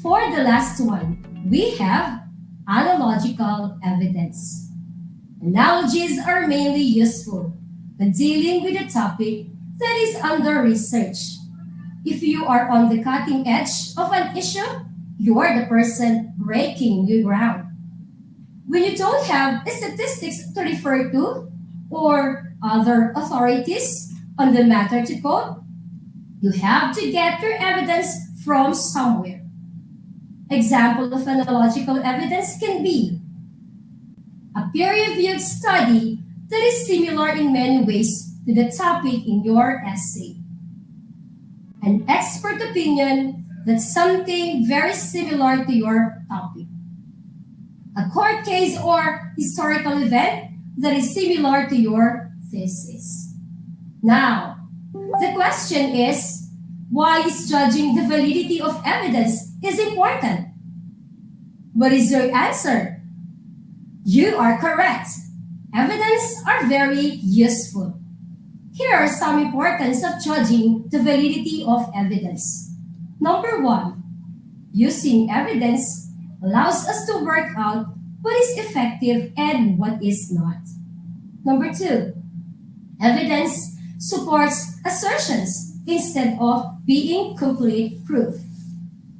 For the last one, we have analogical evidence. Analogies are mainly useful when dealing with a topic that is under research. If you are on the cutting edge of an issue, you are the person breaking new ground. When you don't have statistics to refer to or other authorities on the matter to quote, you have to get your evidence from somewhere. Example of analogical evidence can be a peer-reviewed study that is similar in many ways to the topic in your essay. An expert opinion that's something very similar to your topic. A court case or historical event that is similar to your thesis. Now, the question is, why is judging the validity of evidence is important? What is your answer? You are correct. Evidence are very useful. Here are some importance of judging the validity of evidence. Number one, using evidence allows us to work out what is effective and what is not. Number two, evidence supports assertions instead of being complete proof.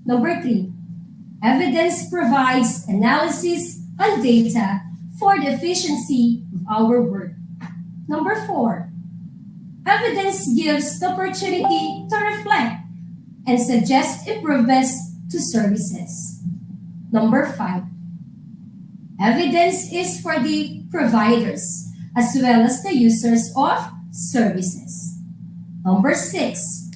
Number three, evidence provides analysis and data for the efficiency of our work. Number four, evidence gives the opportunity to reflect and suggest improvements to services. Number five, evidence is for the providers as well as the users of services. Number six,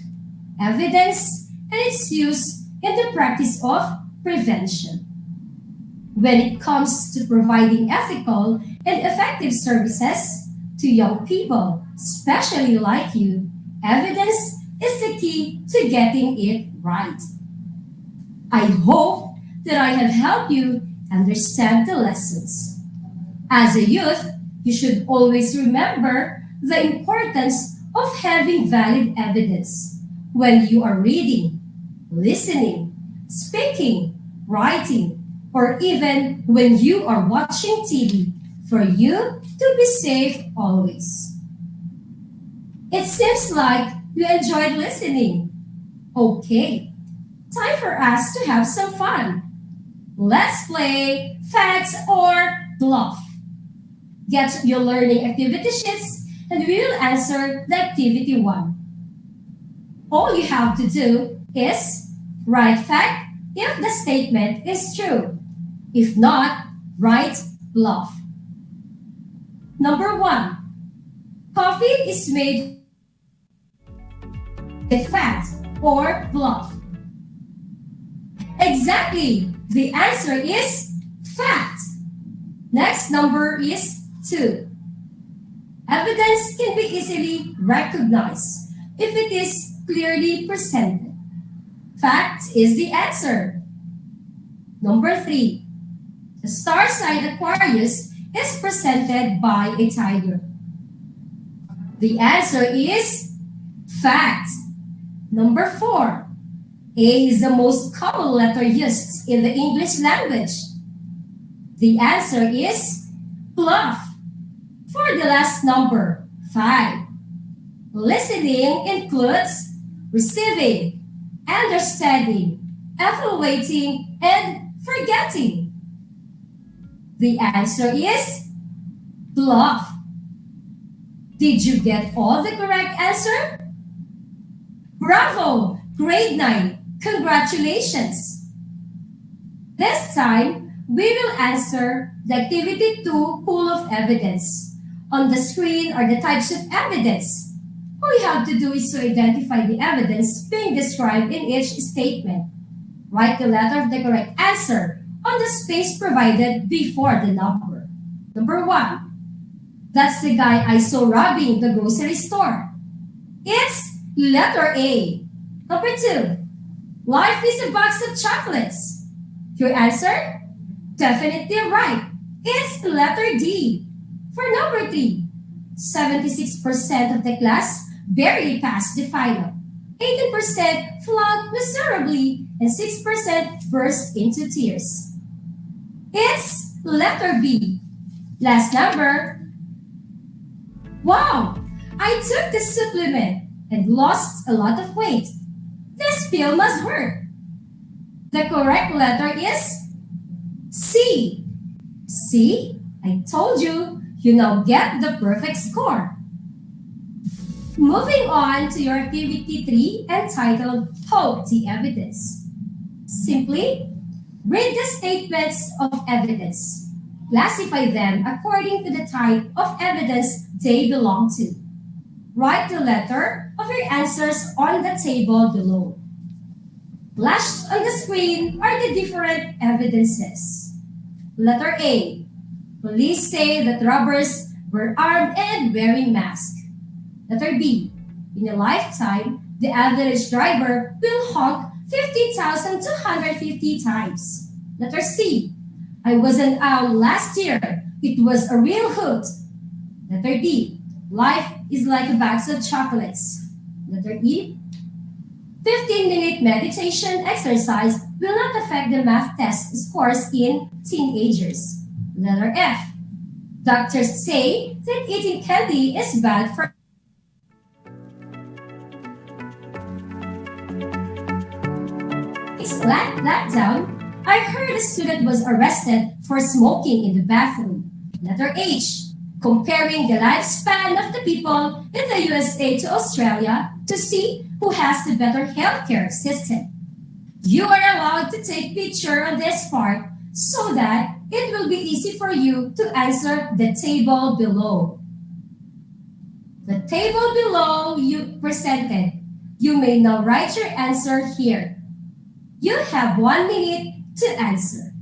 evidence and its use in the practice of prevention. When it comes to providing ethical and effective services to young people, especially like you, evidence is the key to getting it right. I hope that I have helped you understand the lessons. As a youth, you should always remember the importance of having valid evidence when you are reading, listening, speaking, writing, or even when you are watching TV for you to be safe always. It seems like you enjoyed listening. Okay, time for us to have some fun. Let's play Facts or Bluff. Get your learning activity sheets and we will answer the activity 1. All you have to do is write fact if the statement is true. If not, write bluff. Number 1. Coffee is made with fat or bluff. Exactly. The answer is fat. Next number is 2. Evidence can be easily recognized if it is clearly presented. Fact is the answer. Number 3. The star-sign Aquarius is presented by a tiger. The answer is fact. Number 4. A is the most common letter used in the English language. The answer is bluff. For the last number, 5. Listening includes receiving, understanding, evaluating, and forgetting. The answer is bluff. Did you get all the correct answer? Bravo! Grade 9, congratulations! This time, we will answer the Activity 2 Pool of Evidence. On the screen are the types of evidence. All you have to do is to identify the evidence being described in each statement. Write the letter of the correct answer on the space provided before the number. Number 1. That's the guy I saw robbing the grocery store. It's letter A. Number 2. Life is a box of chocolates. Your answer? Definitely right. It's letter D. For number 3, 76% of the class barely passed the final. 18% flunked miserably, and 6% burst into tears. It's letter B. Last number. Wow! I took the supplement and lost a lot of weight. This pill must work. The correct letter is C. See? I told you, you now get the perfect score. Moving on to your activity 3 entitled Poke the Evidence. Simply, read the statements of evidence. Classify them according to the type of evidence they belong to. Write the letter of your answers on the table below. Flashed on the screen are the different evidences. Letter A. Police say that robbers were armed and wearing masks. Letter B. In a lifetime, the average driver will honk 50,250 times. Letter C. I was an owl last year. It was a real hoot. Letter D. Life is like a box of chocolates. Letter E. 15-minute meditation exercise will not affect the math test scores in teenagers. Letter F. Doctors say that eating candy is bad for lockdown. I heard a student was arrested for smoking in the bathroom. Letter H. Comparing the lifespan of the people in the USA to Australia to see who has the better healthcare system. You are allowed to take picture on this part so that it will be easy for you to answer the table below. The table below you presented. You may now write your answer here. You have 1 minute to answer.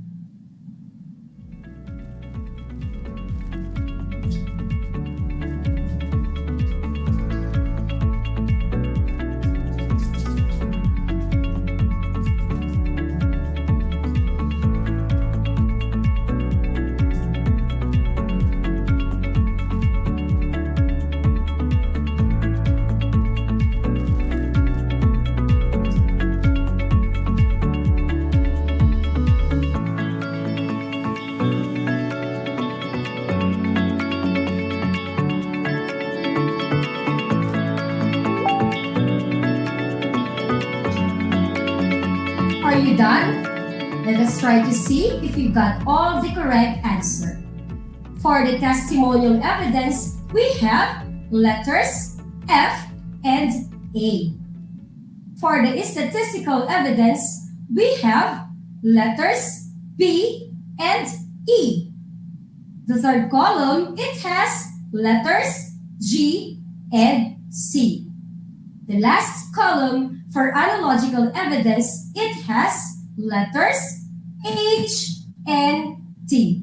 Are you done? Let us try to see if you got all the correct answer. For the testimonial evidence, we have letters F and A. For the statistical evidence, we have letters B and E. The third column, it has letters G and C. The last column for analogical evidence, it has letters H and T.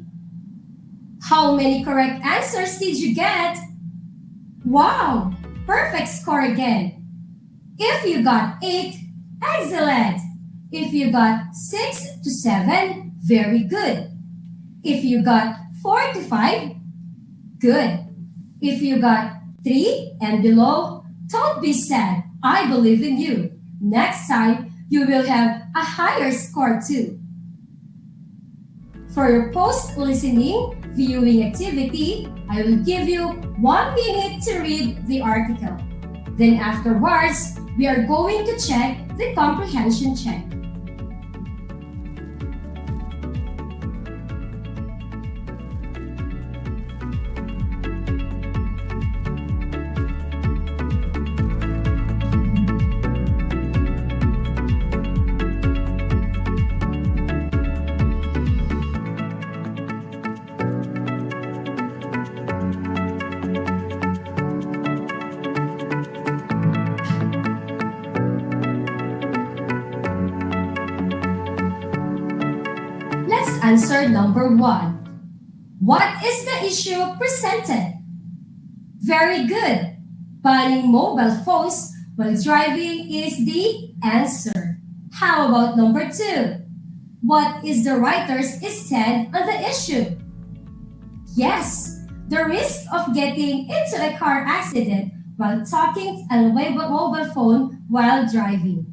How many correct answers did you get? Wow! Perfect score again. If you got 8, excellent. If you got 6 to 7, very good. If you got 4 to 5, good. If you got 3 and below, don't be sad. I believe in you. Next time, you will have a higher score too. For your post-listening viewing activity, I will give you 1 minute to read the article. Then afterwards, we are going to check the comprehension check. Answer number 1. What is the issue presented? Very good. Banning mobile phones while driving is the answer. How about number 2? What is the writer's stand on the issue? Yes, the risk of getting into a car accident while talking on a mobile phone while driving.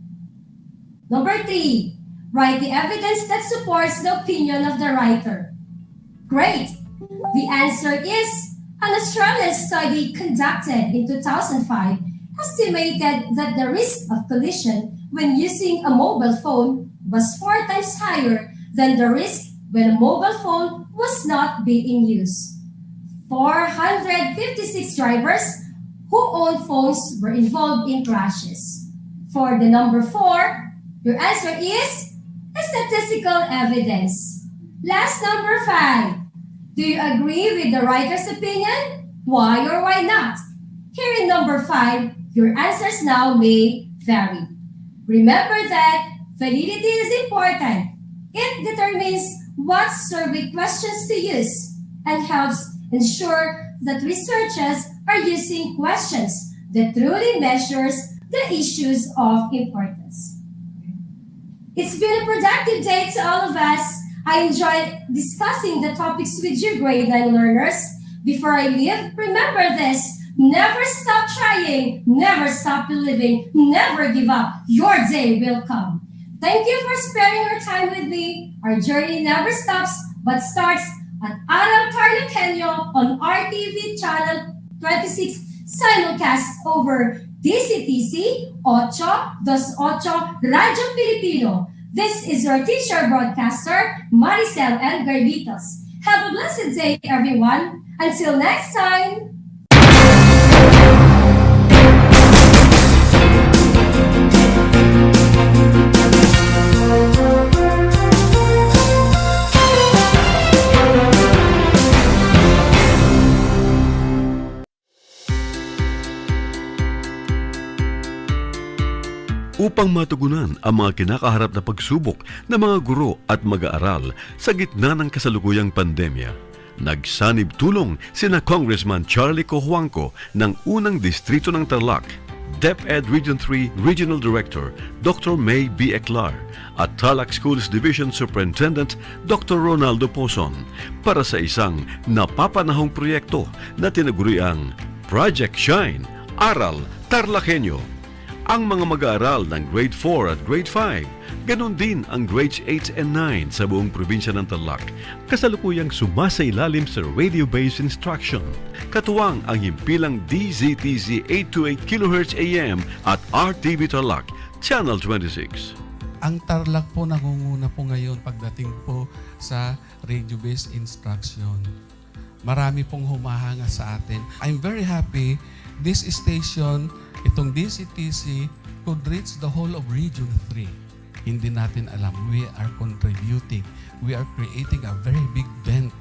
Number 3. Write the evidence that supports the opinion of the writer. Great! The answer is an Australian study conducted in 2005 estimated that the risk of collision when using a mobile phone was 4 times higher than the risk when a mobile phone was not being used. 456 drivers who owned phones were involved in crashes. For the number 4, your answer is statistical evidence. Last number 5. Do you agree with the writer's opinion? Why or why not? Here in number 5, your answers now may vary. Remember that validity is important. It determines what survey questions to use and helps ensure that researchers are using questions that truly measures the issues of importance. It's been a productive day to all of us. I enjoyed discussing the topics with you grade 9 learners. Before I leave, remember this. Never stop trying, never stop believing, never give up. Your day will come. Thank you for sparing your time with me. Our journey never stops but starts at Aral TarlakHenyo on RTV Channel 26 simulcast over DCTC 828 Radyo Pilipino. This is your teacher broadcaster, Maricel N. Garbitos. Have a blessed day, everyone. Until next time. Upang matugunan ang mga kinakaharap na pagsubok ng mga guro at mag-aaral sa gitna ng kasalukuyang pandemya, nagsanib tulong sina Congressman Charlie Cojuangco ng unang distrito ng Tarlac, DEPED Region 3 Regional Director Dr. May B. Eclar at Tarlac Schools Division Superintendent Dr. Ronaldo Pozon para sa isang napapanahong proyekto na tinaguriang Project Shine, Aral TarlakHenyo. Ang mga mag-aaral ng Grade 4 at Grade 5, ganon din ang Grades 8 and 9 sa buong probinsya ng Tarlac, kasalukuyang sumasailalim sa radio-based instruction. Katuwang ang himpilang DZTZ 828 kHz AM at RTV Tarlac, Channel 26. Ang Tarlac po nangunguna po ngayon pagdating po sa radio-based instruction. Marami pong humahanga sa atin. I'm very happy this station, itong DCTC, could reach the whole of Region 3. hindi natin alam, we are contributing, we are creating a very big dent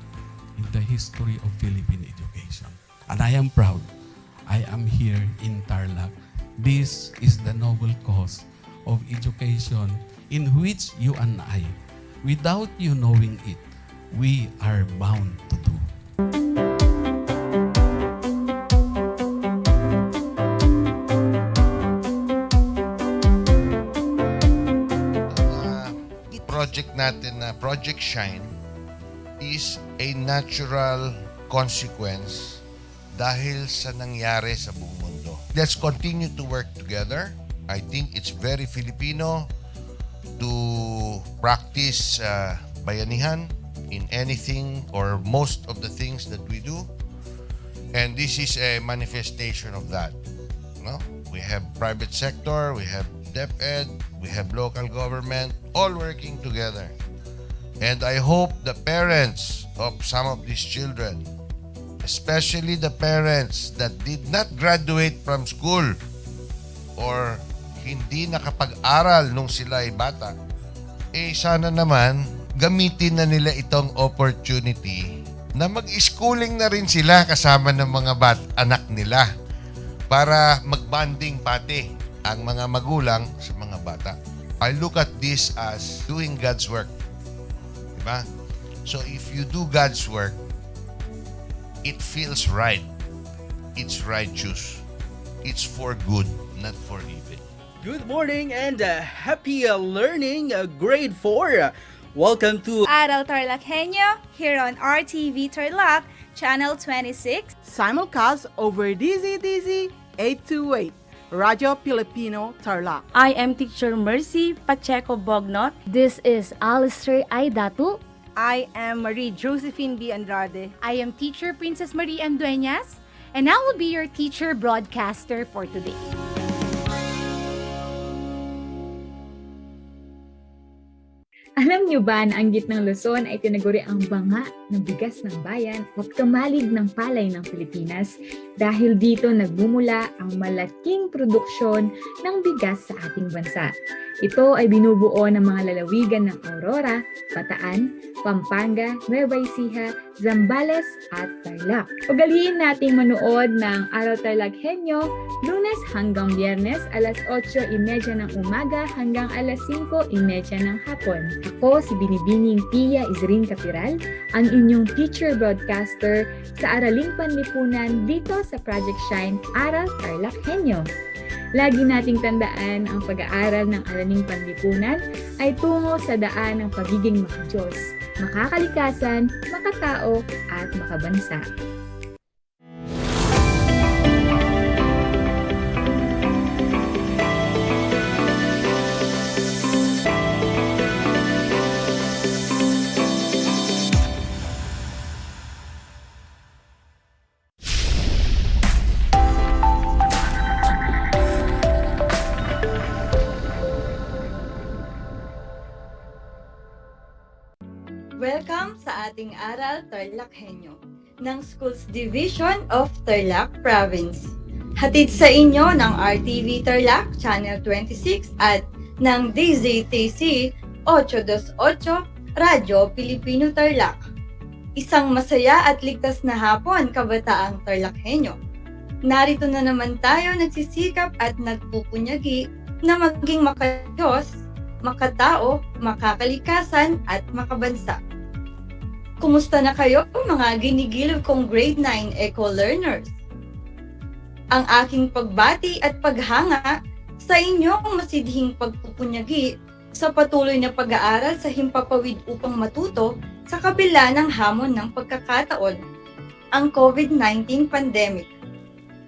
in the history of Philippine education. And I am proud, I am here in Tarlac. This is the noble cause of education in which you and I, without you knowing it, we are bound to do. Project natin na Project Shine is a natural consequence dahil sa nangyari sa buong mundo. Let's continue to work together. I think it's very Filipino to practice bayanihan in anything or most of the things that we do. And this is a manifestation of that. No? We have private sector, we have DEPED, we have local government, all working together. And I hope the parents of some of these children, especially the parents that did not graduate from school or hindi nakapag-aral nung sila ay bata, sana naman gamitin na nila itong opportunity na mag-schooling na rin sila kasama ng mga anak nila para mag-bonding pati ang mga magulang sa mga bata. I look at this as doing God's work. Diba? So if you do God's work, it feels right. It's righteous. It's for good, not for evil. Good morning and happy learning, grade 4. Welcome to Aral TarlakHenyo here on RTV Tarlac, Channel 26. Simulcast over DZTZ 828, Radio Filipino Tarlac. I am Teacher Mercy Pacheco Bognot. This is Alistair Aidatu. I am Marie Josephine B. Andrade. I am Teacher Princess Marie M. Dueñas, and I will be your teacher broadcaster for today. Alam niyo ba na ang gitnang Luzon ay tinaguri ang banga ng bigas ng bayan at kamalig ng palay ng Pilipinas dahil dito nagmumula ang malaking produksyon ng bigas sa ating bansa. Ito ay binubuo ng mga lalawigan ng Aurora, Bataan, Pampanga, Nueva Ecija, Zambales at Tarlac. Ugaliin nating manood ng Aral TarlakHenyo Lunes hanggang Biyernes alas 8:30 ng umaga hanggang alas 5:30 ng hapon. Ako si Binibining Pia Isrin Capiral, ang inyong teacher broadcaster sa Araling Panlipunan dito sa Project Shine Aral TarlakHenyo. Lagi nating tandaan ang pag-aaral ng Araling Panlipunan ay tungo sa daan ng pagiging makadiyos, makakalikasan, makatao at makabansa. Welcome sa ating Aral TarlakHenyo ng Schools Division of Tarlac Province. Hatid sa inyo ng RTV Tarlac Channel 26 at ng DZTC 828 Radio Filipino Tarlac. Isang masaya at ligtas na hapon, kabataang TarlakHenyo. Narito na naman tayo nagsisikap at nagpupunyagi na maging makadiyos, makatao, makakalikasan at makabansa. Kumusta na kayo mga ginigiliw kong grade 9 Eco Learners? Ang aking pagbati at paghanga sa inyong masidhing pagpupunyagi sa patuloy na pag-aaral sa himpapawid upang matuto sa kabila ng hamon ng pagkakataon, ang COVID-19 pandemic.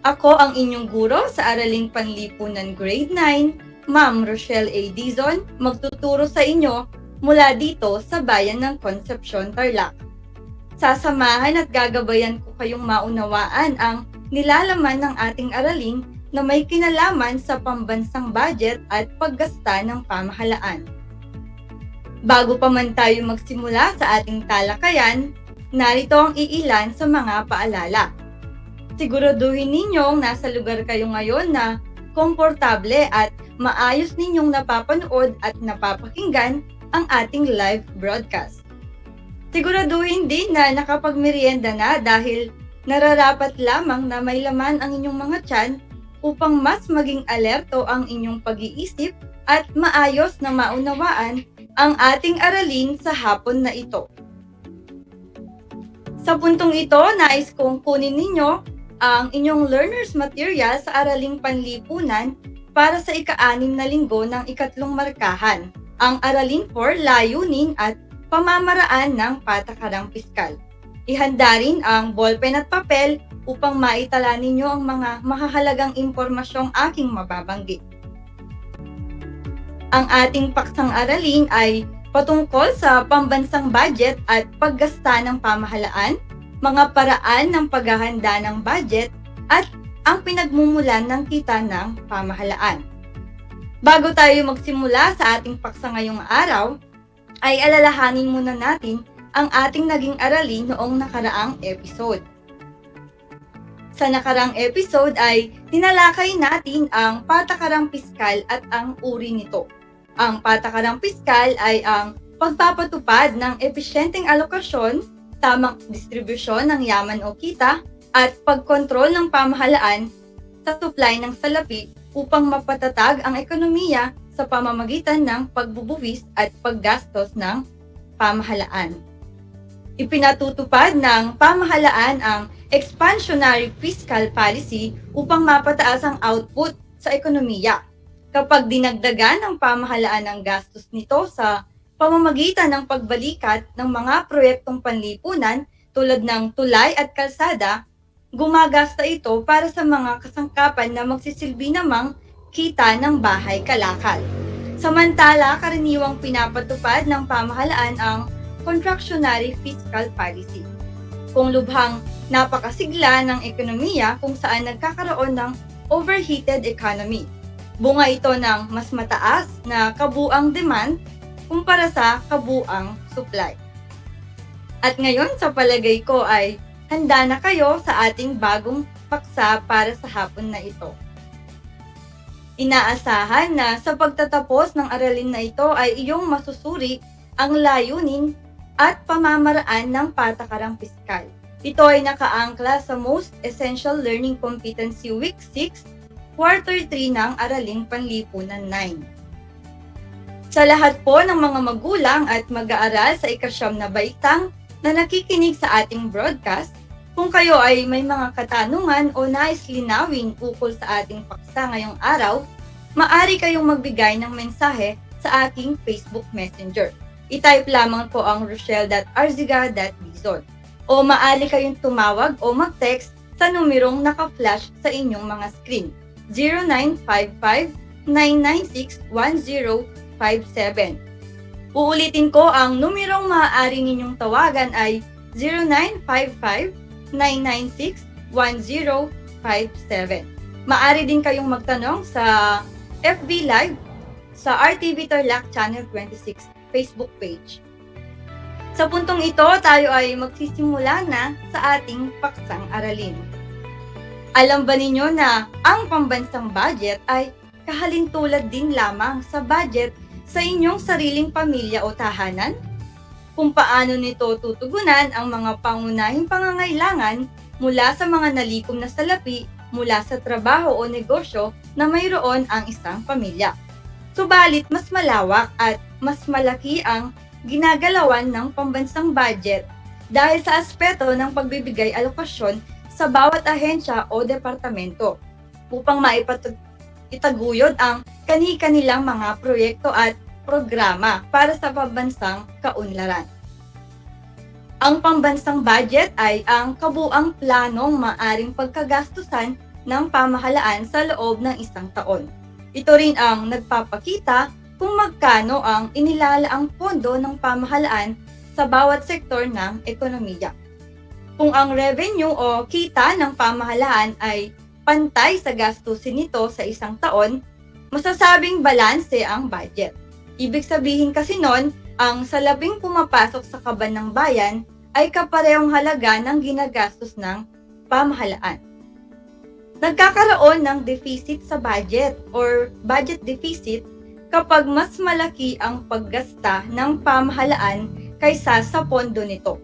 Ako ang inyong guro sa Araling Panlipunan grade 9, Ma'am Rochelle A. Dizon, magtuturo sa inyo mula dito sa bayan ng Concepcion, Tarlac. Sasamahan at gagabayan ko kayong maunawaan ang nilalaman ng ating aralin na may kinalaman sa pambansang budget at paggasta ng pamahalaan. Bago pa man tayo magsimula sa ating talakayan, narito ang iilan sa mga paalala. Siguraduhin ninyong nasa lugar kayo ngayon na komportable at maayos ninyong napapanood at napapakinggan ang ating live broadcast. Siguraduhin din na nakapagmerienda na dahil nararapat lamang na may laman ang inyong mga tiyan upang mas maging alerto ang inyong pag-iisip at maayos na maunawaan ang ating aralin sa hapon na ito. Sa puntong ito, nais kong kunin ninyo ang inyong learner's material sa Araling Panlipunan para sa ika-6 na linggo ng ikatlong markahan, ang Aralin 4, Layunin at Pamamaraan ng Patakarang Piskal. Ihanda rin ang ballpen at papel upang maitala ninyo ang mga mahahalagang impormasyong aking mababanggit. Ang ating paksang aralin ay patungkol sa pambansang budget at paggasta ng pamahalaan, mga paraan ng paghahanda ng budget, at ang pinagmumulan ng kita ng pamahalaan. Bago tayo magsimula sa ating paksa ngayong araw, ay alalahanin muna natin ang ating naging aralin noong nakaraang episode. Sa nakaraang episode ay tinalakay natin ang patakarang piskal at ang uri nito. Ang patakarang piskal ay ang pagpapatupad ng episyenteng alokasyon, tamang distribusyon ng yaman o kita, at pagkontrol ng pamahalaan sa supply ng salapi upang mapatatag ang ekonomiya sa pamamagitan ng pagbubuwis at paggastos ng pamahalaan. Ipinatutupad ng pamahalaan ang expansionary fiscal policy upang mapataas ang output sa ekonomiya. Kapag dinagdagan ng pamahalaan ang gastos nito sa pamamagitan ng pagbalikat ng mga proyektong panlipunan tulad ng tulay at kalsada, gumagasta ito para sa mga kasangkapan na magsisilbi namang kita ng bahay kalakal. Samantala, karaniwang pinapatupad ng pamahalaan ang contractionary fiscal policy. Kung lubhang napakasigla ng ekonomiya kung saan nagkakaroon ng overheated economy. Bunga ito ng mas mataas na kabuang demand kumpara sa kabuang supply. At ngayon sa palagay ko ay handa na kayo sa ating bagong paksa para sa hapon na ito. Inaasahan na sa pagtatapos ng aralin na ito ay iyong masusuri ang layunin at pamamaraan ng patakarang piskal. Ito ay nakaangkla sa Most Essential Learning Competency Week 6, Quarter 3 ng Araling Panlipunan 9. Sa lahat po ng mga magulang at mag-aaral sa ika-9 na baitang na nakikinig sa ating broadcast, kung kayo ay may mga katanungan o nais linawin ukol sa ating paksa ngayong araw, maaari kayong magbigay ng mensahe sa aking Facebook Messenger. I-type lamang po ang rochelle.arziga.bizon o maaari kayong tumawag o mag-text sa numerong naka-flash sa inyong mga screen 0955-996-1057. Uulitin ko, ang numerong maaari ninyong tawagan ay 0955-996-1057. Maaari din kayong magtanong sa FB Live sa RTV Tarlac Channel 26 Facebook page. Sa puntong ito, tayo ay magsisimula na sa ating paksang aralin. Alam ba ninyo na ang pambansang budget ay kahalintulad din lamang sa budget sa inyong sariling pamilya o tahanan? Kung paano nito tutugunan ang mga pangunahing pangangailangan mula sa mga nalikom na salapi mula sa trabaho o negosyo na mayroon ang isang pamilya. Subalit mas malawak at mas malaki ang ginagalawan ng pambansang budget dahil sa aspeto ng pagbibigay alokasyon sa bawat ahensya o departamento upang maipataguyod ang kani-kanilang mga proyekto at programa para sa pambansang kaunlaran. Ang pambansang budget ay ang kabuang planong maaring pagkagastusan ng pamahalaan sa loob ng isang taon. Ito rin ang nagpapakita kung magkano ang inilalaang pondo ng pamahalaan sa bawat sektor ng ekonomiya. Kung ang revenue o kita ng pamahalaan ay pantay sa gastusin nito sa isang taon, masasabing balanse ang budget. Ibig sabihin kasi nun, ang salaping pumapasok sa kaban ng bayan ay kaparehong halaga ng ginagastos ng pamahalaan. Nagkakaroon ng deficit sa budget or budget deficit kapag mas malaki ang paggasta ng pamahalaan kaysa sa pondo nito.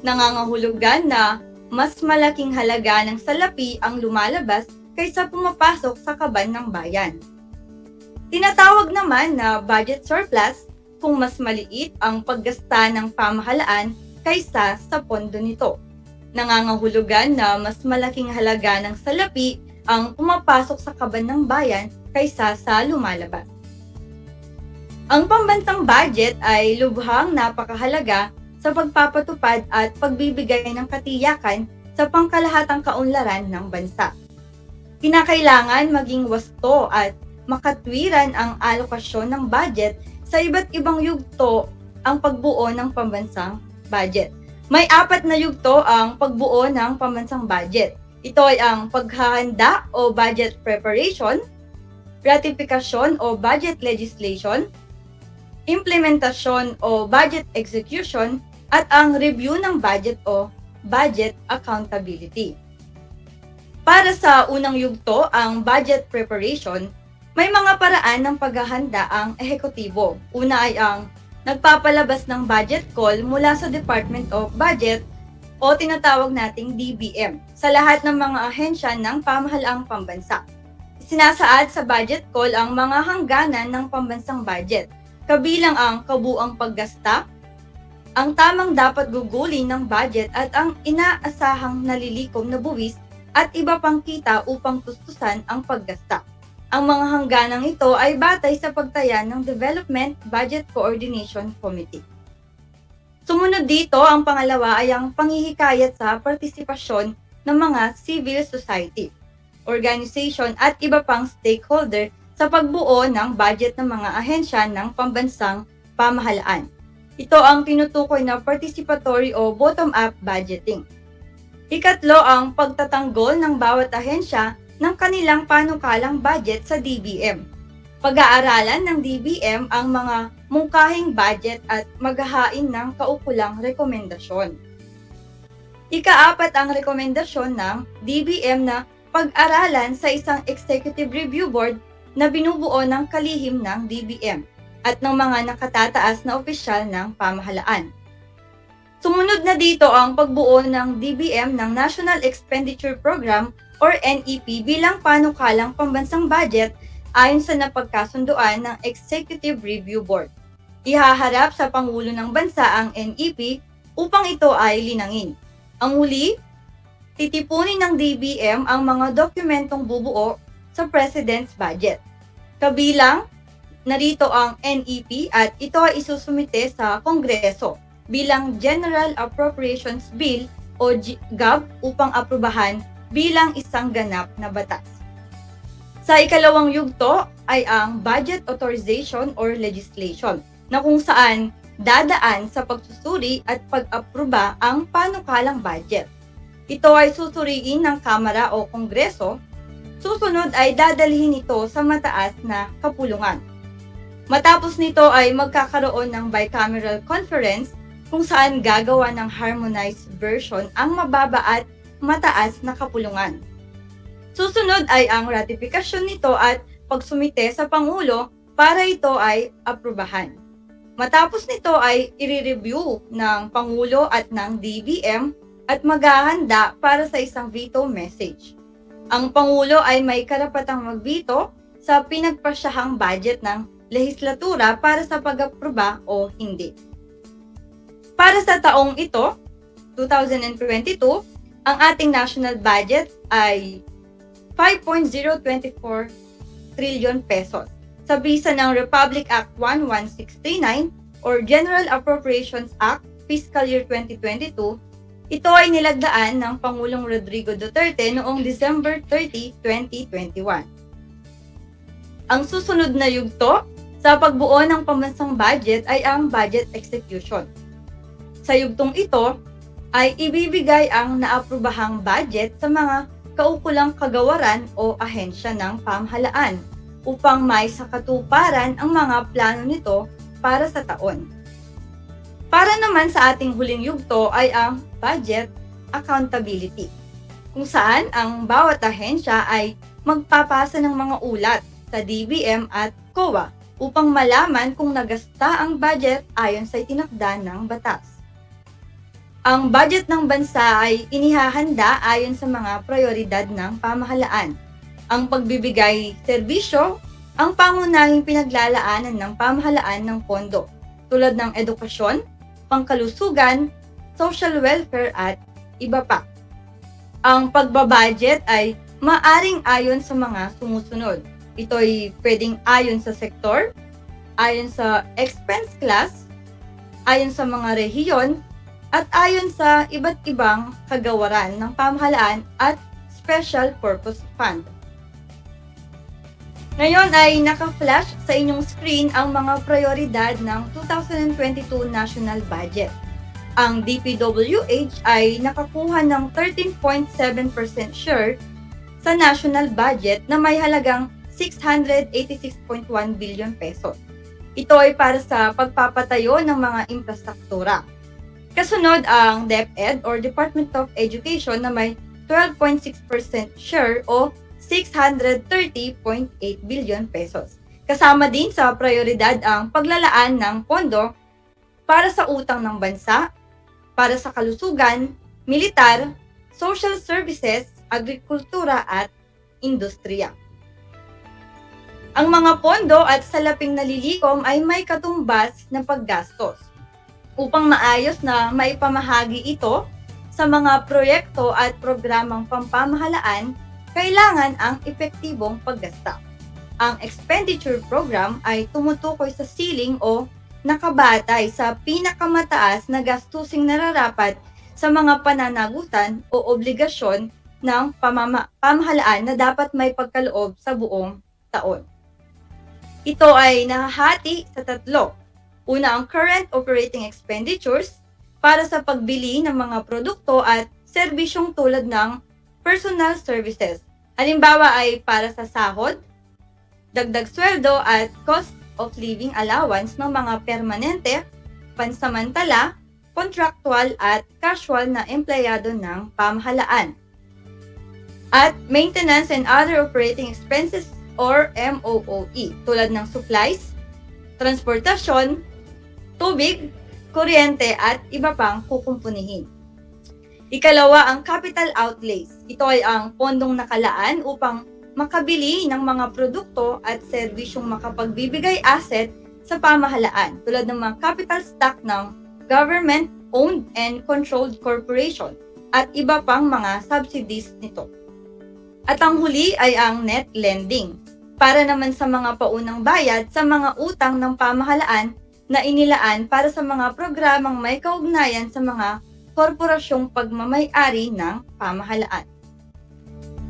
Nangangahulugan na mas malaking halaga ng salapi ang lumalabas kaysa pumapasok sa kaban ng bayan. Tinatawag naman na budget surplus kung mas maliit ang paggasta ng pamahalaan kaysa sa pondo nito. Nangangahulugan na mas malaking halaga ng salapi ang pumapasok sa kaban ng bayan kaysa sa lumalabas. Ang pambansang budget ay lubhang napakahalaga sa pagpapatupad at pagbibigay ng katiyakan sa pangkalahatang kaunlaran ng bansa. Kinakailangan maging wasto at makatwiran ang alokasyon ng budget sa iba't ibang yugto ang pagbuo ng pambansang budget. May 4 na yugto ang pagbuo ng pambansang budget. Ito ay ang paghahanda o budget preparation, ratifikasyon o budget legislation, implementasyon o budget execution, at ang review ng budget o budget accountability. Para sa unang yugto, ang budget preparation, may mga paraan ng paghahanda ang ehekutibo. Una ay ang nagpapalabas ng budget call mula sa Department of Budget o tinatawag nating DBM sa lahat ng mga ahensya ng pamahalaang pambansa. Sinasaad sa budget call ang mga hangganan ng pambansang budget, kabilang ang kabuang paggasta, ang tamang dapat gugulin ng budget at ang inaasahang nalilikom na buwis at iba pang kita upang tustusan ang paggasta. Ang mga hangganang ito ay batay sa pagtaya ng Development Budget Coordination Committee. Sumunod dito, ang pangalawa ay ang panghihikayat sa partisipasyon ng mga civil society, organization at iba pang stakeholder sa pagbuo ng budget ng mga ahensya ng pambansang pamahalaan. Ito ang tinutukoy na participatory o bottom-up budgeting. Ikatlo, ang pagtatanggol ng bawat ahensya ng kanilang panukalang budget sa DBM. Pag-aaralan ng DBM ang mga mungkahing budget at maghahain ng kaukulang rekomendasyon. Ika-4 ang rekomendasyon ng DBM na pag-aralan sa isang Executive Review Board na binubuo ng kalihim ng DBM at ng mga nakatataas na opisyal ng pamahalaan. Sumunod na dito ang pagbuo ng DBM ng National Expenditure Program or NEP bilang panukalang pambansang budget ayon sa napagkasunduan ng Executive Review Board. Ihaharap sa Pangulo ng Bansa ang NEP upang ito ay linangin. Ang huli, titipunin ng DBM ang mga dokumentong bubuo sa President's Budget. Kabilang, narito ang NEP at ito ay isusumite sa Kongreso bilang General Appropriations Bill o GAB upang aprubahan bilang isang ganap na batas. Sa ikalawang yugto ay ang Budget Authorization or Legislation na kung saan dadaan sa pagsusuri at pag-apruba ang panukalang budget. Ito ay susuriin ng Kamara o Kongreso, susunod ay dadalhin ito sa mataas na kapulungan. Matapos nito ay magkakaroon ng bicameral conference kung saan gagawa ng harmonized version ang mababa at mataas na kapulungan. Susunod ay ang ratifikasyon nito at pagsumite sa Pangulo para ito ay aprubahan. Matapos nito ay i-review ng Pangulo at ng DBM at maghahanda para sa isang veto message. Ang Pangulo ay may karapatang mag-veto sa pinagpasyahang budget ng lehislatura para sa pag-aproba o hindi. Para sa taong ito, 2022, ang ating national budget ay 5.024 trillion pesos. Sa bisa ng Republic Act 11639 or General Appropriations Act Fiscal Year 2022, ito ay nilagdaan ng Pangulong Rodrigo Duterte noong December 30, 2021. Ang susunod na yugto sa pagbuo ng pambansang budget ay ang budget execution. Sa yugtong ito ay ibibigay ang naaprubahang budget sa mga kaukulang kagawaran o ahensya ng pamahalaan upang may sakatuparan ang mga plano nito para sa taon. Para naman sa ating huling yugto ay ang budget accountability. kung saan ang bawat ahensya ay magpapasa ng mga ulat sa DBM at COA upang malaman kung nagasta ang budget ayon sa itinakda ng batas. Ang budget ng bansa ay inihahanda ayon sa mga prioridad ng pamahalaan. Ang pagbibigay serbisyo ang pangunahing pinaglalaanan ng pamahalaan ng pondo, tulad ng edukasyon, pangkalusugan, social welfare at iba pa. Ang pagbabudget ay maaring ayon sa mga sumusunod. Ito'y pwedeng ayon sa sektor, ayon sa expense class, ayon sa mga rehiyon, at ayon sa iba't ibang kagawaran ng pamahalaan at special purpose fund. Ngayon ay naka-flash sa inyong screen ang mga prioridad ng 2022 National Budget. Ang DPWH ay nakakuha ng 13.7% share sa national budget na may halagang 686.1 billion pesos. Ito ay para sa pagpapatayo ng mga infrastruktura. Kasunod ang DEPED or Department of Education na may 12.6% share o 630.8 billion pesos. Kasama din sa prioridad ang paglalaan ng pondo para sa utang ng bansa, para sa kalusugan, militar, social services, agrikultura at industriya. Ang mga pondo at salaping nalilikom ay may katumbas na paggastos. Upang maayos na maipamahagi ito sa mga proyekto at programang pampamahalaan, kailangan ang epektibong paggasta. Ang expenditure program ay tumutukoy sa ceiling o nakabatay sa pinakamataas na gastusing nararapat sa mga pananagutan o obligasyon ng pamahalaan na dapat may pagkaloob sa buong taon. Ito ay nahahati sa tatlo. Una ang current operating expenditures para sa pagbili ng mga produkto at serbisyong tulad ng personal services. Halimbawa ay para sa sahod, dagdag sweldo at cost of living allowance ng mga permanente, pansamantala, contractual at casual na empleyado ng pamahalaan. At maintenance and other operating expenses or MOOE tulad ng supplies, transportasyon, tubig, kuryente at iba pang kukumpunihin. Ikalawa ang capital outlays. Ito ay ang pondong nakalaan upang makabili ng mga produkto at serbisyong makapagbibigay asset sa pamahalaan tulad ng mga capital stock ng government-owned and controlled corporation at iba pang mga subsidies nito. At ang huli ay ang net lending para naman sa mga paunang bayad sa mga utang ng pamahalaan na inilaan para sa mga programang may kaugnayan sa mga korporasyong pagmamay-ari ng pamahalaan.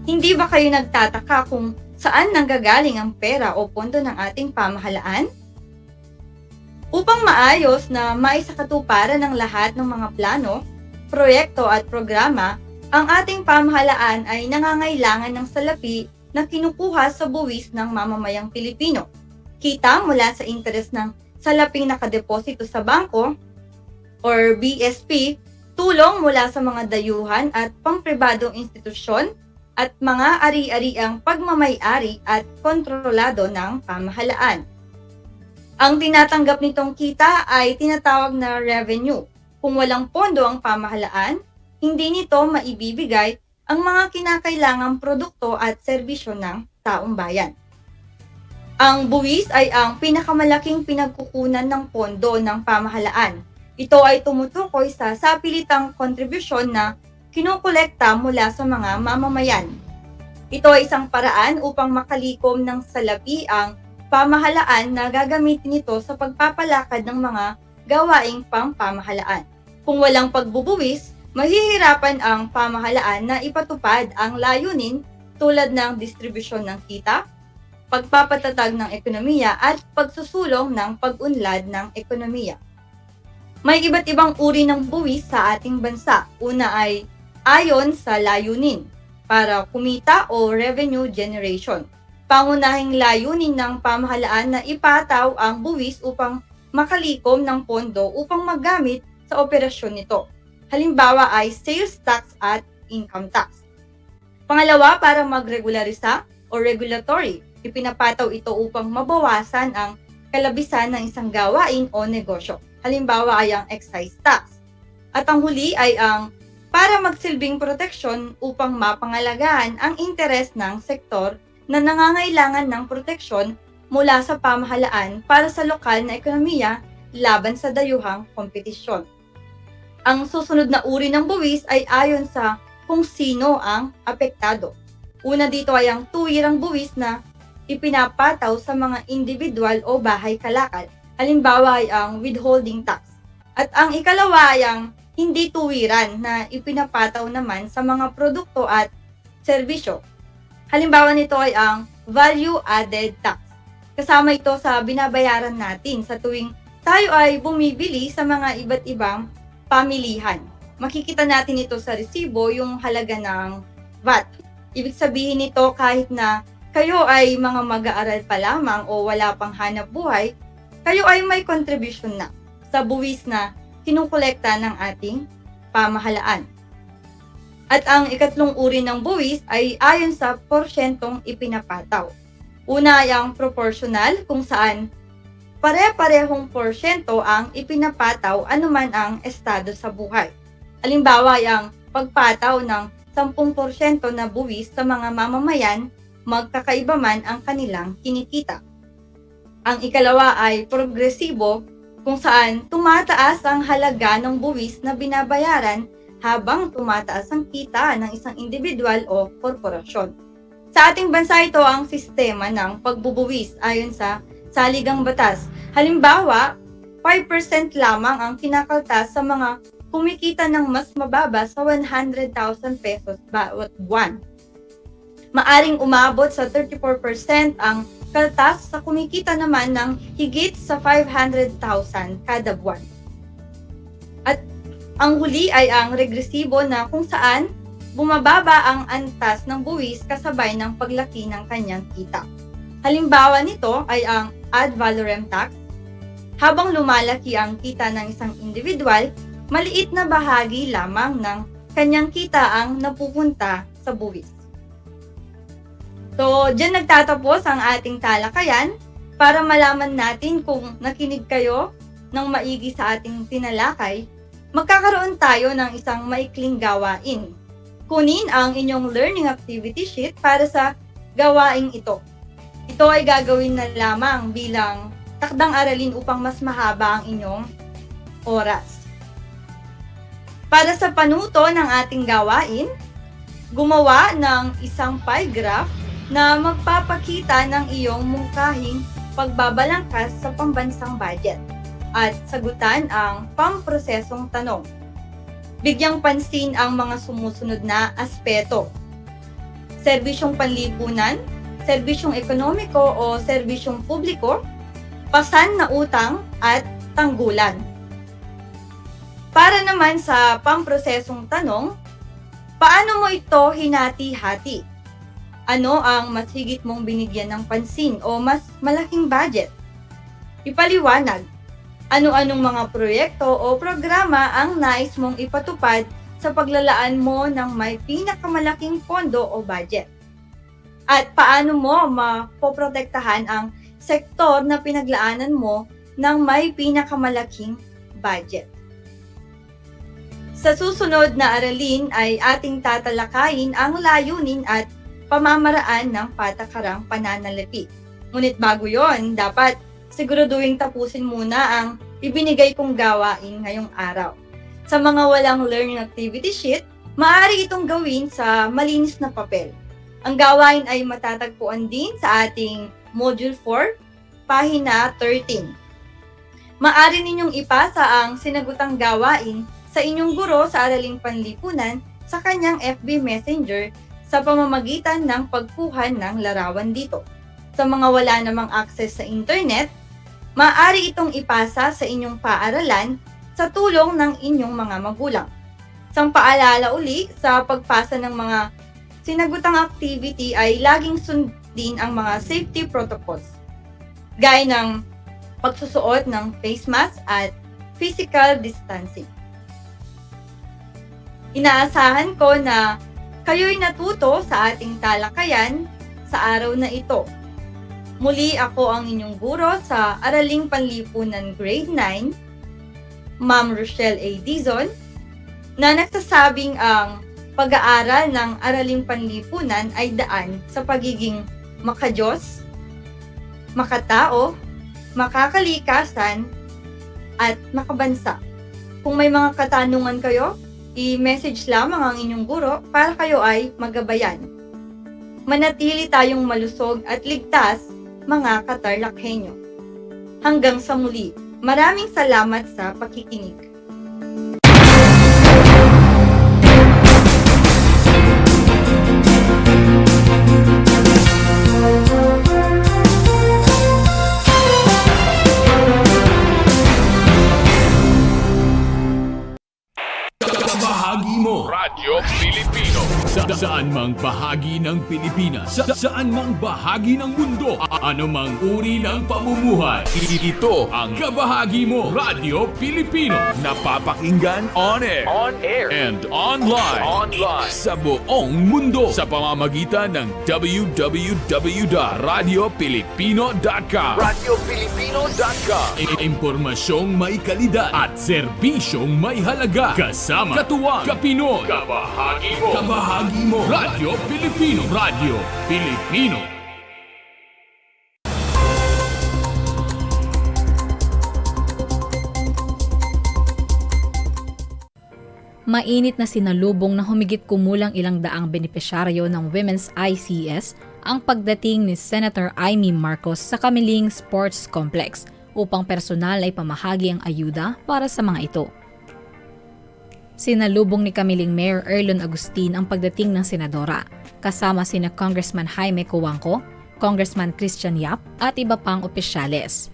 Hindi ba kayo nagtataka kung saan nanggagaling ang pera o pondo ng ating pamahalaan? Upang maayos na maisakatuparan ng lahat ng mga plano, proyekto at programa, ang ating pamahalaan ay nangangailangan ng salapi na kinukuha sa buwis ng mamamayang Pilipino. Kita mula sa interes ng salaping nakadeposito sa bangko or BSP, tulong mula sa mga dayuhan at pangpribadong institusyon at mga ari-ariang pagmamay-ari at kontrolado ng pamahalaan. Ang tinatanggap nitong kita ay tinatawag na revenue. Kung walang pondo ang pamahalaan, hindi nito maibibigay ang mga kinakailangang produkto at serbisyo ng taong bayan. Ang buwis ay ang pinakamalaking pinagkukunan ng pondo ng pamahalaan. Ito ay tumutukoy sa sapilitang kontribusyon na kinukolekta mula sa mga mamamayan. Ito ay isang paraan upang makalikom ng salapi ang pamahalaan na gagamitin ito sa pagpapalakad ng mga gawaing pampamahalaan. Kung walang pagbubuwis, mahihirapan ang pamahalaan na ipatupad ang layunin tulad ng distribusyon ng kita, pagpapatatag ng ekonomiya at pagsusulong ng pag-unlad ng ekonomiya. May iba't ibang uri ng buwis sa ating bansa. Una ay ayon sa layunin para kumita o revenue generation. Pangunahing layunin ng pamahalaan na ipataw ang buwis upang makalikom ng pondo upang magamit sa operasyon nito. Halimbawa ay sales tax at income tax. Pangalawa, para magregularisa o regulatory. Ipinapataw ito upang mabawasan ang kalabisan ng isang gawain o negosyo. Halimbawa ay ang excise tax. At ang huli ay ang para magsilbing proteksyon upang mapangalagaan ang interes ng sektor na nangangailangan ng proteksyon mula sa pamahalaan para sa lokal na ekonomiya laban sa dayuhang kompetisyon. Ang susunod na uri ng buwis ay ayon sa kung sino ang apektado. Una dito ay ang tuwirang buwis na ipinapataw sa mga individual o bahay kalakal. Halimbawa ay ang withholding tax. At ang ikalawa ay ang hindi tuwiran na ipinapataw naman sa mga produkto at serbisyo. Halimbawa nito ay ang value-added tax. Kasama ito sa binabayaran natin sa tuwing tayo ay bumibili sa mga iba't ibang pamilihan. Makikita natin ito sa resibo, yung halaga ng VAT. Ibig sabihin nito kahit na kayo ay mga mag-aaral pa lamang o wala pang hanap buhay, kayo ay may contribution na sa buwis na kinukolekta ng ating pamahalaan. At ang ikatlong uri ng buwis ay ayon sa porsyentong ipinapataw. Una ay ang proportional kung saan pare-parehong porsyento ang ipinapataw anuman ang estado sa buhay. Halimbawa ay ang pagpataw ng 10% na buwis sa mga mamamayan, magkakaiba man ang kanilang kinikita. Ang ikalawa ay progresibo kung saan tumataas ang halaga ng buwis na binabayaran habang tumataas ang kita ng isang individual o korporasyon. Sa ating bansa ito ang sistema ng pagbubuwis ayon sa saligang batas. Halimbawa, 5% lamang ang kinakaltas sa mga kumikita ng mas mababa sa 100,000 pesos bawat buwan. Maaring umabot sa 34% ang kaltas sa kumikita naman ng higit sa 500,000 kada buwan. At ang huli ay ang regresibo na kung saan bumababa ang antas ng buwis kasabay ng paglaki ng kanyang kita. Halimbawa nito ay ang ad valorem tax. Habang lumalaki ang kita ng isang individual, maliit na bahagi lamang ng kanyang kita ang napupunta sa buwis. So, dyan nagtatapos ang ating talakayan para malaman natin kung nakinig kayo ng maigi sa ating tinalakay, magkakaroon tayo ng isang maikling gawain. Kunin ang inyong learning activity sheet para sa gawaing ito. Ito ay gagawin na lamang bilang takdang aralin upang mas mahaba ang inyong oras. Para sa panuto ng ating gawain, gumawa ng isang pie graph na magpapakita ng iyong mungkahing pagbabalangkas sa pambansang budget at sagutan ang pamprosesong tanong. Bigyang pansin ang mga sumusunod na aspeto: serbisyong panlipunan, serbisyong ekonomiko o serbisyong publiko, pasan na utang at tanggulan. Para naman sa pamprosesong tanong, paano mo ito hinati-hati? Ano ang mas higit mong binigyan ng pansin o mas malaking budget? Ipaliwanag, ano-anong mga proyekto o programa ang nais mong ipatupad sa paglalaan mo ng may pinakamalaking pondo o budget? At paano mo mapoprotektahan ang sektor na pinaglaanan mo ng may pinakamalaking budget? Sa susunod na aralin ay ating tatalakayin ang layunin at pamamaraan ng patakarang pananalapi. Ngunit bago yon, dapat siguraduhin tapusin muna ang ibinigay kong gawain ngayong araw. Sa mga walang learning activity sheet, maaari itong gawin sa malinis na papel. Ang gawain ay matatagpuan din sa ating Module 4, pahina 13. Maaari ninyong ipasa ang sinagutang gawain sa inyong guro sa Araling Panlipunan sa kanyang FB Messenger sa pamamagitan ng pagkuha ng larawan dito. Sa mga wala namang access sa internet, maaari itong ipasa sa inyong paaralan sa tulong ng inyong mga magulang. Isang paalala uli, sa pagpasa ng mga sinagutang activity ay laging sundin ang mga safety protocols, gaya ng pagsusuot ng face mask at physical distancing. Inaasahan ko na Kayo'y natuto sa ating talakayan sa araw na ito. Muli ako ang inyong guro sa Araling Panlipunan Grade 9, Ma'am Rochelle A. Dizon, na nagsasabing ang pag-aaral ng Araling Panlipunan ay daan sa pagiging makadiyos, makatao, makakalikasan, at makabansa. Kung may mga katanungan kayo, i-message lamang ang inyong guro para kayo ay magabayan. Manatili tayong malusog at ligtas, mga ka-TarlakHenyo. Hanggang sa muli, maraming salamat sa pakikinig. Bahagi mo Radyo Pilipino saan mang bahagi ng Pilipinas, saan mang bahagi ng mundo, anumang uri ng pamumuhay. Ito ang Kabahagi Mo Radyo Pilipino, napapakinggan on air and online sa buong mundo sa pamamagitan ng www.radiopilipino.com. Impormasyong may kalidad at serbisyong may halaga, kasama katuwang Kapinoy. Kabahagi Mo Radyo Pilipino. Radyo Pilipino. Mainit na sinalubong na humigit kumulang ilang daang benepisyaryo ng Women's ICS ang pagdating ni Senator Amy Marcos sa Kamiling Sports Complex upang personal ay pamahagi ang ayuda para sa mga ito. Sinalubong ni Kamiling Mayor Erlon Agustin ang pagdating ng senadora, kasama sina Congressman Jaime Cojuangco, Congressman Christian Yap at iba pang opisyales.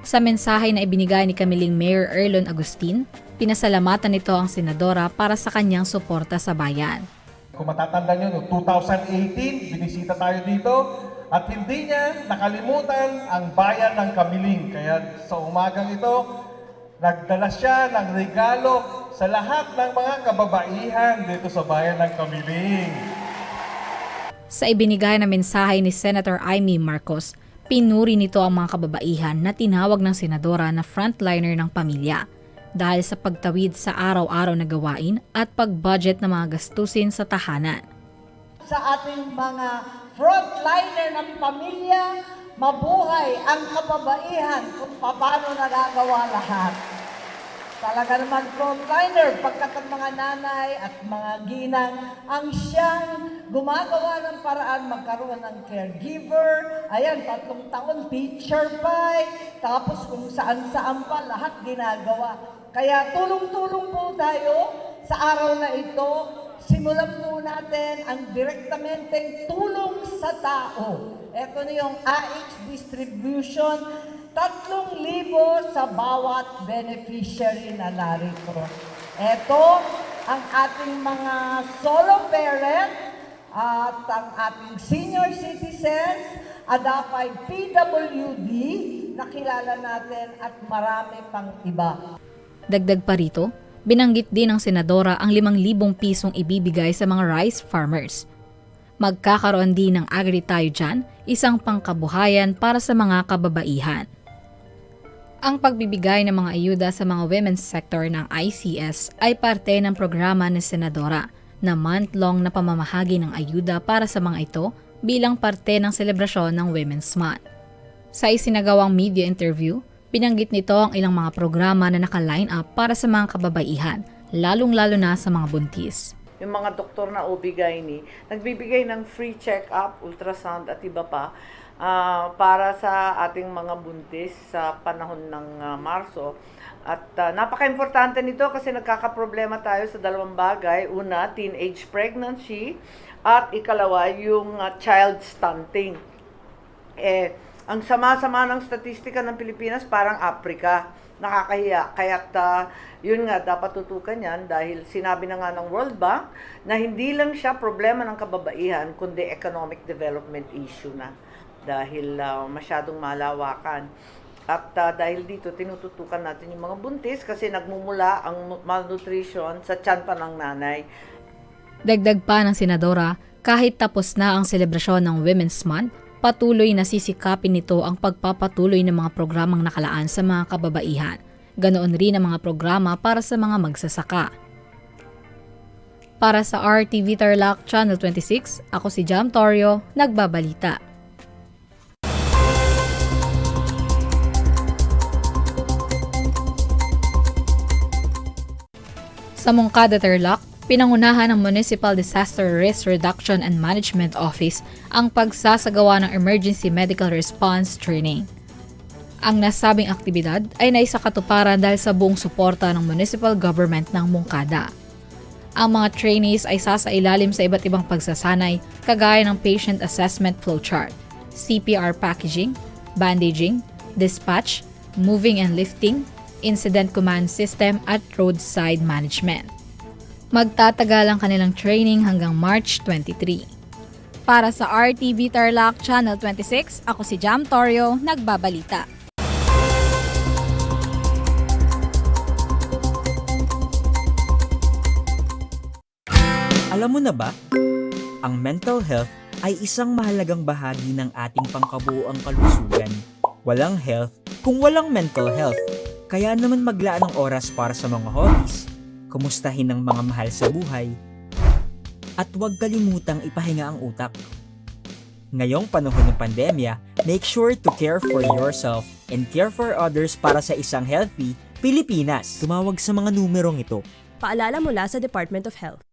Sa mensahe na ibinigay ni Kamiling Mayor Erlon Agustin, pinasalamatan nito ang senadora para sa kanyang suporta sa bayan. Kung matatanda nyo, 2018, binisita tayo dito at hindi niya nakalimutan ang bayan ng Kamiling. Kaya sa umagang ito, nagdala siya ng regalo sa lahat ng mga kababaihan dito sa bayan ng Kamiling. Sa ibinigay na mensahe ni Senator Amy Marcos, pinuri nito ang mga kababaihan na tinawag ng senadora na frontliner ng pamilya dahil sa pagtawid sa araw-araw na gawain at pag-budget ng mga gastusin sa tahanan. Sa ating mga frontliner ng pamilya, mabuhay ang kababaihan kung paano nagagawa lahat. Talaga naman frontliner, pagkat ang mga nanay at mga ginang ang siyang gumagawa ng paraan magkaroon ng caregiver. Ayan, 3 taon, teacher pa, tapos kung saan-saan pa, lahat ginagawa. Kaya tulong-tulong po tayo sa araw na ito. Simulan po natin ang direktamenteng tulong sa tao. Ito na yung AX distribution, 3,000 sa bawat beneficiary na narito. Ito ang ating mga solo parent at ang ating senior citizens, adapay PWD, nakilala natin at marami pang iba. Dagdag pa rito, binanggit din ng senadora ang 5,000 pisong ibibigay sa mga rice farmers. Magkakaroon din ng Agri Tayo Dyan, isang pangkabuhayan para sa mga kababaihan. Ang pagbibigay ng mga ayuda sa mga women's sector ng ICS ay parte ng programa ng senadora na month-long na pamamahagi ng ayuda para sa mga ito bilang parte ng selebrasyon ng Women's Month. Sa isinagawang media interview, binanggit nito ang ilang mga programa na naka-line up para sa mga kababaihan, lalong-lalo na sa mga buntis. Yung mga doktor na OB-GYN, nagbibigay ng free check-up, ultrasound at iba pa para sa ating mga buntis sa panahon ng Marso. At napaka-importante nito kasi nagkakaproblema tayo sa 2 bagay. Una, teenage pregnancy at ikalawa, yung child stunting. Ang sama-sama ng statistika ng Pilipinas parang Africa. Nakakahiya. Kaya't yun nga, dapat tutukan yan dahil sinabi na nga ng World Bank na hindi lang siya problema ng kababaihan kundi economic development issue na dahil masyadong malawakan. At dahil dito, tinututukan natin yung mga buntis kasi nagmumula ang malnutrition sa tiyan pa ng nanay. Dagdag pa ng senadora, kahit tapos na ang selebrasyon ng Women's Month, patuloy na sisikapin nito ang pagpapatuloy ng mga programang nakalaan sa mga kababaihan. Ganoon rin ang mga programa para sa mga magsasaka. Para sa RTV Tarlac Channel 26, ako si Jam Torio, nagbabalita. Sa Moncada, Tarlac, pinangunahan ng Municipal Disaster Risk Reduction and Management Office ang pagsasagawa ng Emergency Medical Response Training. Ang nasabing aktibidad ay naisakatuparan dahil sa buong suporta ng municipal government ng Moncada. Ang mga trainees ay sasailalim sa iba't ibang pagsasanay kagaya ng patient assessment flowchart, CPR packaging, bandaging, dispatch, moving and lifting, incident command system at roadside management. Magtatagal ang kanilang training hanggang March 23. Para sa RTV Tarlac Channel 26, ako si Jam Torio, nagbabalita. Alam mo na ba? Ang mental health ay isang mahalagang bahagi ng ating pangkabuoang kalusugan. Walang health kung walang mental health. Kaya naman maglaan ng oras para sa mga hobbies, kumustahin ang mga mahal sa buhay, at huwag kalimutang ipahinga ang utak. Ngayong panahon ng pandemya, make sure to care for yourself and care for others para sa isang healthy Pilipinas. Tumawag sa mga numerong ito. Paalala mula sa Department of Health.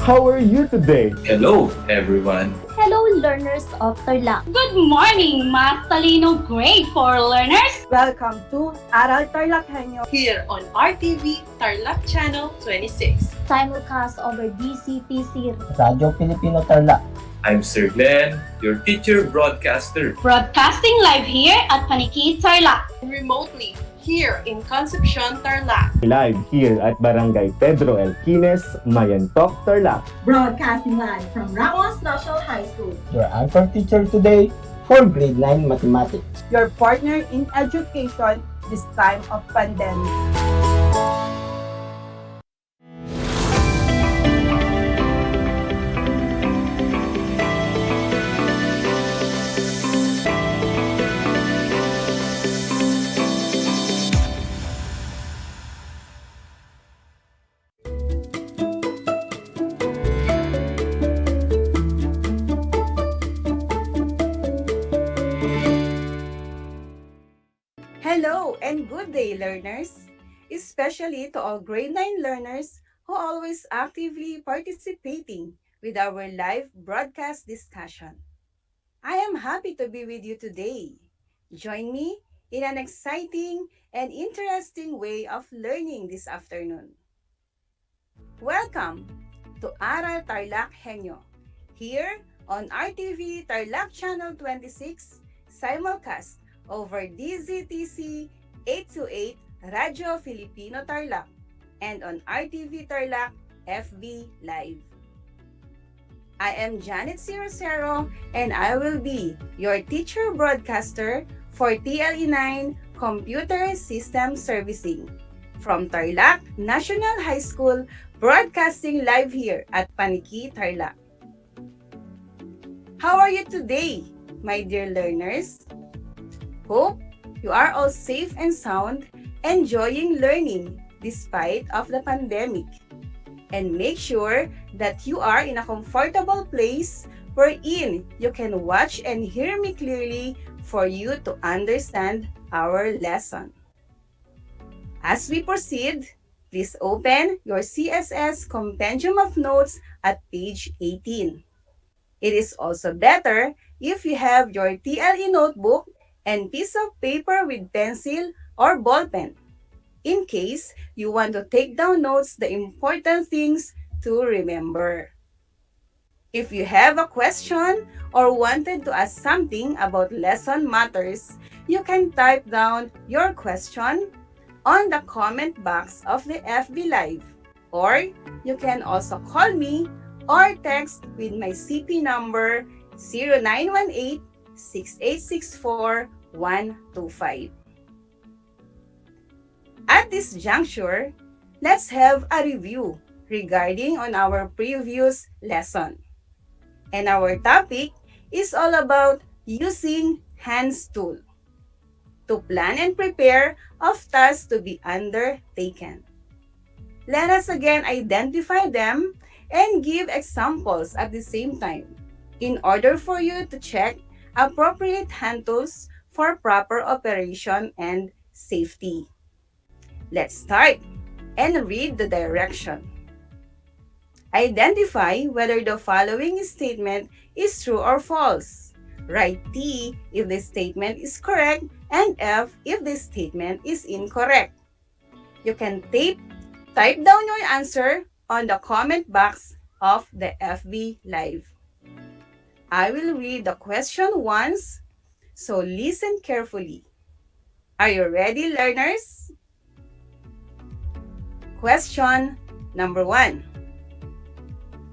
How are you today? Hello, everyone. Hello, learners of Tarlac. Good morning, Math Talino Grade 4 learners. Welcome to Aral TarlakHenyo Here on RTV Tarlac Channel 26. Simulcast over DCTC Radio Filipino Tarlac. I'm Sir Glenn, your teacher broadcaster. Broadcasting live here at Paniki Tarlac. Remotely here in Concepcion, Tarlac. Live here at Barangay Pedro Elquines, Mayantok, Tarlac. Broadcasting live from Ramos National High School. Your anchor teacher today for grade 9 mathematics. Your partner in education this time of pandemic. Hello and good day, learners! Especially to all grade 9 learners who are always actively participating with our live broadcast discussion. I am happy to be with you today. Join me in an exciting and interesting way of learning this afternoon. Welcome to Aral TarlakHenyo, here on RTV Tarlac Channel 26, simulcast over DZTC 828 Radio Filipino Tarlac and on RTV Tarlac FB Live. I am Janet Cirocero and I will be your teacher broadcaster for TLE9 Computer System Servicing from Tarlac National High School, broadcasting live here at Paniki Tarlac. How are you today, my dear learners? Hope you are all safe and sound, enjoying learning despite of the pandemic. and make sure that you are in a comfortable place wherein you can watch and hear me clearly for you to understand our lesson. As we proceed, please open your CSS Compendium of Notes at page 18. It is also better if you have your TLE notebook and piece of paper with pencil or ballpen, in case you want to take down notes the important things to remember. If you have a question or wanted to ask something about lesson matters, you can type down your question on the comment box of the FB Live. Or you can also call me or text with my CP number 0918-6864-125. At this juncture, let's have a review regarding on our previous lesson. And our topic is all about using hands tool to plan and prepare of tasks to be undertaken. Let us again identify them and give examples at the same time in order for you to check appropriate hand tools for proper operation and safety. Let's start and read the direction. Identify whether the following statement is true or false. Write T if the statement is correct and F if the statement is incorrect. You can type down your answer on the comment box of the FB Live. I will read the question once, so listen carefully. Are you ready, learners? Question number 1.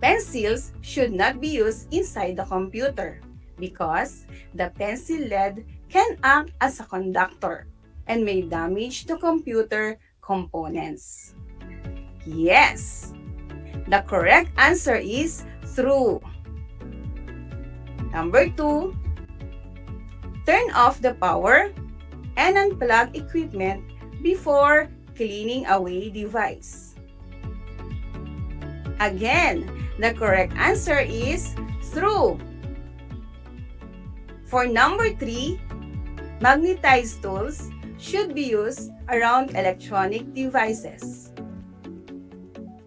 Pencils should not be used inside the computer because the pencil lead can act as a conductor and may damage the computer components. Yes, the correct answer is true. Number 2, turn off the power and unplug equipment before cleaning away device. Again, the correct answer is true. For number 3, magnetized tools should be used around electronic devices.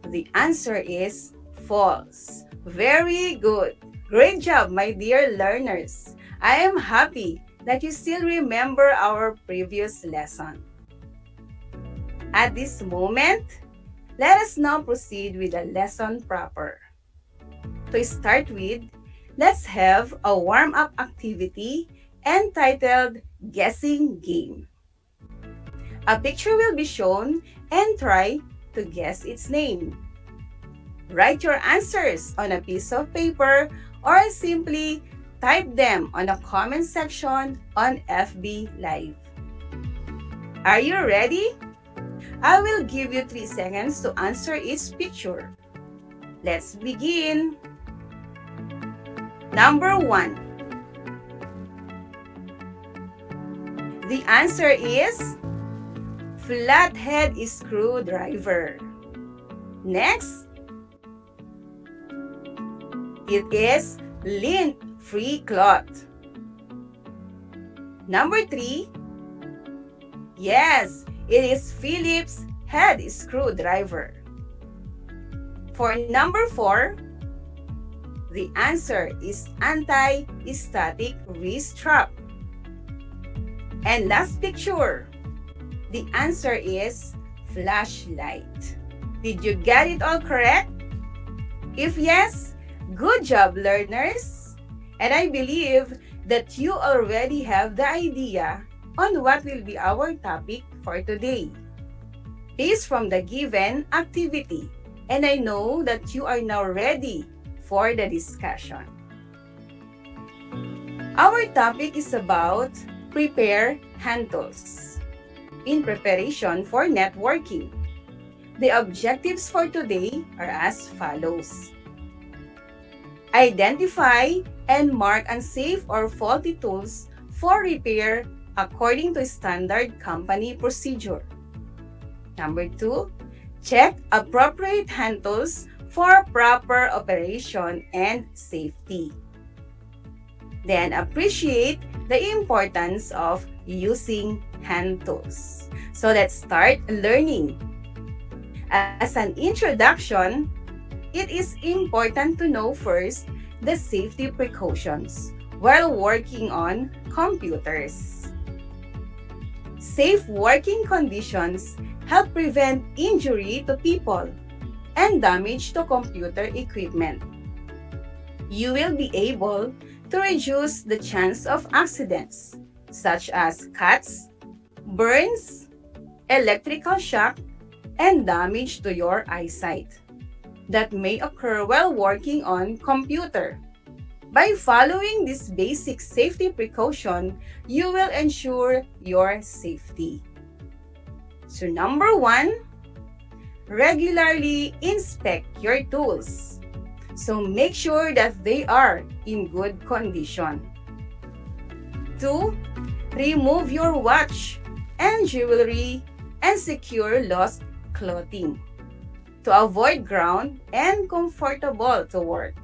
The answer is false. Very good. Great job, my dear learners. I am happy that you still remember our previous lesson. At this moment, let us now proceed with the lesson proper. To start with, let's have a warm-up activity entitled Guessing Game. A picture will be shown and try to guess its name. Write your answers on a piece of paper or simply type them on the comment section on FB Live. Are you ready? I will give you 3 seconds to answer each picture. Let's begin. Number 1. The answer is flathead screwdriver. Next, it is lint-free cloth. Number 3, yes, it is Phillips head screwdriver. For number 4, the answer is anti-static wrist strap. And last picture, the answer is flashlight. Did you get it all correct? If yes, good job, learners. And I believe that you already have the idea on what will be our topic for today, based from the given activity. And I know that you are now ready for the discussion. Our topic is about prepare hand tools in preparation for networking. The objectives for today are as follows. Identify and mark unsafe or faulty tools for repair according to standard company procedure. Number 2, Check appropriate hand tools for proper operation and safety. Then appreciate the importance of using hand tools. So let's start learning. As an introduction, it is important to know first the safety precautions while working on computers. Safe working conditions help prevent injury to people and damage to computer equipment. You will be able to reduce the chance of accidents such as cuts, burns, electrical shock, and damage to your eyesight that may occur while working on computer. By following this basic safety precaution, you will ensure your safety. So number 1, regularly inspect your tools. So make sure that they are in good condition. 2, remove your watch and jewelry and secure lost clothing to avoid ground and comfortable to work.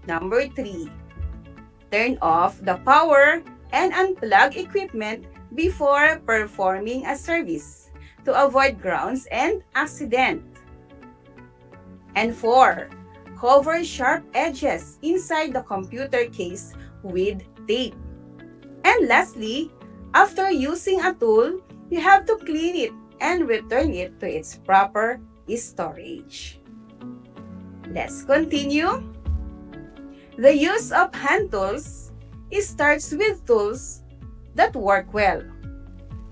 Number 3, turn off the power and unplug equipment before performing a service to avoid grounds and accident. And 4, cover sharp edges inside the computer case with tape. And lastly, after using a tool, you have to clean it and return it to its proper storage. Let's continue. The use of hand tools starts with tools that work well.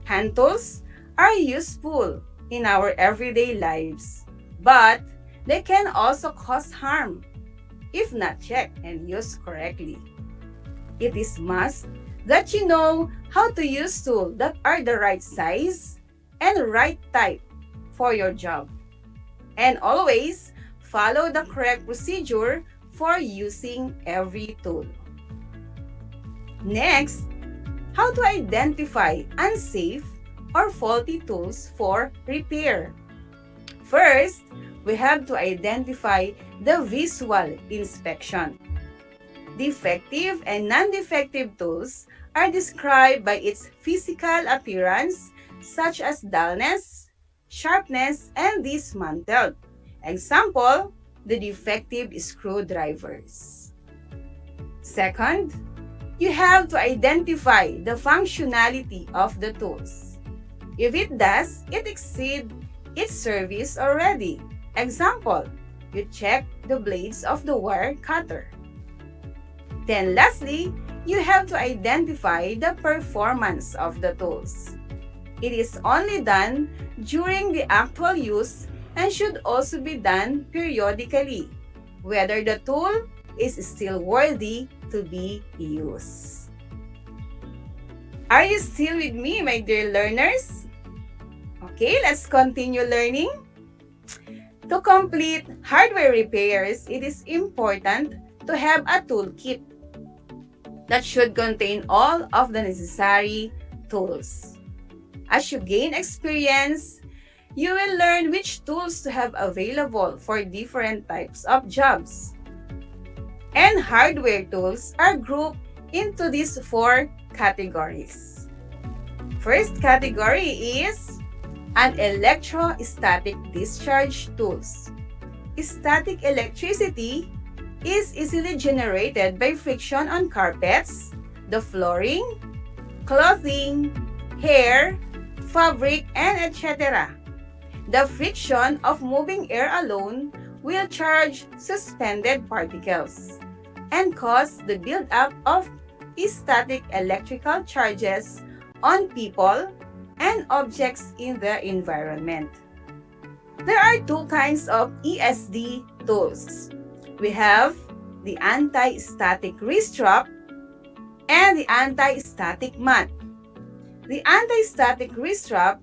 Hand tools are useful in our everyday lives, but they can also cause harm if not checked and used correctly. It is must that you know how to use tools that are the right size and right type for your job. And always follow the correct procedure for using every tool. Next, how to identify unsafe or faulty tools for repair. First, we have to identify the visual inspection. Defective and non-defective tools are described by its physical appearance such as dullness, sharpness, and dismantled. Example, the defective screwdrivers. Second, you have to identify the functionality of the tools. If it does, it exceed its service already. Example, you check the blades of the wire cutter. Then lastly, you have to identify the performance of the tools. It is only done during the actual use and should also be done periodically, whether the tool is still worthy to be used. Are you still with me, my dear learners? Okay, let's continue learning. To complete hardware repairs, it is important to have a toolkit that should contain all of the necessary tools. As you gain experience, you will learn which tools to have available for different types of jobs. And hardware tools are grouped into these 4 categories. First category is an electrostatic discharge tools. Static electricity is easily generated by friction on carpets, the flooring, clothing, hair, fabric, and etc. The friction of moving air alone will charge suspended particles and cause the buildup of static electrical charges on people and objects in the environment. There are 2 kinds of ESD tools. We have the anti-static wrist strap and the anti-static mat. The anti-static wrist strap,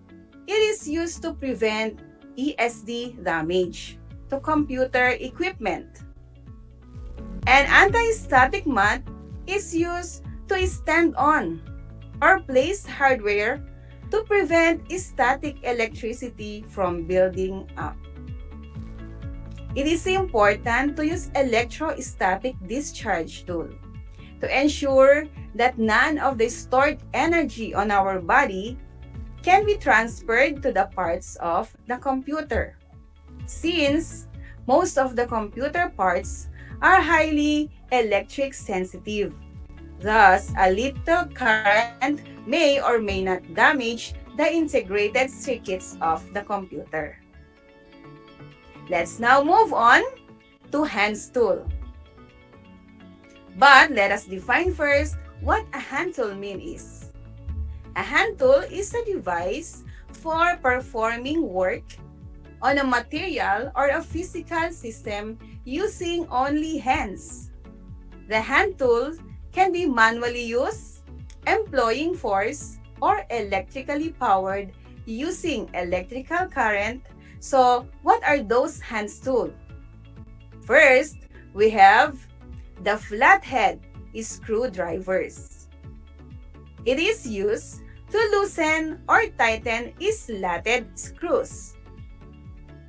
it is used to prevent ESD damage to computer equipment. An anti-static mat is used to stand on or place hardware to prevent static electricity from building up. It is important to use electrostatic discharge tool to ensure that none of the stored energy on our body can be transferred to the parts of the computer, since most of the computer parts are highly electric sensitive. Thus, a little current may or may not damage the integrated circuits of the computer. Let's now move on to hands tool. But let us define first what a hand tool is. A hand tool is a device for performing work on a material or a physical system using only hands. The hand tool can be manually used, employing force, or electrically powered using electrical current. So, what are those hands tools? First, we have the flathead screwdrivers. It is used to loosen or tighten slatted screws.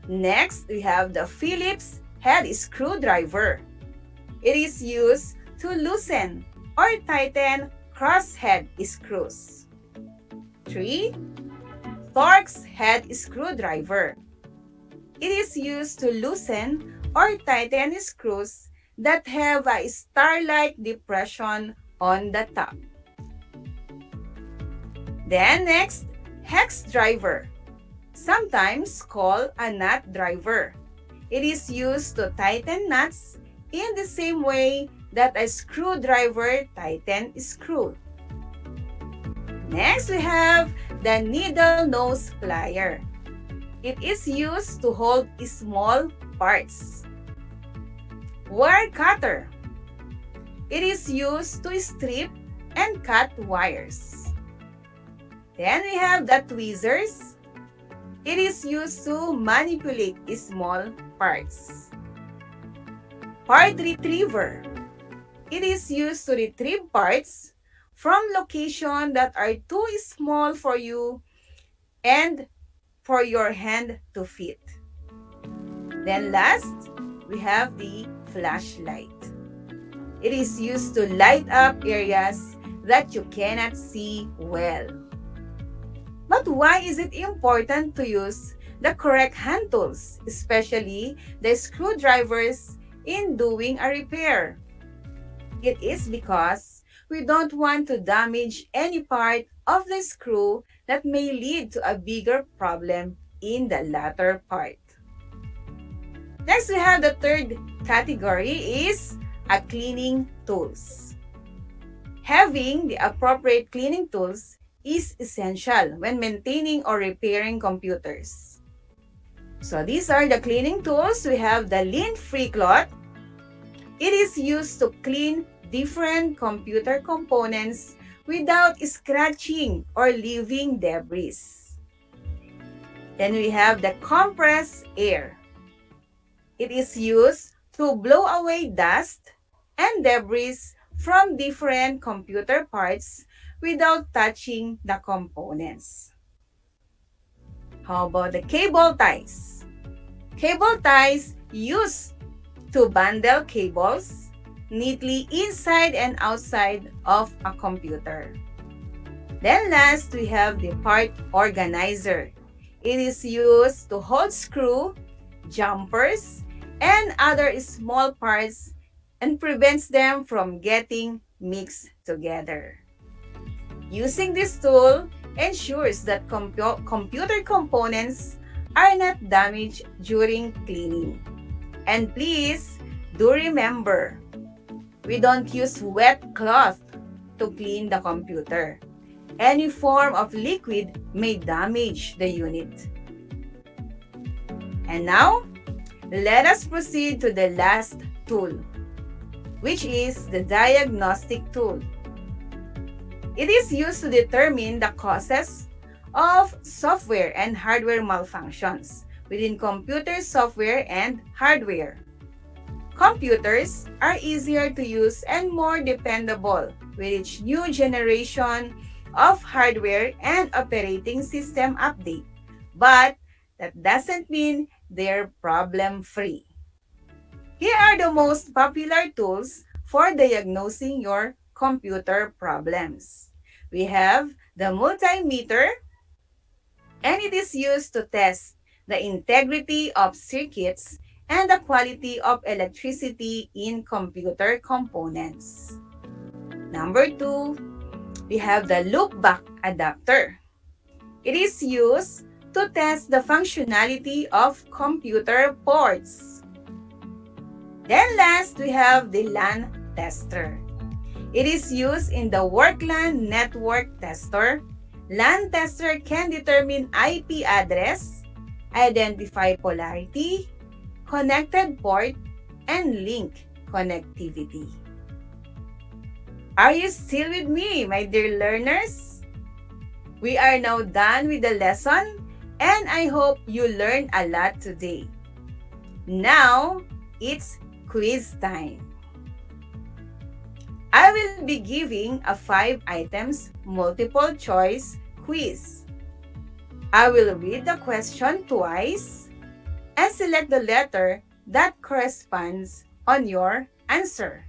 Next, we have the Phillips head screwdriver. It is used to loosen or tighten crosshead screws. 3. Torx head screwdriver. It is used to loosen or tighten screws that have a star-like depression on the top. Then next, hex driver, sometimes called a nut driver. It is used to tighten nuts in the same way that a screwdriver tightens screw. Next, we have the needle nose plier. It is used to hold small parts. Wire cutter. It is used to strip and cut wires. Then we have the tweezers. It is used to manipulate small parts. Part retriever. It is used to retrieve parts from locations that are too small for you and for your hand to fit. Then last, we have the flashlight. It is used to light up areas that you cannot see well. But why is it important to use the correct hand tools, especially the screwdrivers, in doing a repair? It is because we don't want to damage any part of the screw that may lead to a bigger problem in the latter part. Next, we have the third category is a cleaning tools. Having the appropriate cleaning tools is essential when maintaining or repairing computers. So these are the cleaning tools. We have the lint-free cloth. It is used to clean different computer components without scratching or leaving debris. Then we have the compressed air. It is used to blow away dust and debris from different computer parts without touching the components. How about the cable ties? Cable ties used to bundle cables neatly inside and outside of a computer. Then last, we have the part organizer. It is used to hold screw, jumpers, and other small parts and prevents them from getting mixed together. Using this tool ensures that computer components are not damaged during cleaning. And please do remember, we don't use wet cloth to clean the computer. Any form of liquid may damage the unit. And now, let us proceed to the last tool, which is the diagnostic tool. It is used to determine the causes of software and hardware malfunctions within computer software and hardware. Computers are easier to use and more dependable with each new generation of hardware and operating system update. But that doesn't mean they're problem-free. Here are the most popular tools for diagnosing your computer problems. We have the multimeter, and it is used to test the integrity of circuits and the quality of electricity in computer components. Number 2, we have the loopback adapter. It is used to test the functionality of computer ports. Then last, we have the LAN tester. It is used in the work LAN network tester. LAN tester can determine IP address, identify polarity, connected port, and link connectivity. Are you still with me, my dear learners? We are now done with the lesson, and I hope you learned a lot today. Now, it's quiz time. I will be giving a 5 items multiple choice quiz. I will read the question twice and select the letter that corresponds on your answer.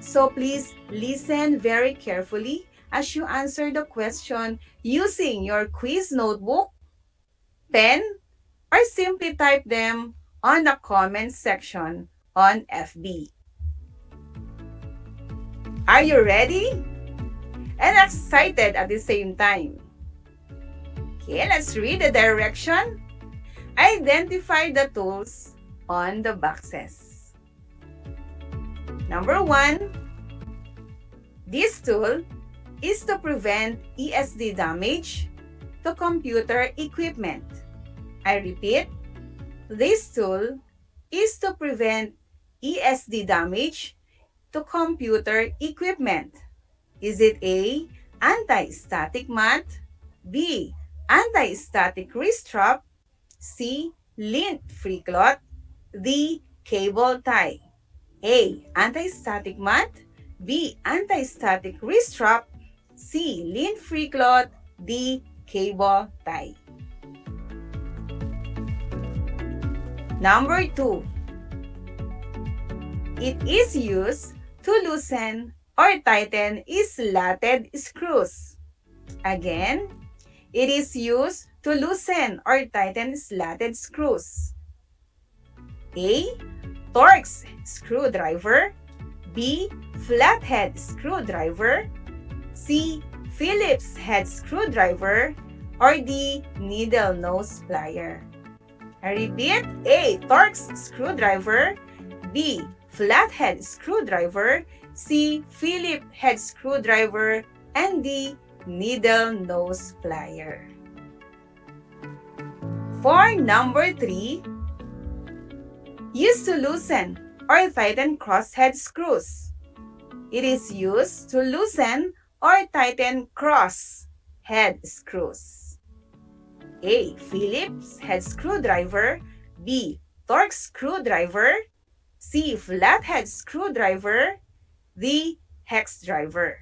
So please listen very carefully as you answer the question using your quiz notebook, pen, or simply type them on the comment section on FB. Are you ready? And excited at the same time? Okay, let's read the direction. Identify the tools on the boxes. Number 1, this tool is to prevent ESD damage to computer equipment. I repeat, this tool is to prevent ESD damage to computer equipment. Is it A, anti-static mat, B, anti-static wrist strap, C, lint-free cloth, D, cable tie? A, anti-static mat, B, anti-static wrist strap, C, lint-free cloth, D, cable tie. Number 2, it is used to loosen or tighten slotted screws. Again, it is used to loosen or tighten slotted screws. A, Torx screwdriver, B, flathead screwdriver, C, Phillips head screwdriver, or D, needle nose plier. I repeat, A, Torx screwdriver, B, flathead screwdriver, C, Phillips head screwdriver, and D, needle nose plier. For number 3, used to loosen or tighten crosshead screws. It is used to loosen or tighten cross head screws. A, Phillips head screwdriver, B, Torx screwdriver, C, flathead screwdriver, D, hex driver.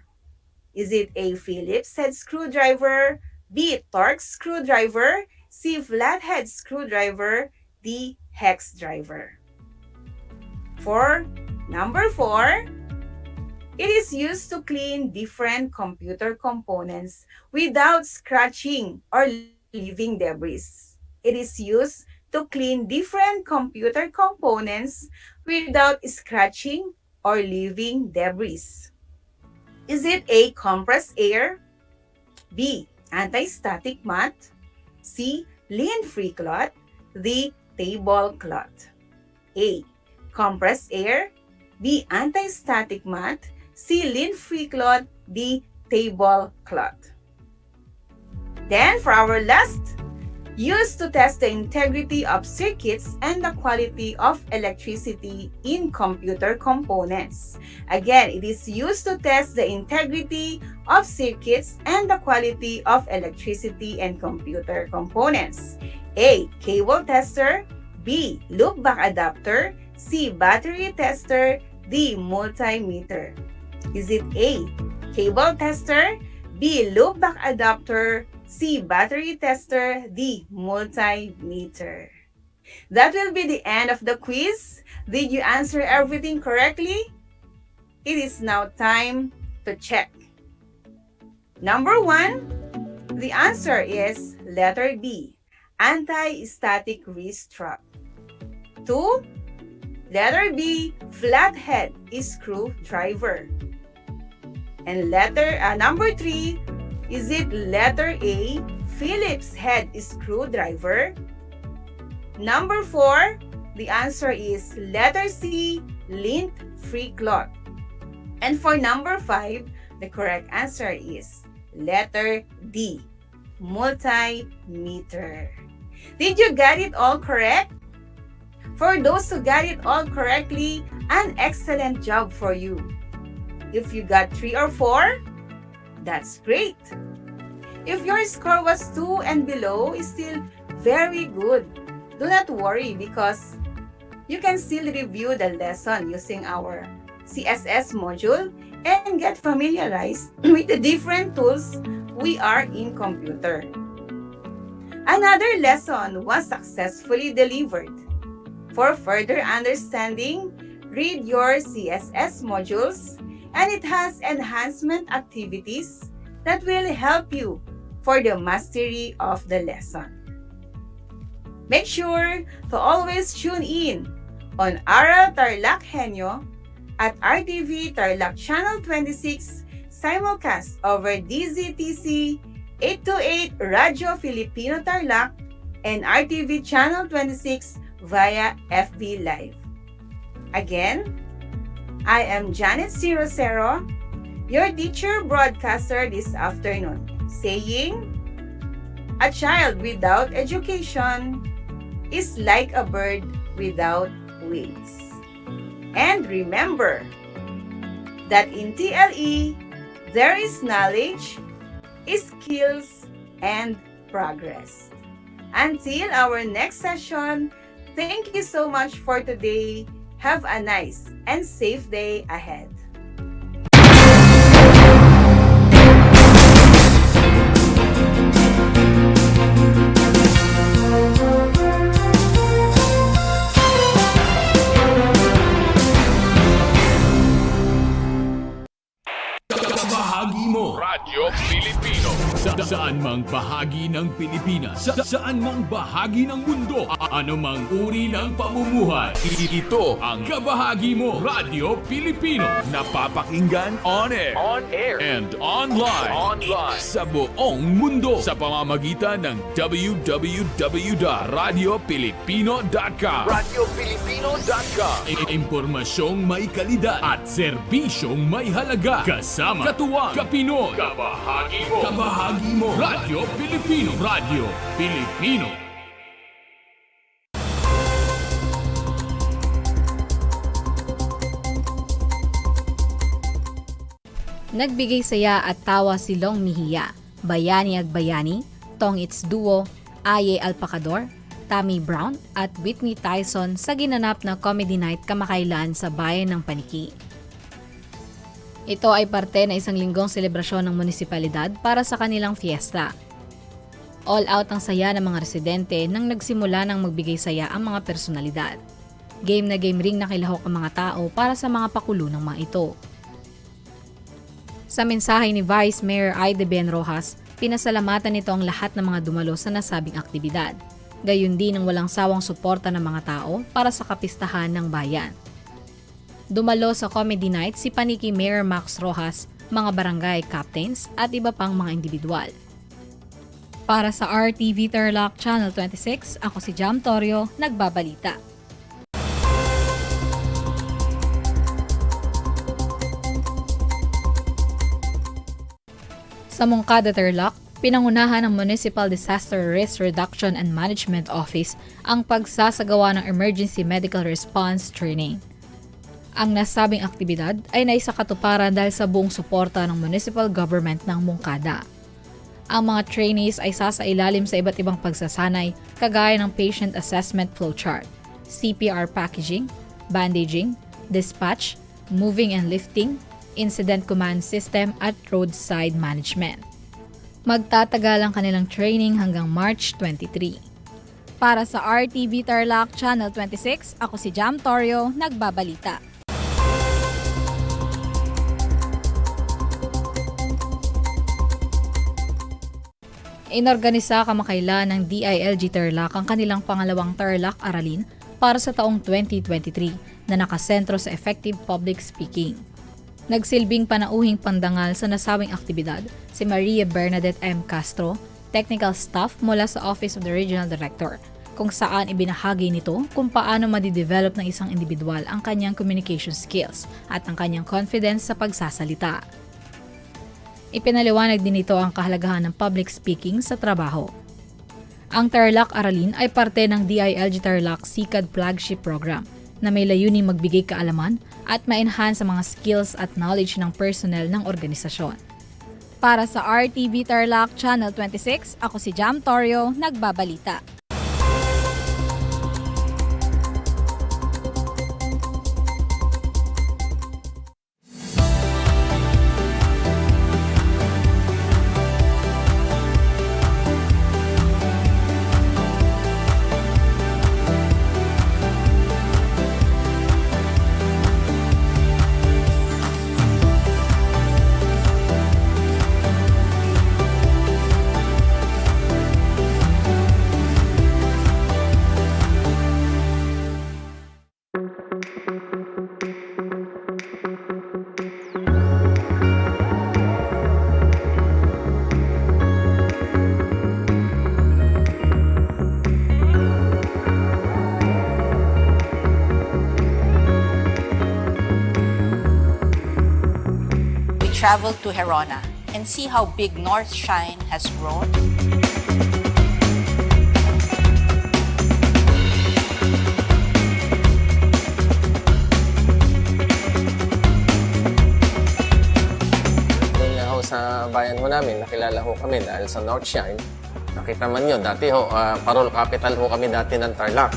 Is it A, Phillips head screwdriver, B, Torx screwdriver, C, flathead screwdriver, D, hex driver? For number 4, it is used to clean different computer components without scratching or leaving debris. It is used to clean different computer components without scratching or leaving debris. Is it A, compressed air, B, anti-static mat, C, lint-free cloth, D, tablecloth? A, compressed air, B, anti-static mat, C, lint-free cloth, D, tablecloth. Then for our last, used to test the integrity of circuits and the quality of electricity in computer components. Again, it is used to test the integrity of circuits and the quality of electricity and computer components. A, cable tester, B, loopback adapter, C, battery tester, D, multimeter. Is it A, cable tester, B. Loopback adapter. C. Battery tester. D. Multimeter. That will be the end of the quiz. Did you answer everything correctly? It is now time to check. Number 1, the answer is letter B, anti-static wrist strap. 2, letter B, flathead screwdriver. And number 3, is it letter A, Phillips head screwdriver? Number 4, the answer is letter C, lint-free cloth. And for number 5, the correct answer is letter D, multimeter. Did you get it all correct? For those who got it all correctly, an excellent job for you. If you got 3 or 4, that's great. If your score was 2 and below, is still very good. Do not worry because you can still review the lesson using our CSS module and get familiarized with the different tools we are in computer. Another lesson was successfully delivered. For further understanding, read your CSS modules, and it has enhancement activities that will help you for the mastery of the lesson. Make sure to always tune in on Aral TarlakHenyo at RTV Tarlac Channel 26 simulcast over DZTC 828 Radio Filipino Tarlac and RTV Channel 26 via FB Live. Again, I am Janet Cirocero, your teacher broadcaster this afternoon, saying, a child without education is like a bird without wings. And remember that in TLE, there is knowledge, skills, and progress. Until our next session, thank you so much for today. Have a nice and safe day ahead. Bahagi mo Radyo Pilipino saan mang bahagi ng Pilipinas, saan mang bahagi ng mundo, ano mang uri ng pamumuhay. Ito ang Kabahagi Mo Radyo Pilipino, napapakinggan on air, and online sa buong mundo sa pamamagitan ng www.radiopilipino.com. Impormasyong may kalidad at serbisyong may halaga, kasama katuwang Kapinoy. Kabahagi Mo Radyo Pilipino. Radyo Pilipino. Nagbigay saya at tawa si Long Mejia, Bayani Agbayani, Tong Its Duo, Aye Alpacador, Tammy Brown at Whitney Tyson sa ginanap na comedy night kamakailan sa bayan ng Paniki. Ito ay parte na isang linggong selebrasyon ng munisipalidad para sa kanilang fiesta. All out ang saya ng mga residente nang nagsimula ng magbigay saya ang mga personalidad. Game na game ring nakilahok ang mga tao para sa mga pakulo ng mga ito. Sa mensahe ni Vice Mayor Aide Ben Rojas, pinasalamatan nito ang lahat ng mga dumalo sa nasabing aktibidad. Gayon din ang walang sawang suporta ng mga tao para sa kapistahan ng bayan. Dumalo sa comedy night si Paniki Mayor Max Rojas, mga barangay captains at iba pang mga individual. Para sa RTV Tarlac Channel 26, ako si Jam Torio, nagbabalita. Sa Moncada, Tarlac, pinangunahan ng Municipal Disaster Risk Reduction and Management Office ang pagsasagawa ng Emergency Medical Response Training. Ang nasabing aktibidad ay naisakatuparan dahil sa buong suporta ng municipal government ng Moncada. Ang mga trainees ay sasailalim sa iba't ibang pagsasanay kagaya ng patient assessment flowchart, CPR packaging, bandaging, dispatch, moving and lifting, incident command system at roadside management. Magtatagal ang kanilang training hanggang March 23. Para sa RTV Tarlac Channel 26, ako si Jam Torio, nagbabalita. Inorganisa kamakailan ng DILG Tarlac ang kanilang pangalawang Tarlac Aralin para sa taong 2023 na nakasentro sa effective public speaking. Nagsilbing panauhing pandangal sa nasabing aktibidad si Maria Bernadette M. Castro, technical staff mula sa Office of the Regional Director, kung saan ibinahagi nito kung paano madidevelop ng isang individual ang kanyang communication skills at ang kanyang confidence sa pagsasalita. Ipinaliwanag din ito ang kahalagahan ng public speaking sa trabaho. Ang Tarlac Aralin ay parte ng DILG Tarlac SICAD flagship program na may layuning magbigay kaalaman at ma-enhance ang mga skills at knowledge ng personnel ng organisasyon. Para sa RTV Tarlac Channel 26, ako si Jam Torio, nagbabalita. Travel to Herona and see how big North Shine has grown. Doon ho sa bayan ho namin, nakilala ho kami dahil sa North Shine. Nakita man yun, dati ho, parol capital ho kami dati ng Tarlac.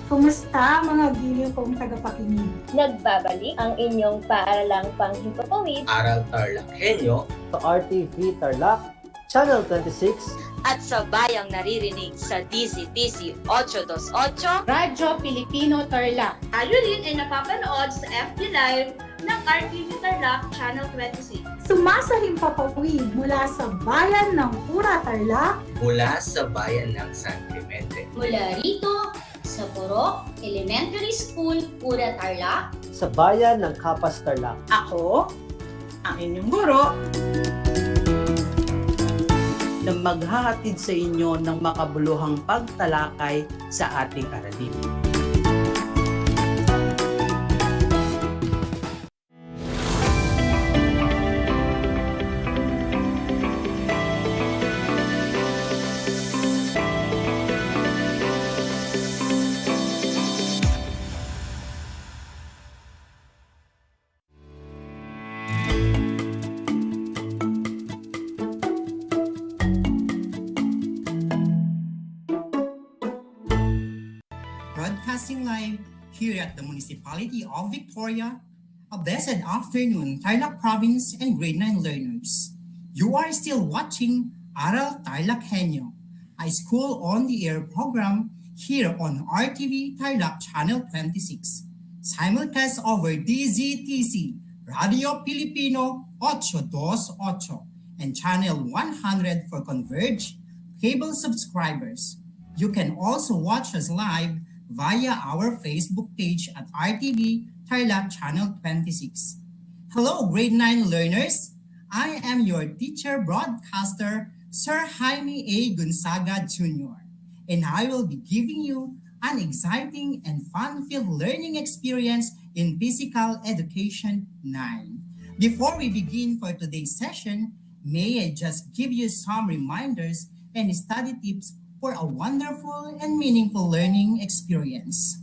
Kumusta mga giliw kong tagapakinig? Nagbabalik ang inyong paaralang panghimpapawid. Aral TarlakHenyo sa RTV Tarlac, Channel 26 at sa bayang naririnig sa DZTC 828 Radyo Pilipino Tarlac. Tayo rin ay napapanood sa FB Live ng RTV Tarlac Channel 26. Sumasahing papawid mula sa bayan ng Pura Tarlac, mula sa bayan ng San Clemente. Mula rito sa Purok Elementary School, Pura Tarlac, sa bayan ng Kapas Tarlac. Ako, ang inyong guro, na maghahatid sa inyo ng makabuluhang pagtalakay sa ating aralin. Broadcasting live here at the Municipality of Victoria. A blessed afternoon, Tarlac Province and Grade 9 learners. You are still watching Aral TarlakHenyo, a school on-the-air program here on RTV Tarlac Channel 26. Simulcast over DZTC, Radio Filipino 828, and Channel 100 for Converge cable subscribers. You can also watch us live via our Facebook page at RTV Tarlac Channel 26. Hello, Grade 9 learners. I am your teacher broadcaster, Sir Jaime A. Gonzaga Jr., and I will be giving you an exciting and fun-filled learning experience in Physical Education 9. Before we begin for today's session, may I just give you some reminders and study tips for a wonderful and meaningful learning experience.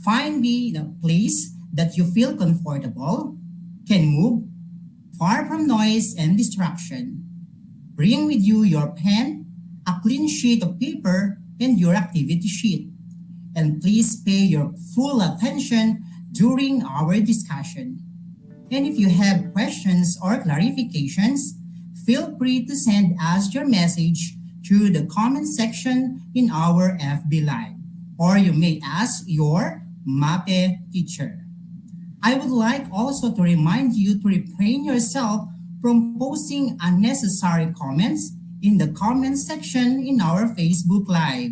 Find the place that you feel comfortable, can move, far from noise and distraction. Bring with you your pen, a clean sheet of paper, and your activity sheet. And please pay your full attention during our discussion. And if you have questions or clarifications, feel free to send us your message through the comment section in our FB Live, or you may ask your MAPE teacher. I would like also to remind you to refrain yourself from posting unnecessary comments in the comment section in our Facebook Live.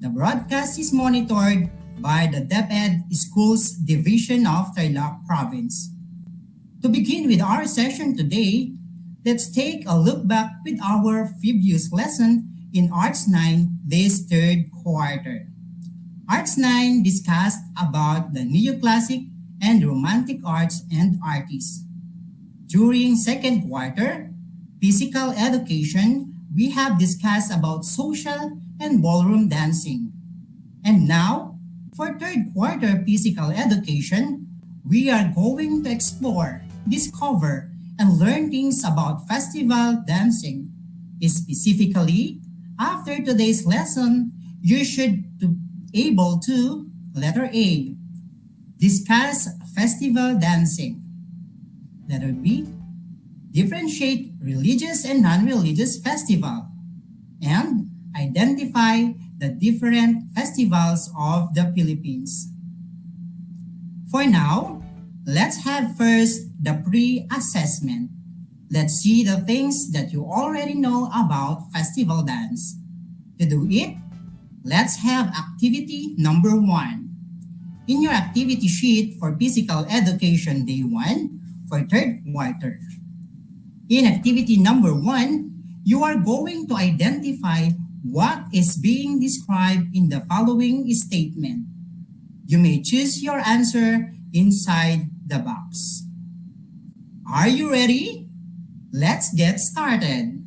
The broadcast is monitored by the DEPED Schools Division of Tarlac Province. To begin with our session today, let's take a look back with our previous lesson in Arts 9 this third quarter. Arts 9 discussed about the neoclassic and romantic arts and artists. During second quarter, physical education, we have discussed about social and ballroom dancing. And now, for third quarter physical education, we are going to explore, discover, and learn things about festival dancing. Specifically, after today's lesson, you should be able to, letter A, discuss festival dancing. Letter B, differentiate religious and non-religious festival. And identify the different festivals of the Philippines. For now, let's have first the pre-assessment. Let's see the things that you already know about festival dance. To do it, let's have activity number 1. In your activity sheet for Physical Education Day 1 for third quarter. In activity number 1, you are going to identify what is being described in the following statement. You may choose your answer inside the box. Are you ready? Let's get started.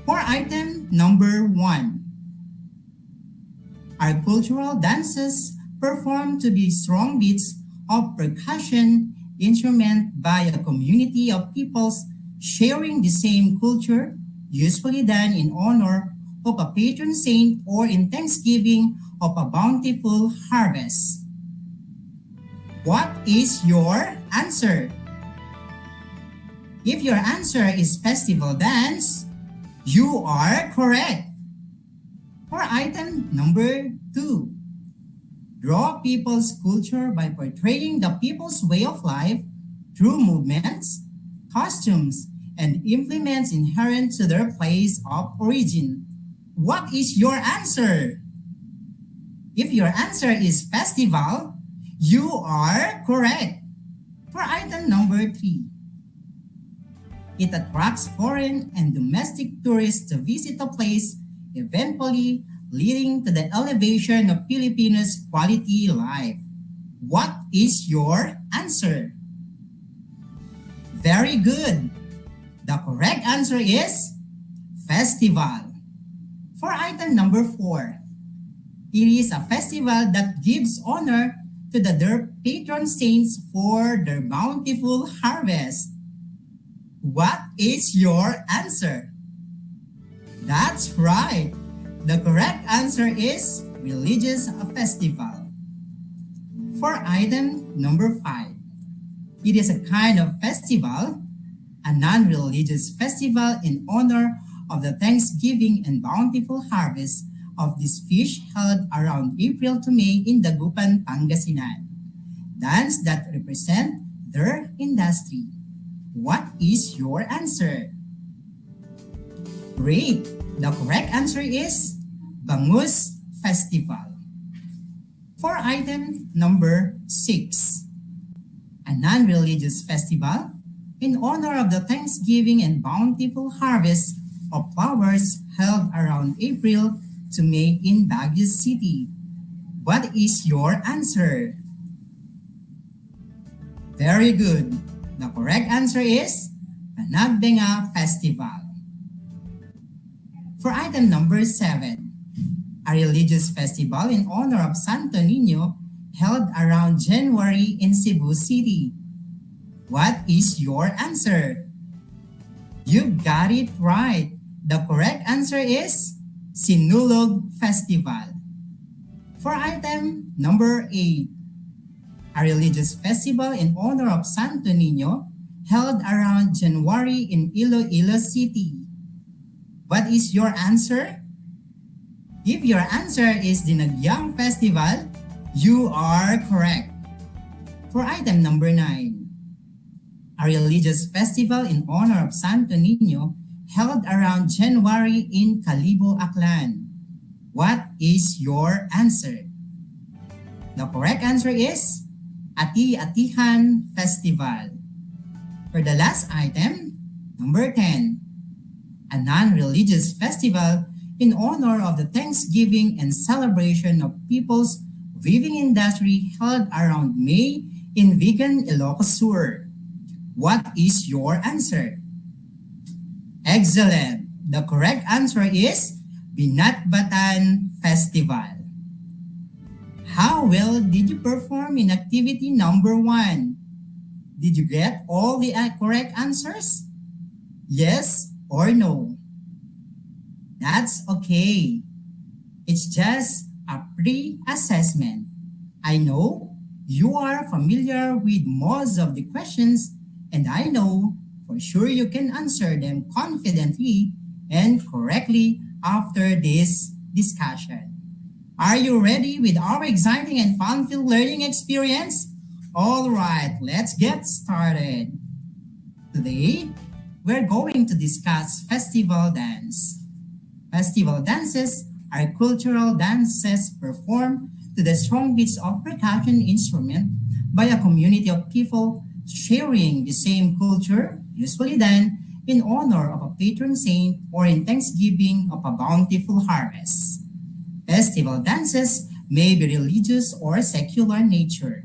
For item number 1, our cultural dances performed to be strong beats of percussion instrument by a community of peoples sharing the same culture, usually done in honor of a patron saint or in thanksgiving of a bountiful harvest. What is your answer? If your answer is festival dance, you are correct. For item number 2, draw people's culture by portraying the people's way of life through movements, costumes, and implements inherent to their place of origin. What is your answer? If your answer is festival, you are correct. For item number 3, it attracts foreign and domestic tourists to visit a place, eventually leading to the elevation of Filipinos' quality life. What is your answer? Very good. The correct answer is festival. For item number 4, it is a festival that gives honor to their patron saints for their bountiful harvest. What is your answer? That's right. The correct answer is religious festival. For item number 5, it is a kind of festival, a non-religious festival in honor of the Thanksgiving and bountiful harvest of this fish held around April to May in Dagupan, Pangasinan. Dance that represent their industry. What is your answer? Great! The correct answer is Bangus Festival. For item number 6, a non-religious festival in honor of the Thanksgiving and bountiful harvest of flowers held around April to May in Baguio City. What is your answer? Very good. The correct answer is Panagbenga Festival. For item number 7, a religious festival in honor of Santo Niño held around January in Cebu City. What is your answer? You got it right. The correct answer is Sinulog Festival. For item number 8, a religious festival in honor of Santo Niño held around January in Iloilo City. What is your answer? If your answer is Dinagyang Festival, you are correct. For item number 9, a religious festival in honor of Santo Niño held around January in Calibo, Aklan. What is your answer? The correct answer is Ati-Atihan Festival. For the last item, number 10, a non-religious festival in honor of the Thanksgiving and celebration of people's weaving industry held around May in Vigan, Ilocos Sur. What is your answer? Excellent! The correct answer is Binatbatan Festival. How well did you perform in activity number 1? Did you get all the correct answers? Yes or no? That's okay. It's just a pre-assessment. I know you are familiar with most of the questions, and I know for sure you can answer them confidently and correctly after this discussion. Are you ready with our exciting and fun-filled learning experience? All right, let's get started. Today, we're going to discuss festival dance. Festival dances are cultural dances performed to the strong beats of percussion instrument by a community of people sharing the same culture, usually done in honor of a patron saint or in thanksgiving of a bountiful harvest. Festival dances may be religious or secular nature.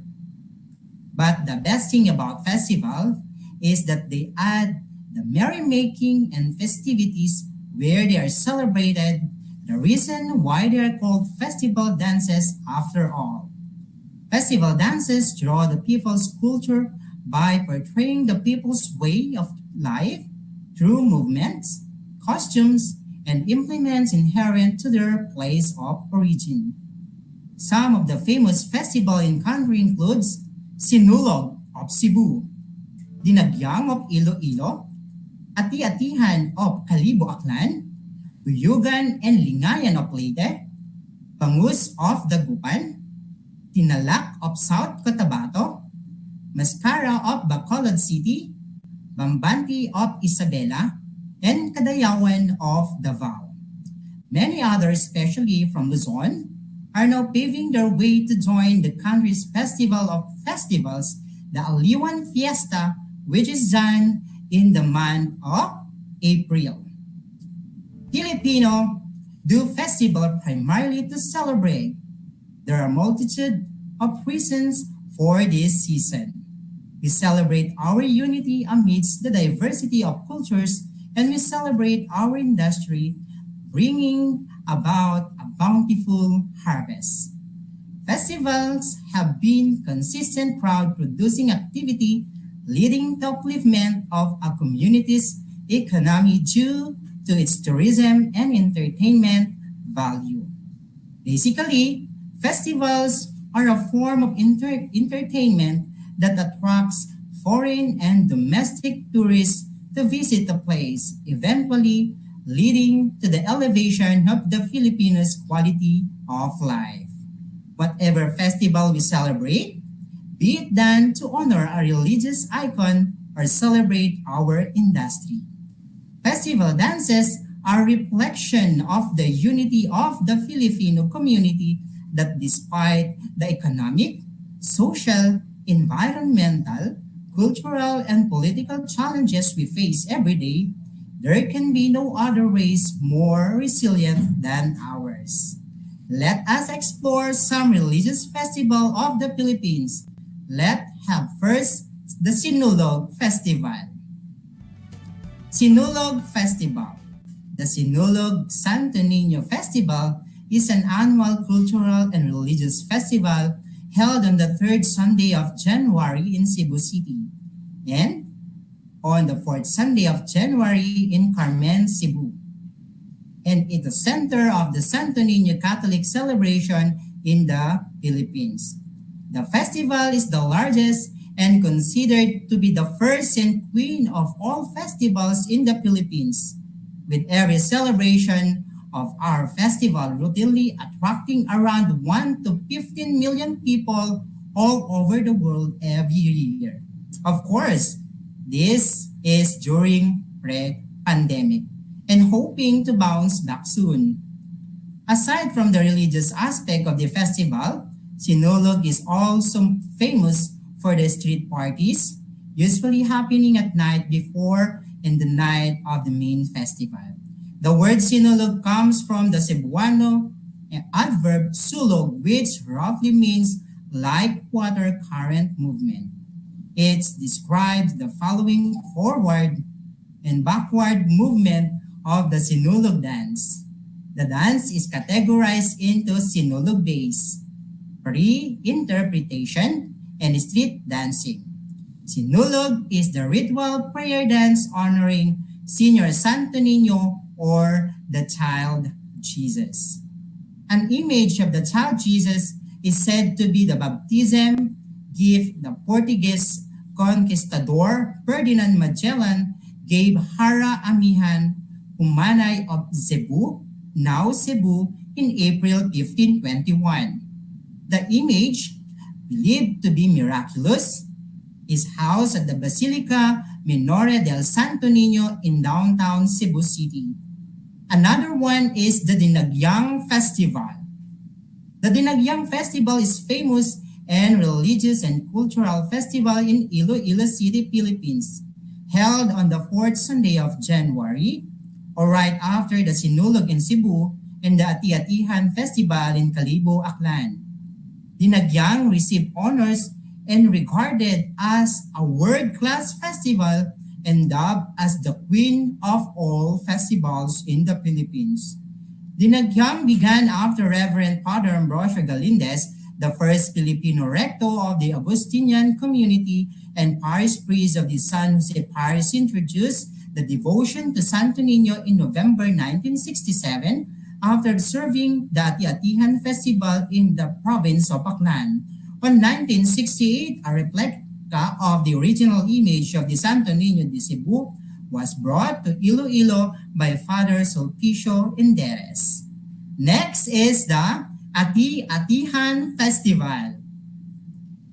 But the best thing about festival is that they add the merrymaking and festivities where they are celebrated, the reason why they are called festival dances after all. Festival dances draw the people's culture by portraying the people's way of life through movements, costumes, and implements inherent to their place of origin. Some of the famous festivals in country includes Sinulog of Cebu, Dinagyang of Iloilo, Ati-Atihan of Calibo, Aklan, Buyugan and Lingayan of Leyte, Bangus of Dagupan, Tinalak of South Cotabato, Mascara of Bacolod City, Bambanti of Isabela, and Kadayawan of Davao. Many others, especially from Luzon, are now paving their way to join the country's festival of festivals, the Aliwan Fiesta, which is done in the month of April. Filipino do festival primarily to celebrate. There are a multitude of reasons for this season. We celebrate our unity amidst the diversity of cultures, and we celebrate our industry, bringing about a bountiful harvest. Festivals have been consistent crowd-producing activity leading to upliftment of a community's economy due to its tourism and entertainment value. Basically, festivals are a form of entertainment that attracts foreign and domestic tourists to visit the place, eventually leading to the elevation of the Filipinos' quality of life. Whatever festival we celebrate, be it done to honor a religious icon or celebrate our industry. Festival dances are a reflection of the unity of the Filipino community that despite the economic, social, environmental, cultural, and political challenges we face every day, there can be no other race more resilient than ours. Let us explore some religious festival of the Philippines. Let's have first the Sinulog Festival. Sinulog Festival. The Sinulog Santo Niño Festival is an annual cultural and religious festival held on the third Sunday of January in Cebu City. and on the fourth Sunday of January in Carmen, Cebu. And it's the center of the Santo Niño Catholic celebration in the Philippines. The festival is the largest and considered to be the first and queen of all festivals in the Philippines, with every celebration of our festival routinely attracting around 1 to 15 million people all over the world every year. Of course, this is during pre-pandemic and hoping to bounce back soon. Aside from the religious aspect of the festival, Sinulog is also famous for the street parties, usually happening at night before and the night of the main festival. The word Sinulog comes from the Cebuano adverb sulog, which roughly means like water current movement. It describes the following forward and backward movement of the Sinulog dance. The dance is categorized into Sinulog base, pre-interpretation, and street dancing. Sinulog is the ritual prayer dance honoring Senior Santo Niño or the child Jesus. An image of the child Jesus is said to be the baptism gift the Portuguese conquistador Ferdinand Magellan gave Hara Amihan Humanay of Cebu, now Cebu, in April 1521. The image, believed to be miraculous, is housed at the Basilica Minore del Santo Niño in downtown Cebu City. Another one is the Dinagyang Festival. The Dinagyang Festival is famous and religious and cultural festival in Iloilo City, Philippines, held on the fourth Sunday of January, or right after the Sinulog in Cebu and the Ati-Atihan Festival in Calibo, Aklan. Dinagyang received honors and regarded as a world-class festival and dubbed as the queen of all festivals in the Philippines. Dinagyang began after Reverend Father Ambrosio Galindez, the first Filipino rector of the Augustinian community and parish priest of the San Jose Parish, introduced the devotion to Santo Niño in November 1967 after observing the Ati-Atihan Festival in the province of Aklan. On 1968, a replica of the original image of the Santo Niño de Cebu was brought to Iloilo by Father Sulpicio Inderes. Next is the Ati-Atihan Festival.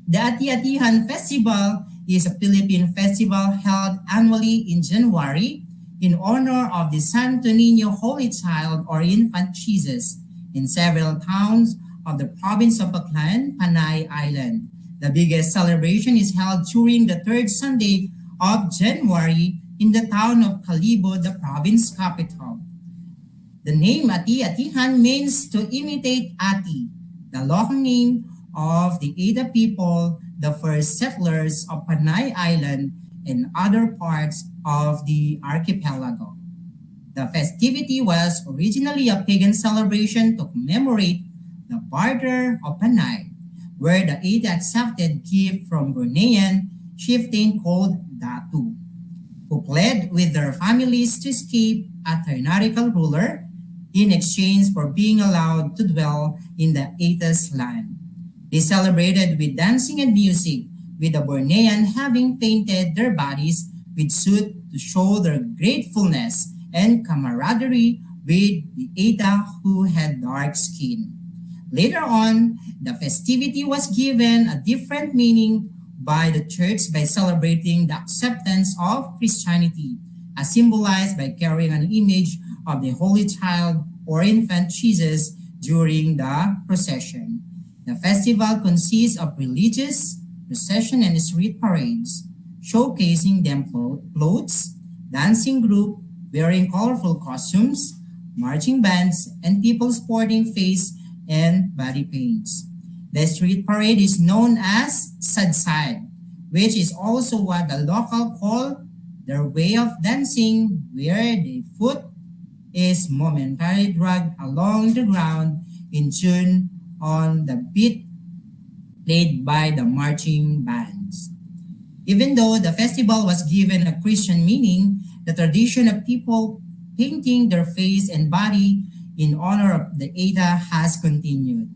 The Ati-Atihan Festival is a Philippine festival held annually in January in honor of the Santo Niño Holy Child or Infant Jesus in several towns of the province of Aklan, Panay Island. The biggest celebration is held during the third Sunday of January in the town of Calibo, the province capital. The name Ati-Atihan means to imitate Ati, the local name of the Ada people, the first settlers of Panay Island and other parts of the archipelago. The festivity was originally a pagan celebration to commemorate the barter of Panay, where the Ada accepted gift from Bornean chieftain called Datu, who pled with their families to escape a tyrannical ruler in exchange for being allowed to dwell in the Ada's land. They celebrated with dancing and music, with the Bornean having painted their bodies with soot to show their gratefulness and camaraderie with the Ada who had dark skin. Later on, the festivity was given a different meaning by the church by celebrating the acceptance of Christianity, as symbolized by carrying an image of the Holy Child or Infant Jesus during the procession. The festival consists of religious procession and street parades, showcasing them clothes, dancing group wearing colorful costumes, marching bands, and people sporting face and body paints. The street parade is known as sadsad, which is also what the local call their way of dancing, where the foot is momentarily dragged along the ground in tune on the beat played by the marching bands. Even though the festival was given a Christian meaning, the tradition of people painting their face and body in honor of the Ada has continued.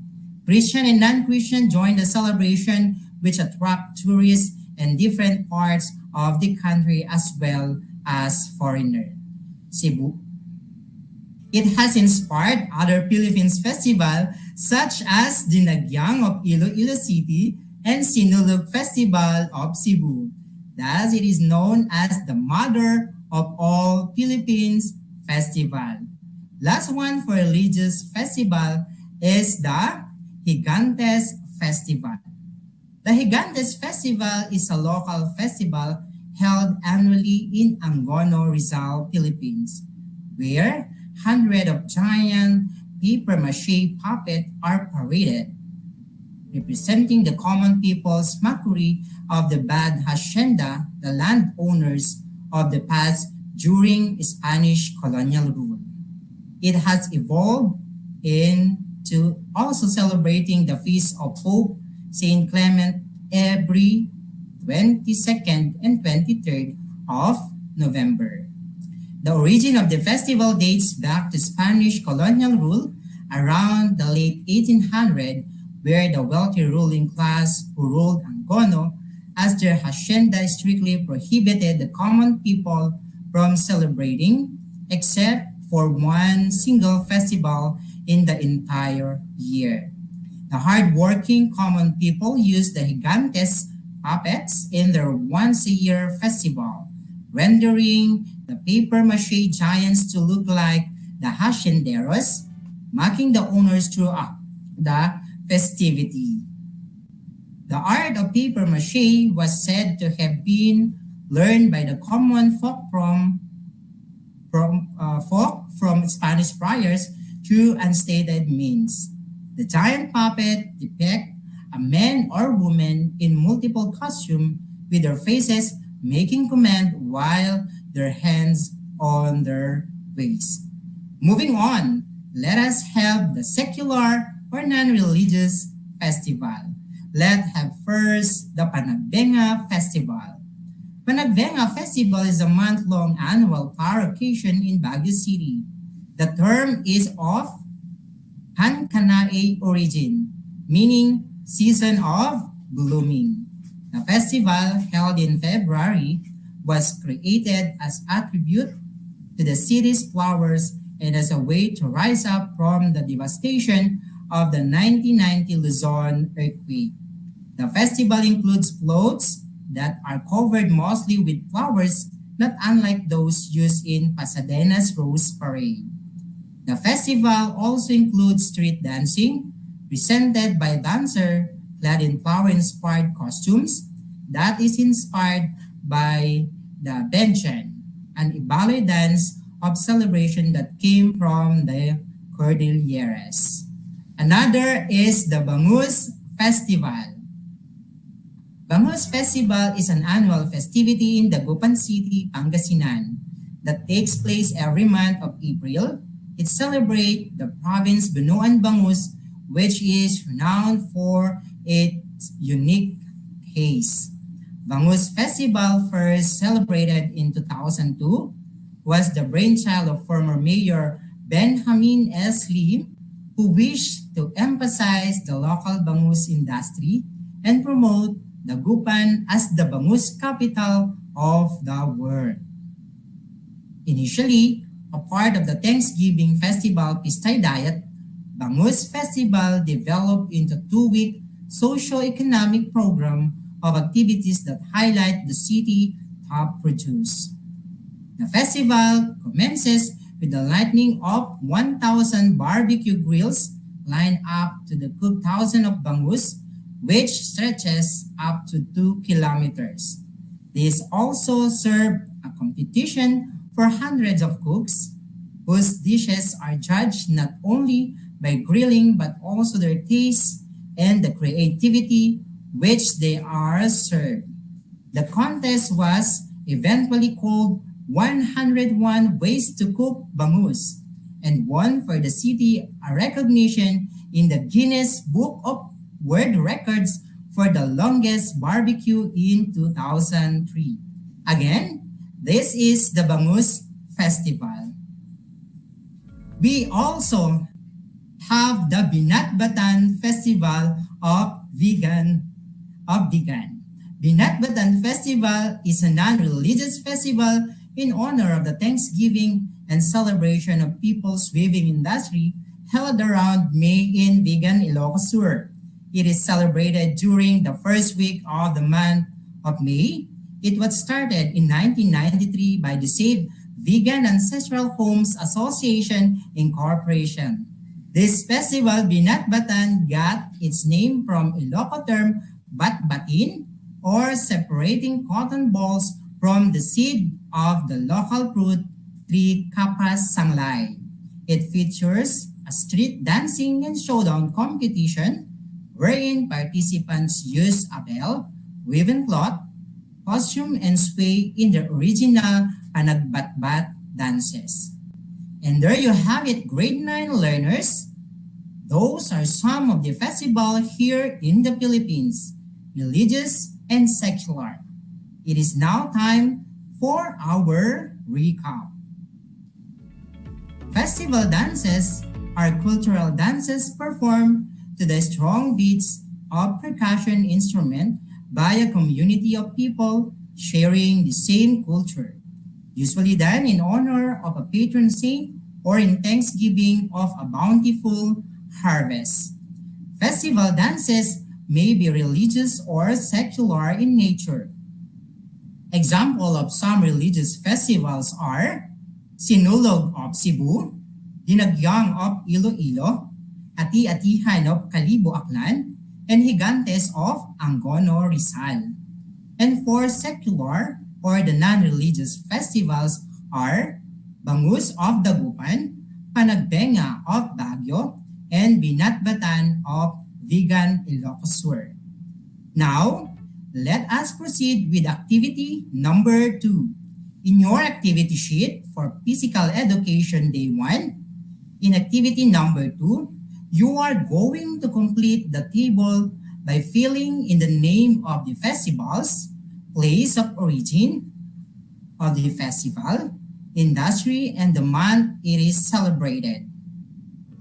Christian and non-Christian joined the celebration, which attract tourists in different parts of the country as well as foreigners. Cebu. It has inspired other Philippines festivals such as Dinagyang of Iloilo City and Sinulog Festival of Cebu. Thus, it is known as the mother of all Philippines festival. Last one for religious festival is the Gigantes Festival. The Gigantes Festival is a local festival held annually in Angono, Rizal, Philippines, where hundreds of giant papier-mâché puppets are paraded, representing the common people's mockery of the bad hacienda, the landowners of the past during Spanish colonial rule. It has evolved into also celebrating the feast of Pope Saint Clement every 22nd and 23rd of November. The origin of the festival dates back to Spanish colonial rule around the late 1800s, where the wealthy ruling class who ruled Angono as their hacienda strictly prohibited the common people from celebrating except for one single festival in the entire year. The hard-working common people used the Gigantes puppets in their once-a-year festival, rendering the papier-mâché giants to look like the hacienderos, mocking the owners throughout the festivity. The art of papier-mâché was said to have been learned by the common folk from Spanish friars through unstated means. The giant puppet depicts a man or woman in multiple costumes with their faces making command while their hands on their waist. Moving on, let us have the secular or non-religious festival. Let's have first the Panagbenga Festival. Panagbenga Festival is a month-long annual flower occasion in Baguio City. The term is of Han-Kanae origin, meaning season of blooming. The festival, held in February, was created as a tribute to the city's flowers and as a way to rise up from the devastation of the 1990 Luzon earthquake. The festival includes floats that are covered mostly with flowers, not unlike those used in Pasadena's Rose Parade. The festival also includes street dancing, presented by a dancer clad in flower-inspired costumes that is inspired by the Benchan, an Ibaloy dance of celebration that came from the Cordilleras. Another is the Bangus Festival. Bangus Festival is an annual festivity in Dagupan City, Pangasinan that takes place every month of April. It celebrates the province Bunuan Bangus, which is renowned for its unique haze. Bangus Festival, first celebrated in 2002, was the brainchild of former Mayor Benjamin S. Lim, who wished to emphasize the local bangus industry and promote Dagupan as the bangus capital of the world. Initially, a part of the Thanksgiving Festival Pistay Diet, Bangus Festival developed into a 2-week socio-economic program of activities that highlight the city top produce. The festival commences with the lighting of 1,000 barbecue grills lined up to the cooked thousand of bangus, which stretches up to 2 kilometers. This also served a competition for hundreds of cooks, whose dishes are judged not only by grilling but also their taste and the creativity which they are served. The contest was eventually called 101 Ways to Cook Bangus and won for the city a recognition in the Guinness Book of World Records for the longest barbecue in 2003. Again, this is the Bangus Festival. We also have the Binatbatan Festival of Vegan. Binatbatan Festival is a non-religious festival in honor of the Thanksgiving and celebration of people's weaving industry held around May in Vegan Ilocos Sur. It is celebrated during the first week of the month of May. It was started in 1993 by the Save Vegan Ancestral Homes Association Incorporation. This festival, Binatbatan, got its name from Ilocos term batbatin, or separating cotton balls from the seed of the local fruit tree Kapas Sanglay. It features a street dancing and showdown competition wherein participants use a bell, woven cloth, costume, and sway in the original panagbatbat dances. And there you have it, grade 9 learners. Those are some of the festival here in the Philippines, religious and secular. It is now time for our recap. Festival dances are cultural dances performed to the strong beats of percussion instrument by a community of people sharing the same culture, usually done in honor of a patron saint or in thanksgiving of a bountiful harvest. Festival dances may be religious or secular in nature. Example of some religious festivals are Sinulog of Cebu, Dinagyang of Iloilo, Ati-Atihan of Kalibo Aklan, and Higantes of Angono Rizal. And for secular or the non-religious festivals are Bangus of Dagupan, Panagbenga of Baguio, and Binatbatan of Vegan Ilocos Sur. Now, let us proceed with activity number 2. In your activity sheet for Physical Education Day 1, in activity number 2, you are going to complete the table by filling in the name of the festivals, place of origin of the festival, industry, and the month it is celebrated.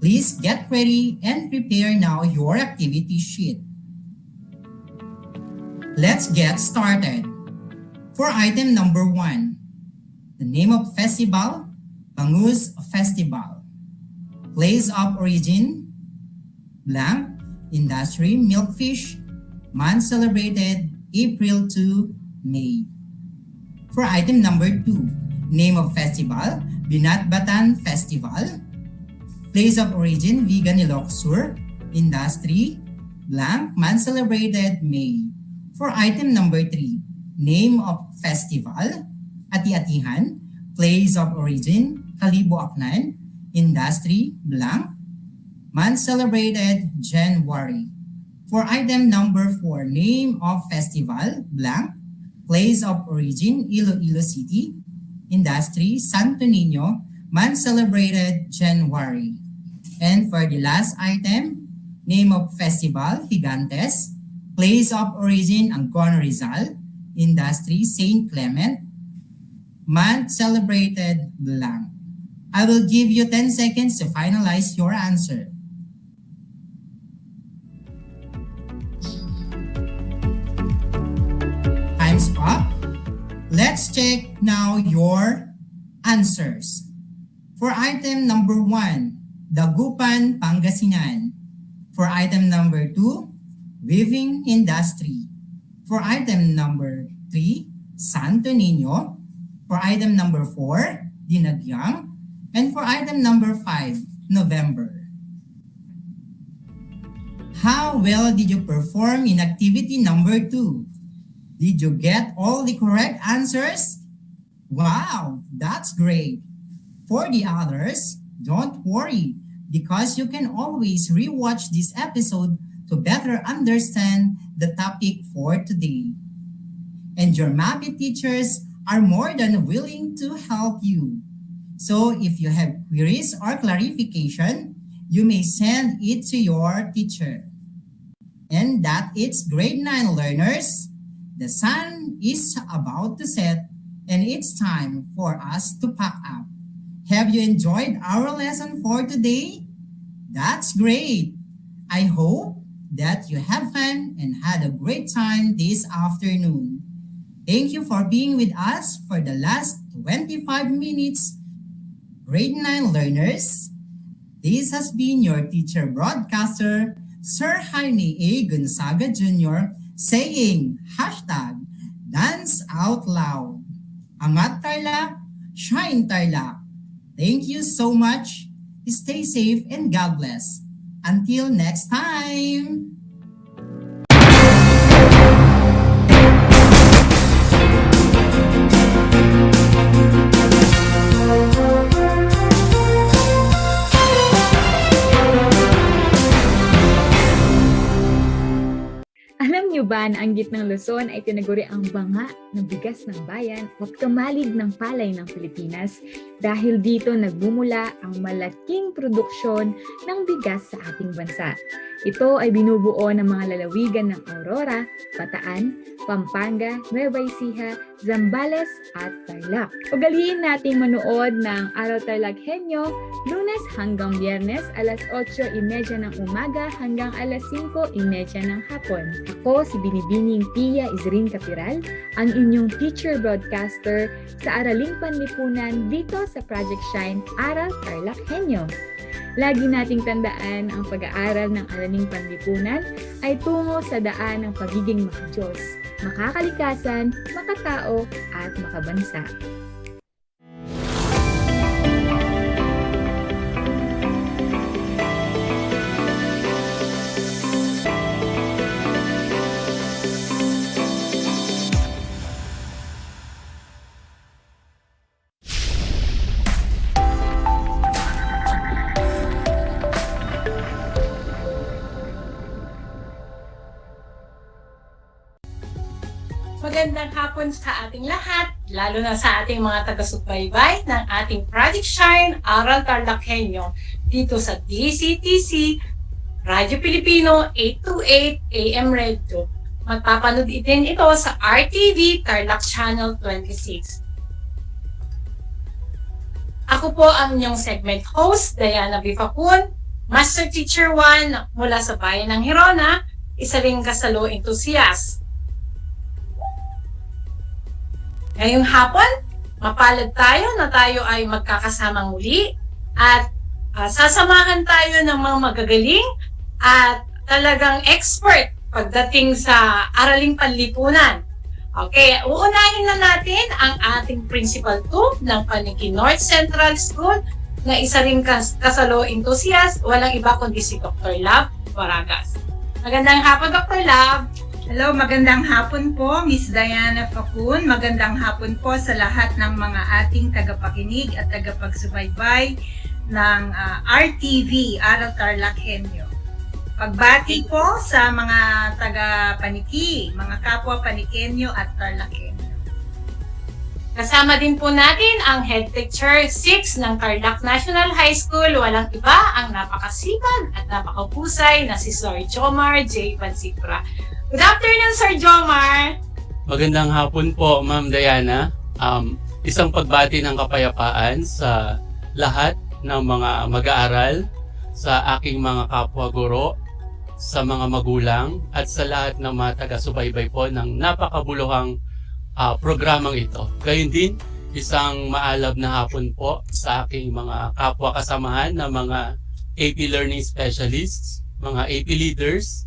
Please get ready and prepare now your activity sheet. Let's get started. For item number 1, the name of festival, Bangus Festival. Place of origin, blank, industry, milkfish, month celebrated, April to May. For item number 2, name of festival, Binatbatan Festival. Place of origin, Vegan Ilocos Sur, industry, blank, month celebrated, May. For item number 3, name of festival, Ati-Atihan, place of origin, Kalibo Aklan, industry, blank, month celebrated, January. For item number 4, name of festival, blank, place of origin, Iloilo City, industry, Santo Niño, month celebrated, January. And for the last item, name of festival, Higantes, place of origin, Angono Rizal, industry, St. Clement, month celebrated, blank. I will give you 10 seconds to finalize your answer. Time's up. Let's check now your answers. For item number 1, Dagupan, Pangasinan. For item number 2, weaving industry. For item number 3, Santo Niño. For item number 4, Dinagyang. And for item number 5, November. How well did you perform in activity number 2? Did you get all the correct answers? Wow, that's great. For the others, don't worry because you can always rewatch this episode to better understand the topic for today. And your MAPI teachers are more than willing to help you. So if you have queries or clarification, you may send it to your teacher. and that it's grade 9 learners. The sun is about to set and it's time for us to pack up. Have you enjoyed our lesson for today? That's great. I hope that you have fun and had a great time this afternoon. Thank you for being with us for the last 25 minutes, grade 9 learners. This has been your teacher broadcaster, Sir Jaime A. Gonzaga Jr. saying #Dance Out Loud. Angat Tarlac, Shine Tarlac. Thank you so much. Stay safe and God bless. Until next time. Alam niyo ba na ang gitnang Luzon ay tinaguri ang banga ng bigas ng bayan at kamalig ng palay ng Pilipinas dahil dito nagmumula ang malaking produksyon ng bigas sa ating bansa. Ito ay binubuo ng mga lalawigan ng Aurora, Bataan, Pampanga, Nueva Ecija, Zambales at Tarlac. Ugaliin nating manood ng Aral TarlakHenyo Lunes hanggang Biyernes alas 8:30 ng umaga hanggang alas 5:30 ng hapon. Ako si Binibining Pia Izrin Capiral, ang inyong teacher broadcaster sa Araling Panlipunan dito sa Project Shine Aral TarlakHenyo. Lagi nating tandaan ang pag-aaral ng Araling Panlipunan ay tungo sa daan ng pagiging makadiyos, makakalikasan, makatao at makabansa. Magandang hapon sa ating lahat, lalo na sa ating mga taga-subaybay ng ating Project Shine Aral TarlakHenyo dito sa DCTC Radyo Pilipino 828 AM Radio. Magpapanood din ito sa RTV Tarlac Channel 26. Ako po ang inyong segment host, Diana Bifacun, Master Teacher 1 mula sa bayan ng Hirona, isa ring kasalo enthusiast. Ngayong hapon, mapalad tayo na tayo ay magkakasamang muli at sasamahan tayo ng mga magagaling at talagang expert pagdating sa Araling Panlipunan. Okay, uunahin na natin ang ating Principal 2 ng Paniki North Central School na isa ring kasalo enthusiast, walang iba kundi si Dr. Love Baragas. Magandang hapon, Dr. Love! Hello, magandang hapon po, Miss Diana Facun. Magandang hapon po sa lahat ng mga ating tagapakinig at tagapagsubaybay ng RTV, Aral TarlakHenyo. Pagbati po sa mga taga-paniki, mga kapwa Panikenyo at Tarlakhenyo. Kasama din po natin ang Head Teacher 6 ng Tarlac National High School. Walang iba ang napakasipag at napakahusay na si Sir Jomar J. Pansipra. Good afternoon, Sir Jomar! Magandang hapon po, Ma'am Diana. Isang pagbati ng kapayapaan sa lahat ng mga mag-aaral, sa aking mga kapwa-guro, sa mga magulang, at sa lahat ng mga taga-subaybay po ng napakabuluhang programang ito. Gayun din, isang maalab na hapon po sa aking mga kapwa-kasamahan na mga AP Learning Specialists, mga AP Leaders,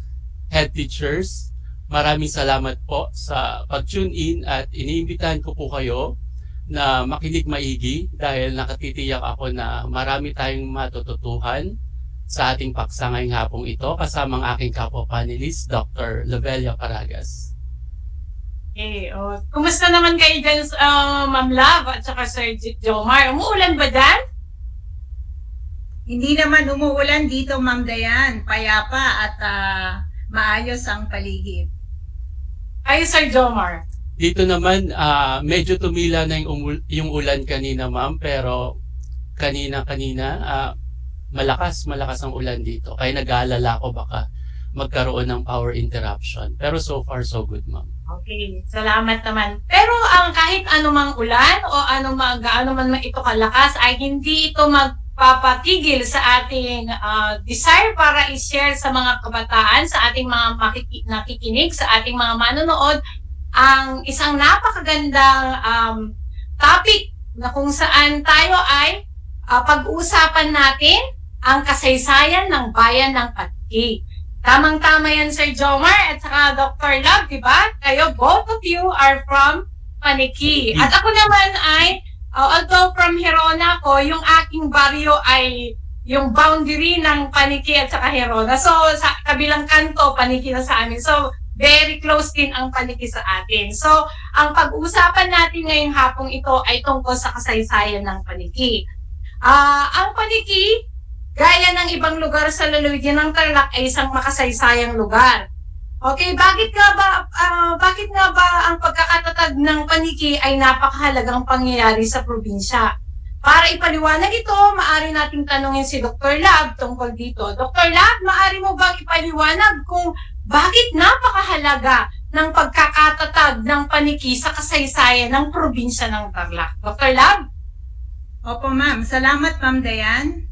Head Teachers. Maraming salamat po sa pag-tune in at iniimbitahan ko po kayo na makinig maigi dahil nakatitiyak ako na marami tayong matututuhan sa ating paksa ngayong hapong ito kasama ang aking kapwa-panelist, Dr. Lovelia Paragas. Okay, kumusta naman kayo dyan, Ma'am Love at saka Sir Jomar? Umuulan ba dyan? Hindi naman umuulan dito, Ma'am Dayan. Payapa at maayos ang paligid. Ay, Sir Jomar. Dito naman, medyo tumila na yung ulan kanina, Ma'am, pero kanina, malakas ang ulan dito. Kaya nag-aalala ko baka magkaroon ng power interruption. Pero so far, so good, ma'am. Okay, salamat naman. Pero kahit anumang ulan o gaano man ito kalakas ay hindi ito magpapatigil sa ating desire para i-share sa mga kabataan, sa ating mga nakikinig, sa ating mga manonood, ang isang napakagandang topic na kung saan tayo ay pag-uusapan natin ang kasaysayan ng bayan ng Paniki. Tamang-tama yan, Sir Jomar at saka Dr. Love, di ba? Kayo, both of you are from Paniki. At ako naman ay, although from Herona ko, yung aking baryo ay yung boundary ng Paniki at saka Herona. So, sa kabilang kanto, Paniki na sa amin. So, very close din ang Paniki sa atin. So, ang pag-uusapan natin ngayong hapong ito ay tungkol sa kasaysayan ng Paniki. Ang Paniki, gaya ng ibang lugar sa lalawigan ng Tarlac ay isang makasaysayang lugar. Okay, bakit nga ba ang pagkakatatag ng Paniki ay napakahalagang pangyayari sa probinsya? Para ipaliwanag ito, maaari nating tanungin si Dr. Lab tungkol dito. Dr. Lab, maaari mo bang ipaliwanag kung bakit napakahalaga ng pagkakatatag ng Paniki sa kasaysayan ng probinsya ng Tarlac? Dr. Lab? Opo, ma'am. Salamat, Ma'am Dayan.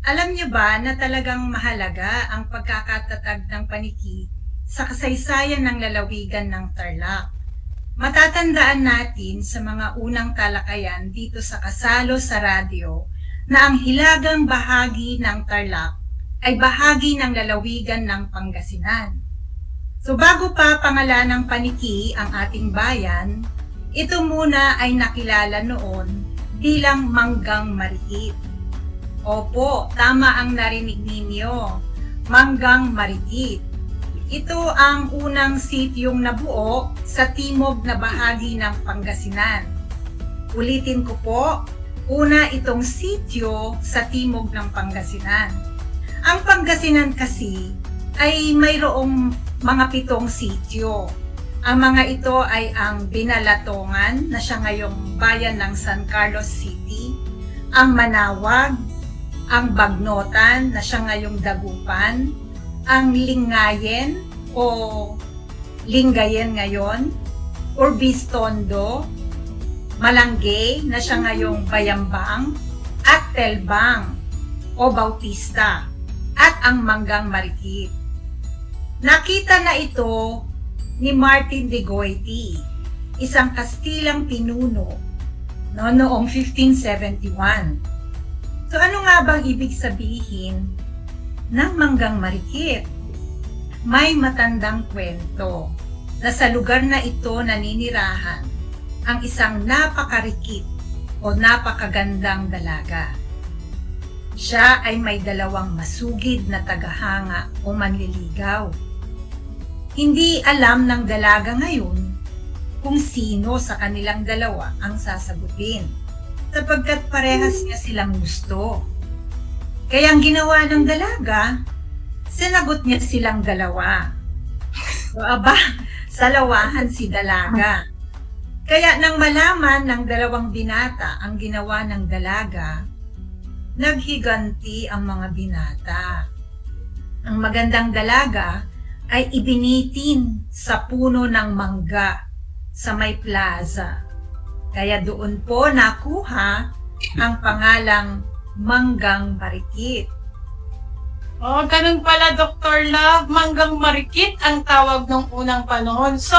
Alam niyo ba na talagang mahalaga ang pagkakatatag ng Paniki sa kasaysayan ng lalawigan ng Tarlac? Matatandaan natin sa mga unang talakayan dito sa kasalo sa radyo na ang hilagang bahagi ng Tarlac ay bahagi ng lalawigan ng Pangasinan. So bago pa pangalan ng Paniki ang ating bayan, ito muna ay nakilala noon bilang Manggang Mariit. Opo, tama ang narinig ninyo, Manggang Mariit. Ito ang unang sityong nabuo sa timog na bahagi ng Pangasinan. Ulitin ko po, una itong sityo sa timog ng Pangasinan. Ang Pangasinan kasi ay mayroong mga 7 sityo. Ang mga ito ay ang Binalatongan na siya ngayong bayan ng San Carlos City, ang Manawag, ang Bagnotan na siya ngayong Dagupan, ang Lingayen o Lingayen ngayon, Urbistondo, Malangge na siya ngayong Bayambang, at Telbang o Bautista, at ang Manggang Mariit. Nakita na ito ni Martin de Goiti, isang Kastilang pinuno noong 1571. So ano nga bang ibig sabihin ng Manggang Mariit? May matandang kwento na sa lugar na ito naninirahan ang isang napakarikit o napakagandang dalaga. Siya ay may 2 masugid na tagahanga o manliligaw. Hindi alam ng dalaga ngayon kung sino sa kanilang 2 ang sasagutin, sapagkat parehas niya silang gusto. Kaya ang ginawa ng dalaga, sinagot niya silang 2. So, salawahan si dalaga. Kaya nang malaman ng 2 binata ang ginawa ng dalaga, naghiganti ang mga binata. Ang magandang dalaga ay ibinitin sa puno ng mangga sa may plaza. Kaya doon po nakuha ang pangalang Manggang Mariit. Oh, ganun pala, Dr. Love. Manggang Mariit ang tawag nung unang panahon. So,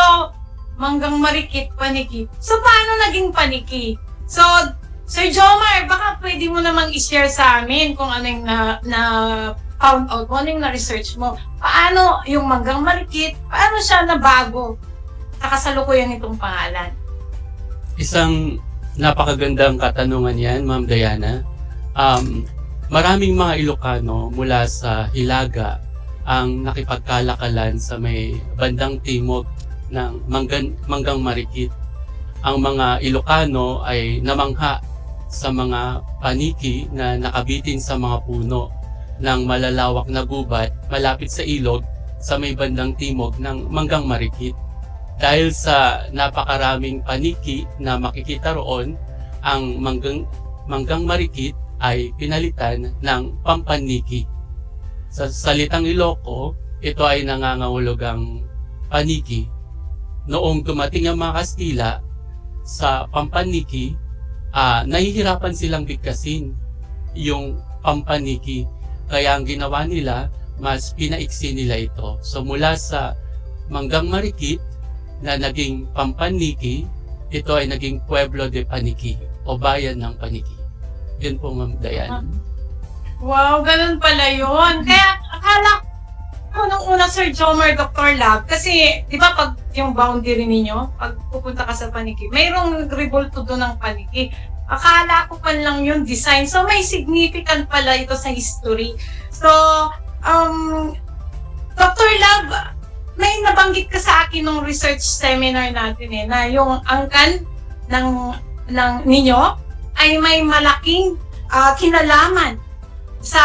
Manggang Mariit, Paniki. So, paano naging Paniki? So, Sir Jomar, baka pwede mo namang i-share sa amin kung ano yung found out mo, ano yung na-research mo. Paano yung Manggang Mariit, paano siya nabago sa kasalukuyan nitong pangalan? Isang napakagandang katanungan yan, Ma'am Diana. Maraming mga Ilocano mula sa Hilaga ang nakipagkalakalan sa may bandang timog ng Manggang Mariit. Ang mga Ilocano ay namangha sa mga paniki na nakabitin sa mga puno ng malalawak na gubat malapit sa ilog sa may bandang timog ng Manggang Mariit. Dahil sa napakaraming paniki na makikita roon, ang Manggang Mariit ay pinalitan ng Pampaniki. Sa salitang Iloko, ito ay nangangahulugang paniki. Noong dumating ang mga Kastila sa pampaniki, nahihirapan silang bigkasin yung pampaniki. Kaya ang ginawa nila, mas pinaiksi nila ito. So mula sa Manggang Marikit na naging pampaniki, ito ay naging Pueblo de Paniki o Bayan ng Paniki. Yun po, Ma'am Dayan. Wow, ganun pala yun. Kaya akala ko nung una, Sir Jomar, Dr. Lab, kasi di ba pag yung boundary ninyo, pag pupunta ka sa Paniki, mayroong revolto doon ng Paniki. Akala ko pa lang yung design. So may significant pala ito sa history. So, Dr. Lab, may nabanggit ka sa akin nung research seminar natin na yung angkan ng ninyo ay may malaking kinalaman sa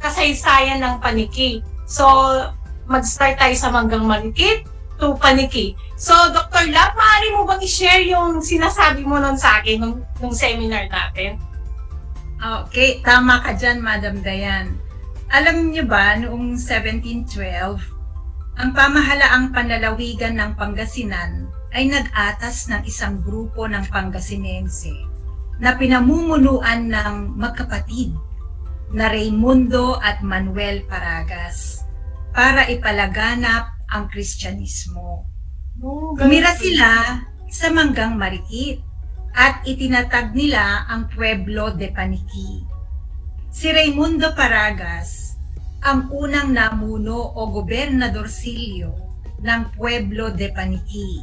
kasaysayan ng Paniki. So, mag-start tayo sa Manggang Marikit to Paniki. So, Dr. Lab, maaari mo bang i-share yung sinasabi mo nun sa akin nung seminar natin? Okay, tama ka dyan, Madam Dayan. Alam niyo ba, noong 1712, ang pamahalaang panlalawigan ng Pangasinan ay nag-atas ng isang grupo ng Pangasinense na pinamumunuan ng magkapatid na Raimundo at Manuel Paragas para ipalaganap ang Kristyanismo. Tumira sila sa Manggang Marikit at itinatag nila ang Pueblo de Paniki. Si Raimundo Paragas ang unang namuno o gobernadorsilyo ng Pueblo de Paniki.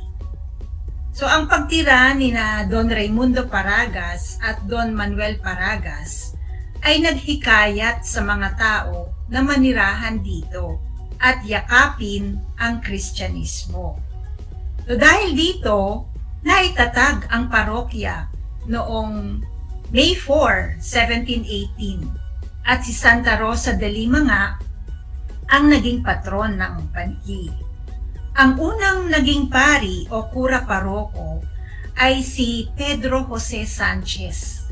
So ang pagtira ni na Don Raimundo Paragas at Don Manuel Paragas ay naghikayat sa mga tao na manirahan dito at yakapin ang Kristyanismo. So dahil dito, naitatag ang parokya noong May 4, 1718 at si Santa Rosa de Lima nga ang naging patron ng Paniki. Ang unang naging pari o kura paroko ay si Pedro Jose Sanchez.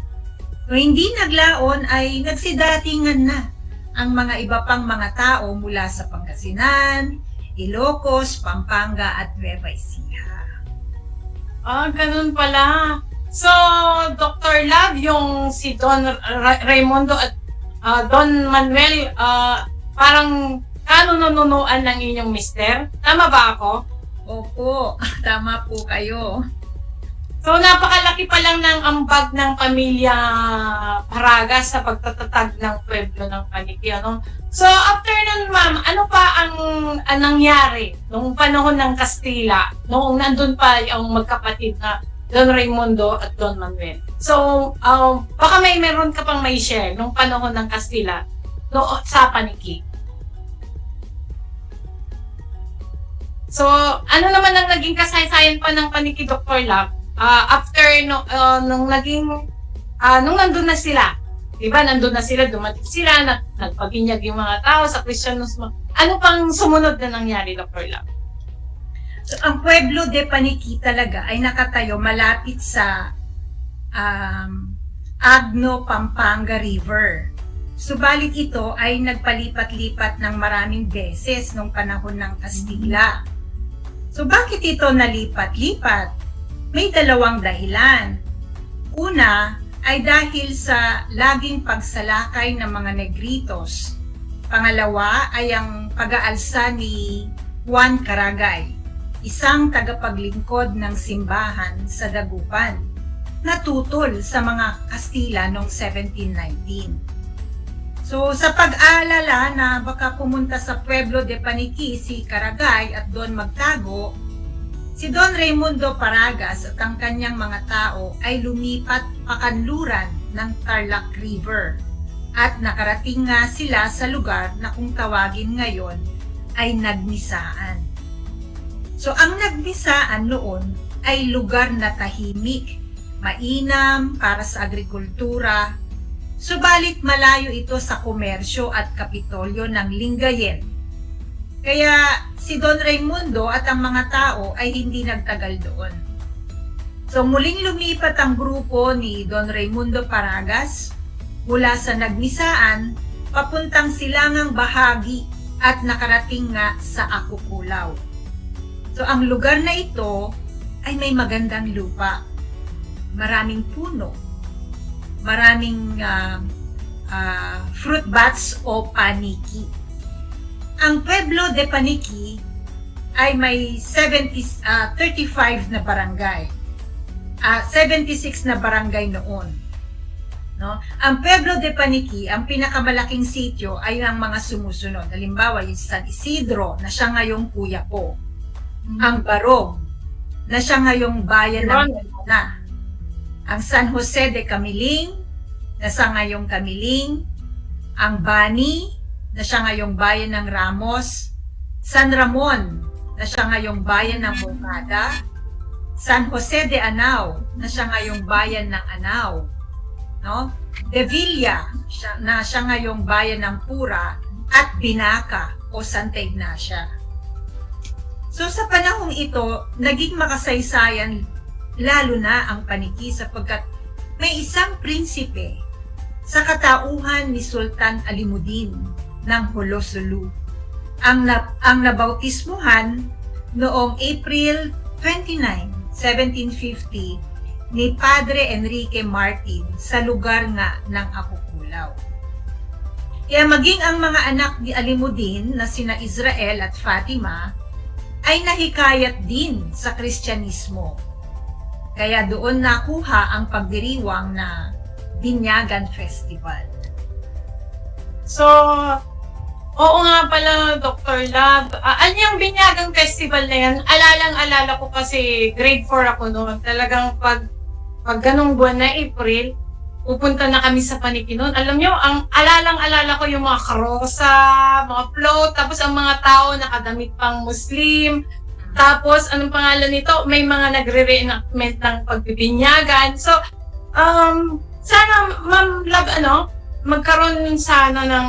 So, hindi naglaon ay nagsidatingan na ang mga iba pang mga tao mula sa Pangasinan, Ilocos, Pampanga at Nueva Ecija. Ganun pala. So, Dr. Lab, yung si Don Raimundo at Don Manuel, parang kanununuan ng inyong mister. Tama ba ako? Opo, tama po kayo. So, napakalaki pa lang ng ambag ng pamilya Paragas sa pagtatatag ng pueblo ng Paniki. Ano? So, after nun, ma'am, ano pa ang nangyari nung panahon ng Kastila, noong nandun pa yung magkapatid na Don Raimundo at Don Manuel? So, baka meron ka pang may share nung panahon ng Kastila sa Paniki. So, ano naman ang naging kasaysayan pa ng Paniki, Dr. Lab? After nung nandun na sila, di ba, nandun na sila, dumating sila, nagpaginyag yung mga tao sa Kristyanismo. Ano pang sumunod na nangyari, Dr. Lab? So, ang Pueblo de Paniki talaga ay nakatayo malapit sa Agno, Pampanga River. Subalit ito ay nagpalipat-lipat ng maraming beses nung panahon ng Kastila. So bakit ito nalipat-lipat? May dalawang dahilan. Una ay dahil sa laging pagsalakay ng mga Negritos. Pangalawa ay ang pag-aalsa ni Juan Caragay, isang tagapaglingkod ng simbahan sa Dagupan, natutol sa mga Kastila noong 1719. So sa pag-aalala na baka pumunta sa Pueblo de Paniki si Caragay at doon magtago, si Don Raimundo Paragas at ang kanyang mga tao ay lumipat pakanluran ng Tarlac River at nakarating nga sila sa lugar na kung tawagin ngayon ay Nagmisaan. So ang Nagmisaan noon ay lugar na tahimik, mainam para sa agrikultura, subalit malayo ito sa komersyo at kapitolyo ng Lingayen. Kaya si Don Raimundo at ang mga tao ay hindi nagtagal doon. So muling lumipat ang grupo ni Don Raimundo Paragas mula sa Nagmisaan papuntang silangang bahagi at nakarating nga sa Akukulaw. So ang lugar na ito ay may magandang lupa, maraming puno, maraming fruit bats o paniki. Ang Pueblo de Paniki ay may 35 na barangay. 76 na barangay noon. No? Ang Pueblo de Paniki, ang pinakamalaking sitio ay ang mga sumusunod. Halimbawa, yung San Isidro, na siya ngayong Kuyapo. Ang Barog, na siya ngayong bayan ng Laguna. Ang San Jose de Camiling, na siya ngayong Camiling. Ang Bani, na siya ngayong bayan ng Ramos. San Ramon, na siya ngayong bayan ng Bungada. San Jose de Anao, na siya ngayong bayan ng Anao. No? De Villa, na siya ngayong bayan ng Pura, at Binaca o Santa Ignacia. So sa panahong ito, naging makasaysayan lalo na ang Paniki sapagkat may isang prinsipe sa katauhan ni Sultan Alimuddin ng Holosulu ang nabautismuhan noong April 29, 1750 ni Padre Enrique Martin sa lugar nga ng Akukulaw. Kaya maging ang mga anak ni Alimuddin na sina Israel at Fatima ay nahikayat din sa Kristyanismo. Kaya doon nakuha ang pagdiriwang na Binyagan Festival. So, oo nga pala, Dr. Lab. Ano yung Binyagang Festival na yan? Alalang-alala ko kasi grade 4 ako noon. Talagang pag ganong buwan na April, pupunta na kami sa Paniki noon. Alam nyo, ang alalang-alala ko yung mga karosa, mga float, tapos ang mga tao nakadamit pang Muslim. Tapos, anong pangalan nito? May mga nagre-reenactment ng pagbibinyagan. So, sana, Ma'am Lab, magkaroon sana ng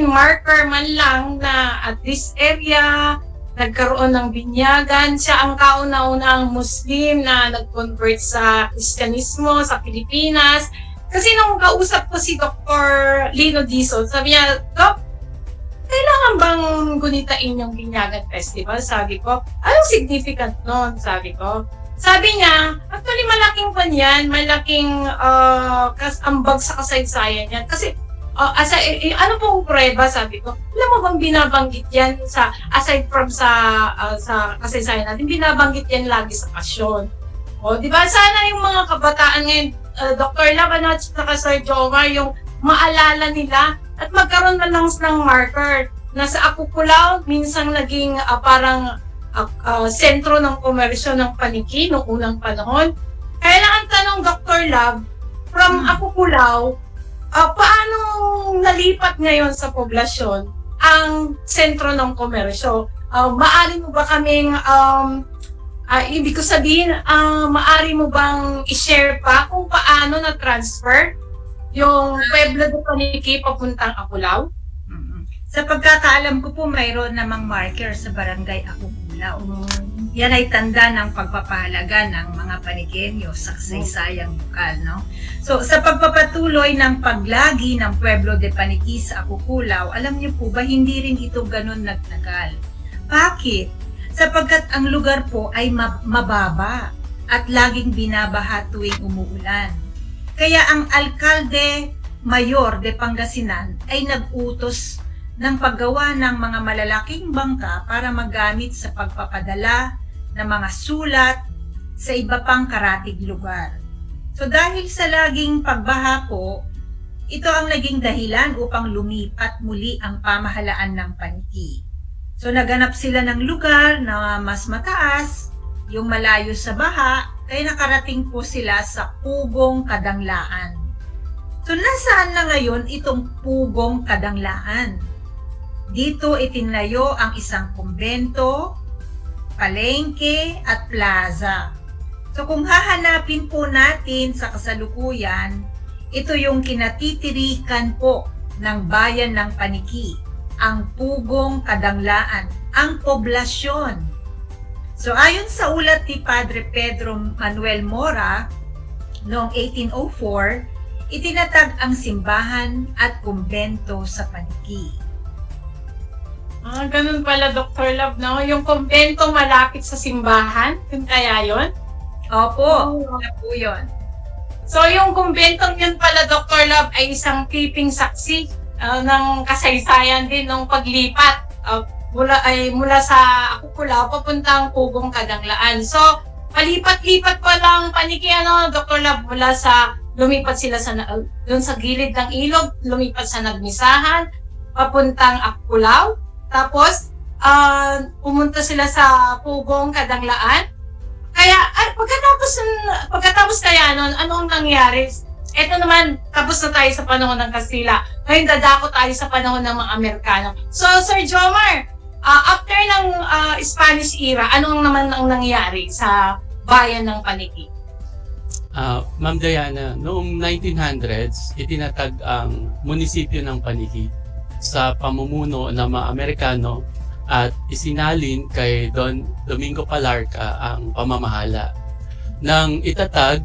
marker man lang na at this area, nagkaroon ng binyagan. Siya ang kauna-unang Muslim na nag-convert sa Kristyanismo sa Pilipinas. Kasi nung kausap ko si Dr. Lino Dizon, sabi niya, Doc, kailangan bang gunitain yung Binyagan Festival? Sabi ko, anong significant nun? Sabi ko. Sabi niya, actually malaking pan yan, malaking ambag sa kasaysayan yan. Kasi ano pong prueba, sabi ko, alam mo bang binabanggit yan aside from sa kasaysayan natin, binabanggit yan lagi sa pasyon. O, di ba? Sana yung mga kabataan ngayon, Dr. Laban at saka Sir Jomar, yung maalala nila at magkaroon man lang ng marker na sa Akukulaw, minsan naging parang sentro ng komersyo ng Paniki noong unang panahon. Kaya lang ang tanong, Dr. Lab, from Akukulaw, paano nalipat ngayon sa poblasyon ang sentro ng komersyo? Maari mo ba kaming, ibig ko sabihin, maari mo bang i-share pa kung paano na-transfer yung Pueblo de Paniki papuntang Akulaw? Sa pagkakaalam ko po, mayroon namang marker sa barangay Akukulaw. Yan ay tanda ng pagpapahalaga ng mga Panikenyo sa kasaysayang lokal, no? So, sa pagpapatuloy ng paglagi ng Pueblo de Paniki sa Akukulaw, alam niyo po ba, hindi rin ito ganun nagtagal. Bakit? Sapagkat ang lugar po ay mababa at laging binabaha tuwing umuulan. Kaya ang Alkalde Mayor de Pangasinan ay nag-utos ng paggawa ng mga malalaking bangka para magamit sa pagpapadala ng mga sulat sa iba pang karatig lugar. So dahil sa laging pagbaha po, ito ang naging dahilan upang lumipat muli ang pamahalaan ng Paniki. So naganap sila ng lugar na mas mataas, yung malayo sa baha, kaya nakarating po sila sa Pugong Kadanglaan. So nasaan na ngayon itong Pugong Kadanglaan? Dito itinayo ang isang kumbento, palengke at plaza. So kung hahanapin po natin sa kasalukuyan, ito yung kinatitirikan po ng bayan ng Paniki, ang Pugong Kadanglaan, ang poblasyon. So ayon sa ulat ni Padre Pedro Manuel Mora noong 1804, itinatag ang simbahan at kumbento sa Paniki. Ganun pala, Dr. Love, no? Yung kumbento malapit sa simbahan, yun kaya yun? Opo, wala po yun. So, yung kumbentong yun pala, Dr. Love, ay isang keeping saksi ng kasaysayan din ng paglipat mula sa Akukulaw papuntang Pugong Kadanglaan. So, palipat-lipat pa lang paniki, Dr. Love, mula sa lumipat sila doon sa gilid ng ilog, lumipat sa Nagmisahan, papuntang Akukulaw. Tapos, pumunta sila sa Pugong Kadanglaan. Kaya, pagkatapos kaya nun, anong nangyari? Ito naman, tapos na tayo sa panahon ng Kastila. Ngayon, dadako tayo sa panahon ng mga Amerikano. So, Sir Jomar, after ng Spanish era, anong naman ang nangyari sa bayan ng Paniki? Ma'am Diana, noong 1900s, itinatag ang munisipyo ng Paniki sa pamumuno ng mga Amerikano at isinalin kay Don Domingo Palarca ang pamamahala. Nang itatag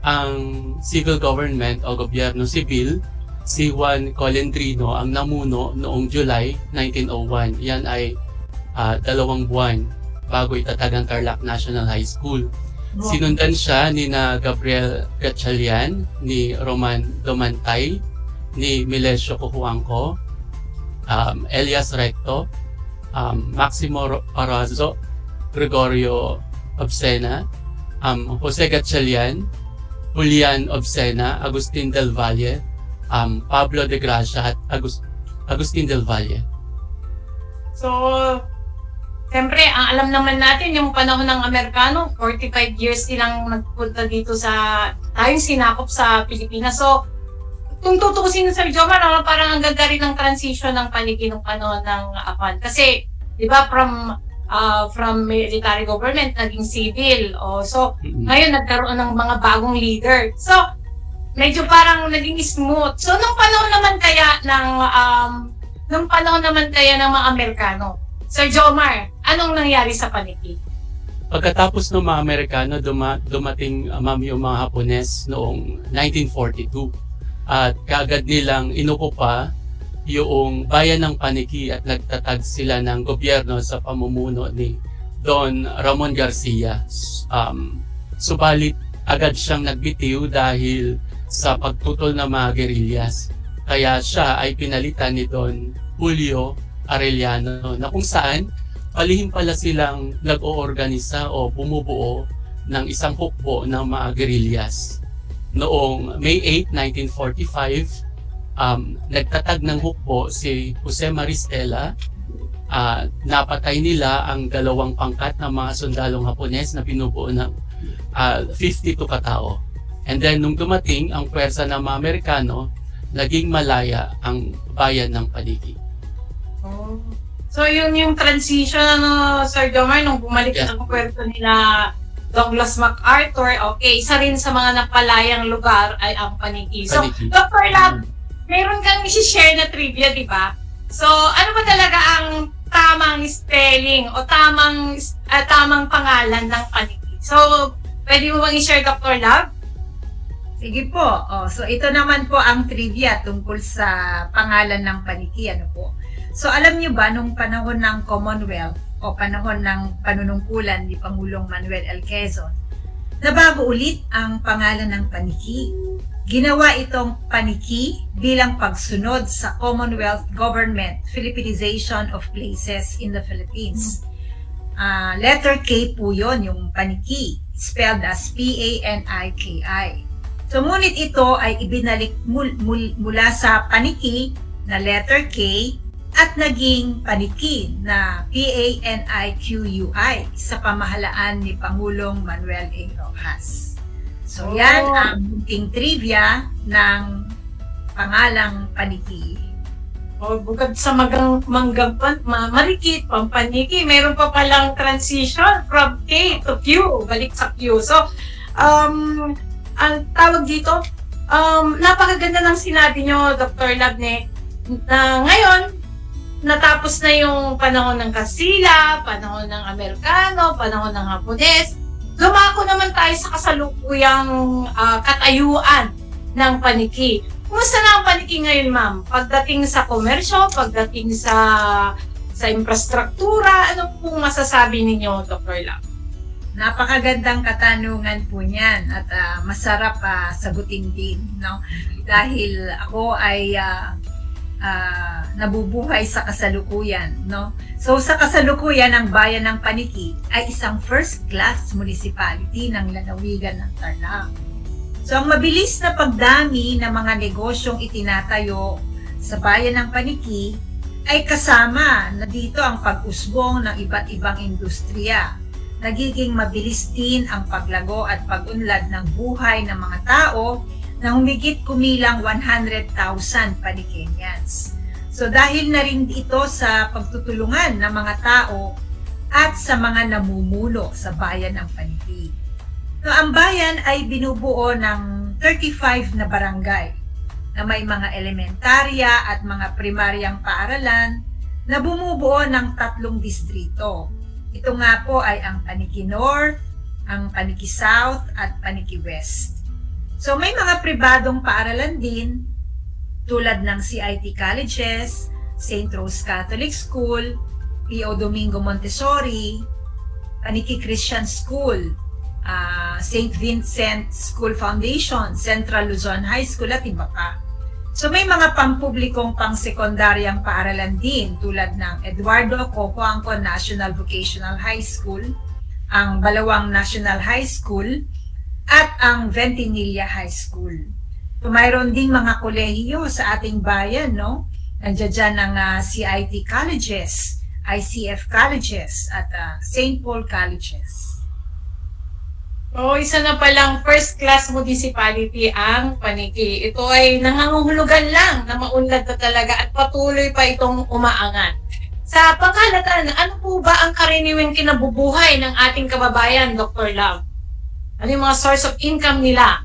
ang civil government o gobyerno sibil, si Juan Colendrino ang namuno noong July 1901. Yan ay 2 buwan bago itatag ang Tarlac National High School. Sinundan siya ni na Gabriel Gatchalian, ni Roman Domantay, ni Melesio Cojuangco, Elias Recto, Maximo Arazo, Gregorio Obsena, Jose Gatchalian, Julian Obsena, Agustin del Valle, Pablo de Gracia at Agustin del Valle. So, siyempre, alam naman natin yung panahon ng Amerikano, 45 years silang nagpunta dito tayong sinakop sa Pilipinas. So, kung tutukusin sa Jomar, parang ang ganda rin ng transition ng Paniki ng panahon ng Afan. Kasi, di ba, from military government, naging civil. So, ngayon nagkaroon ng mga bagong leader. So, medyo parang naging smooth. So, nung panahon naman kaya ng mga Amerikano, Sir Jomar, anong nangyari sa Paniki? Pagkatapos ng mga Amerikano, dumating yung mga Hapones noong 1942. At kaagad nilang inukupa yung bayan ng Paniki at nagtatag sila ng gobyerno sa pamumuno ni Don Ramon Garcia. Subalit agad siyang nagbitiw dahil sa pagtutol ng mga guerrillas. Kaya siya ay pinalitan ni Don Julio Arellano na kung saan palihim pala silang nag-oorganisa o bumubuo ng isang hukbo ng mga guerrillas. Noong May 8, 1945, nagtatag ng hukbo si Jose Maristela. Napatay nila ang 2 pangkat ng mga sundalong Hapones na binubuo ng 52 katao. And then nung dumating ang pwersa ng mga Amerikano, naging malaya ang bayan ng Paniki. So yun yung transition, Sir Jomar, nung bumalik ang pwersa nila Douglas MacArthur, okay, isa rin sa mga napalayang lugar ay ang Paniki. So, Dr. Lab, mayroon kang isi-share na trivia, di ba? So, ano ba talaga ang tamang spelling o tamang pangalan ng Paniki? So, pwede mo bang i-share, Dr. Lab? Sige po. So, ito naman po ang trivia tungkol sa pangalan ng Paniki. So, alam niyo ba, nung panahon ng Commonwealth, o panahon ng panunungkulan ni Pangulong Manuel L. Quezon, nabago ulit ang pangalan ng Paniki. Ginawa itong Paniki bilang pagsunod sa Commonwealth Government Philippinization of Places in the Philippines. Letter K po yun, yung Paniki, spelled as P-A-N-I-K-I. So, ngunit ito ay ibinalik mula sa Paniki na letter K at naging Paniki na P-A-N-I-Q-U-I sa pamahalaan ni Pangulong Manuel A. Rojas. So yan ang munting trivia ng pangalang Paniki. Bukod sa marikit, pampaniki, meron pa palang transition from K to Q, balik sa Q. So, ang tawag dito, napakaganda ng sinabi nyo, Dr. Labne, na ngayon, natapos na yung panahon ng Kastila, panahon ng Amerikano, panahon ng Hapones. Lumako naman tayo sa kasalukuyang katayuan ng Paniki. Kumusta na ang Paniki ngayon, ma'am? Pagdating sa komersyo, pagdating sa sa infrastruktura? Ano pong masasabi ninyo, Dr. Lam? Napakagandang katanungan po niyan at masarap sagutin din, no? Dahil ako ay nabubuhay sa kasalukuyan, no? So sa kasalukuyan, ang bayan ng Paniki ay isang first-class municipality ng lalawigan ng Tarlac. So ang mabilis na pagdami ng mga negosyong itinatayo sa bayan ng Paniki ay kasama na dito ang pag-usbong ng iba't ibang industriya. Nagiging mabilis din ang paglago at pag-unlad ng buhay ng mga tao na humigit kumilang 100,000 Panikenyans. So dahil na rin ito sa pagtutulungan ng mga tao at sa mga namumuno sa bayan ng Paniki. So ang bayan ay binubuo ng 35 na barangay na may mga elementarya at mga primaryang paaralan na bumubuo ng 3 distrito. Ito nga po ay ang Paniki North, ang Paniki South at Paniki West. So may mga pribadong paaralan din tulad ng CIT Colleges, St. Rose Catholic School, Pio Domingo Montessori, Paniki Christian School, St. Vincent School Foundation, Central Luzon High School at iba pa. So may mga pampublikong pang-sekundaryang paaralan din tulad ng Eduardo Cojuangco National Vocational High School, ang Balawang National High School, at ang Ventimiglia High School. So mayroon ding mga kolehiyo sa ating bayan, no? Nandiyan dyan ang CIT Colleges, ICF Colleges, at St. Paul Colleges. Isa na palang first-class municipality ang Paniki. Ito ay nangangahulugan lang na maunlad na talaga at patuloy pa itong umaangat. Sa pangkalatan, ano po ba ang karaniwang kinabubuhay ng ating kababayan, Dr. Lam? Ano yung mga source of income nila?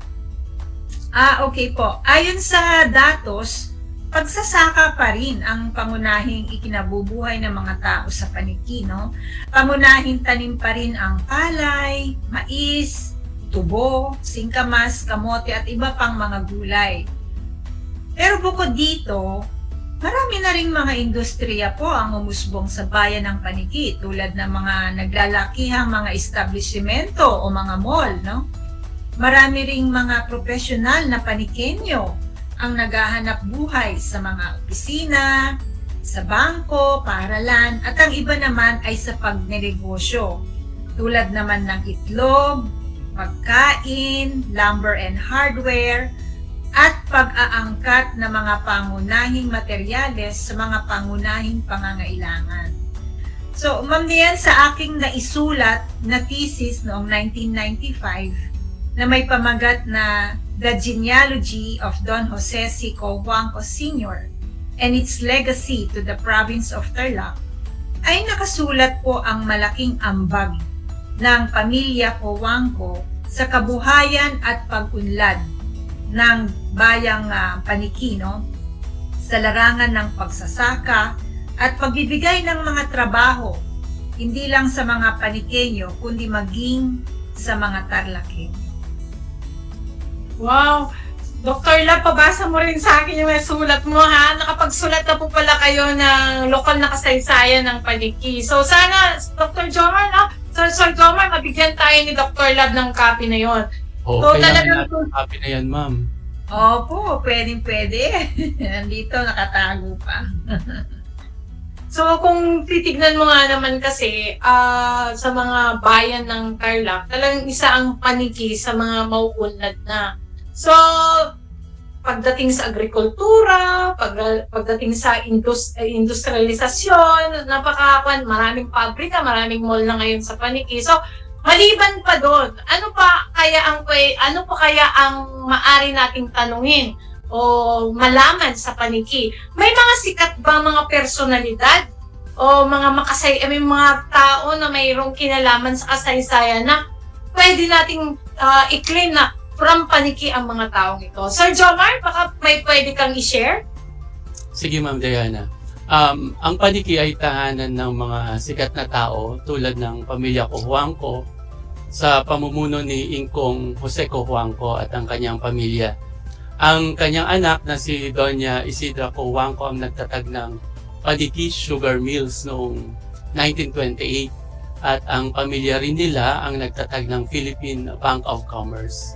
Okay po. Ayon sa datos, pagsasaka pa rin ang pangunahing ikinabubuhay ng mga tao sa Paniki, no? Pangunahing tanim pa rin ang palay, mais, tubo, singkamas, kamote at iba pang mga gulay. Pero bukod dito, marami na ring mga industriya po ang umusbong sa bayan ng Paniki tulad ng mga naglalakihang mga establishmento o mga mall, no? Marami ring mga profesional na Panikenyo ang naghahanap buhay sa mga opisina, sa bangko, paaralan, at ang iba naman ay sa pagnenegosyo. Tulad naman ng itlog, pagkain, lumber and hardware, at pag-aangkat ng mga pangunahing materyales sa mga pangunahing pangangailangan. So, Ma'am Nian, sa aking naisulat na thesis noong 1995 na may pamagat na The Genealogy of Don Jose C. Cojuangco Sr. and its Legacy to the Province of Tarlac, ay nakasulat po ang malaking ambag ng pamilya Cojuangco sa kabuhayan at pag-unlad ng bayang Paniki, no? Sa larangan ng pagsasaka at pagbibigay ng mga trabaho, hindi lang sa mga Panikenyo, kundi maging sa mga Tarlakenyo. Wow! Dr. Lam, pabasa mo rin sa akin yung sulat mo, ha? Nakapagsulat na po pala kayo ng lokal na kasaysayan ng Paniki. So sana, Dr. Jomar, no? Sir Jomar, mabigyan tayo ni Dr. Lam ng copy na yon. So, kailangan natin copy na yan, ma'am. Opo, pwede. Nandito, nakatago pa. So kung titignan mo nga naman kasi sa mga bayan ng Tarlac, talagang isa ang Paniki sa mga mauunlad na. So, pagdating sa agrikultura, pagdating sa industrialisasyon, maraming pabrika, maraming mall na ngayon sa Paniki. So, maliban pa doon, ano pa kaya ang maari nating tanungin o malaman sa Paniki? May mga sikat ba mga personalidad o mga may mga tao na mayroong kinalaman sa kasaysayan na pwede nating i-claim na from Paniki ang mga taong ito? Sir Jomar, baka may pwede kang i-share? Sige, Ma'am Diana. Ang Paniki ay tahanan ng mga sikat na tao tulad ng pamilya Cojuangco sa pamumuno ni Ingkong Jose Cojuangco at ang kanyang pamilya. Ang kanyang anak na si Doña Isidra Cojuangco ang nagtatag ng paniki sugar mills noong 1928 at ang pamilya rin nila ang nagtatag ng Philippine Bank of Commerce.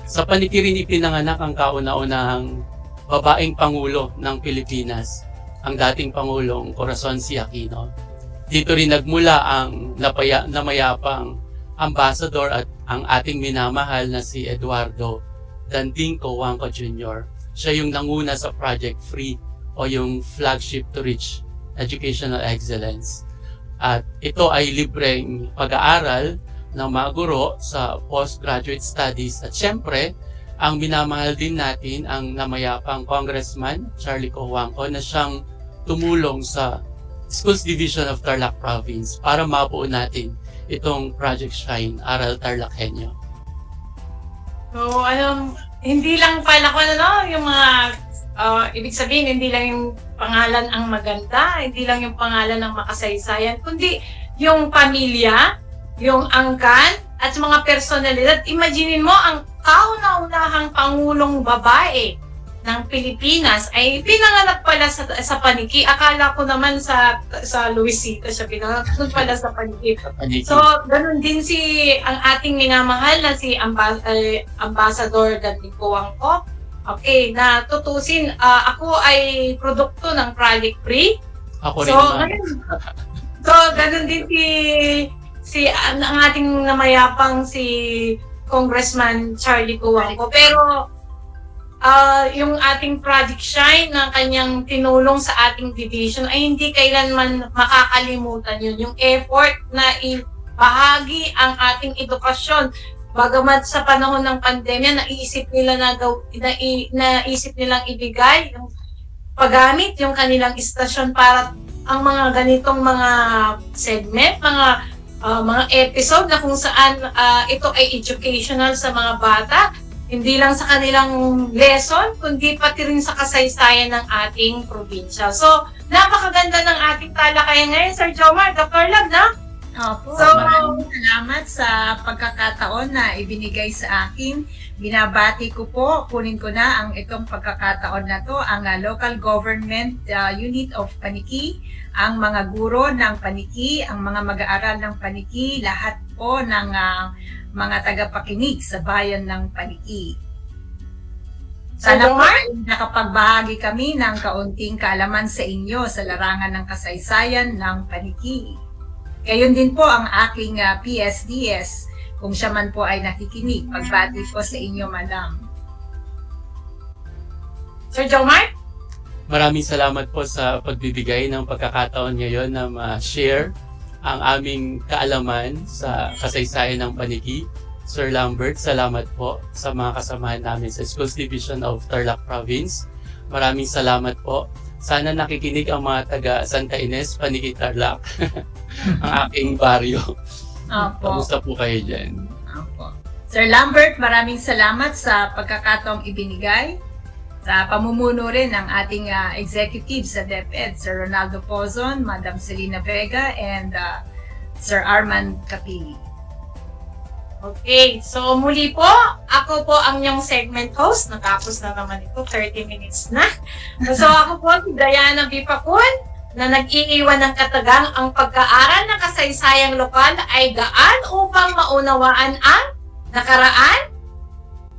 Sa paniki rin ipinanganak ang kauna-unahang babaeng Pangulo ng Pilipinas, ang dating Pangulong Corazon C. Aquino. Dito rin nagmula ang namayapang ambassador at ang ating minamahal na si Eduardo Danding Cojuangco Jr. Siya yung nanguna sa Project Free o yung flagship to reach educational excellence. At ito ay libreng pag-aaral ng mga guro sa postgraduate studies. At syempre, ang minamahal din natin ang namayapang Congressman Charlie Cojuangco na siyang tumulong sa Schools Division of Tarlac Province para mabuo natin itong Project Shine, Aral TarlakHenyo. So, hindi lang pala ko yung mga, ibig sabihin, hindi lang yung pangalan ang maganda, hindi lang yung pangalan ang makasaysayan, kundi yung pamilya, yung angkan, at mga personalidad. Imaginin mo, ang kauna-unahang pangulong babae ng Pilipinas ay pinanganak pala sa paniki. Akala ko naman sa Luisita siya pinanganak, pala sa paniki. So, ganun din ang ating minamahal na si Ambassador Danding Cojuangco. Okay, na tutusin, ako ay produkto ng Project Free. Ako rin naman. So, ganun din ang ating namayapang si Congressman Charlie Cojuangco. Pero, yung ating Project Shine na kanyang tinulong sa ating division ay hindi kailanman makakalimutan yun. Yung effort na ibahagi ang ating edukasyon. Bagamat sa panahon ng pandemya, naisip nilang ibigay yung paggamit yung kanilang istasyon para ang mga ganitong mga segment, mga episode na kung saan ito ay educational sa mga bata, hindi lang sa kanilang lesson, kundi pati rin sa kasaysayan ng ating probinsya. So, napakaganda ng ating talakayan ngayon, Sir Jomar, Dr. Lag, na? Opo, So, maraming salamat sa pagkakataon na ibinigay sa akin. Binabati ko po, kunin ko na ang itong pagkakataon na to, ang local government unit of Paniki, ang mga guro ng Paniki, ang mga mag-aaral ng Paniki, lahat po ng mga tagapakinig sa bayan ng Paniki. Sana po nakapagbahagi kami ng kaunting kaalaman sa inyo sa larangan ng kasaysayan ng Paniki. Gayon din po ang aking PSDS, kung siya man po ay nakikinig. Pagbati po sa inyo, Madam. Sir Jomar? Maraming salamat po sa pagbibigay ng pagkakataon ngayon na ma-share ang aming kaalaman sa kasaysayan ng Paniki. Sir Lambert, salamat po sa mga kasamahan namin sa Schools Division of Tarlac Province. Maraming salamat po. Sana nakikinig ang mga taga Santa Ines, Paniki, Tarlac, ang aking baryo. Opo. Kamusta po kayo dyan? Opo. Sir Lambert, maraming salamat sa pagkakataong ibinigay. Sa pamumuno rin ng ating executive sa DEPED, Sir Ronaldo Pozon, Madam Selena Vega, and Sir Arman Capili. Okay, so muli po, ako po ang inyong segment host. Natapos na naman ito, 30 minutes na. So ako po si Diana B. Pacun, na nag-iiwan ng katagang ang pagkaaral ng kasaysayang lokal ay gaan upang maunawaan ang nakaraan,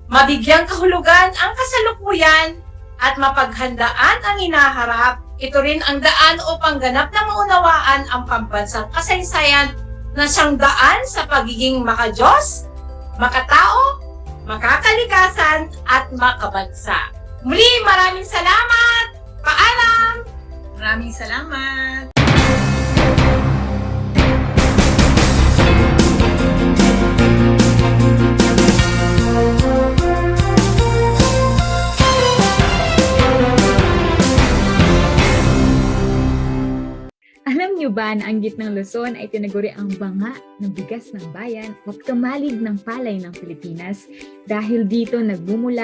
mabigyang kahulugan ang kasalukuyan, at mapaghandaan ang hinaharap. Ito rin ang daan upang ganap na maunawaan ang pambansang kasaysayan na siyang daan sa pagiging makadiyos, makatao, makakalikasan, at makabansa. Muli, maraming salamat! Paalam! Maraming salamat! Alam niyo ba na ang gitnang Luzon ay tinaguri ang banga ng bigas ng bayan at kamalig ng palay ng Pilipinas? Dahil dito nagbumula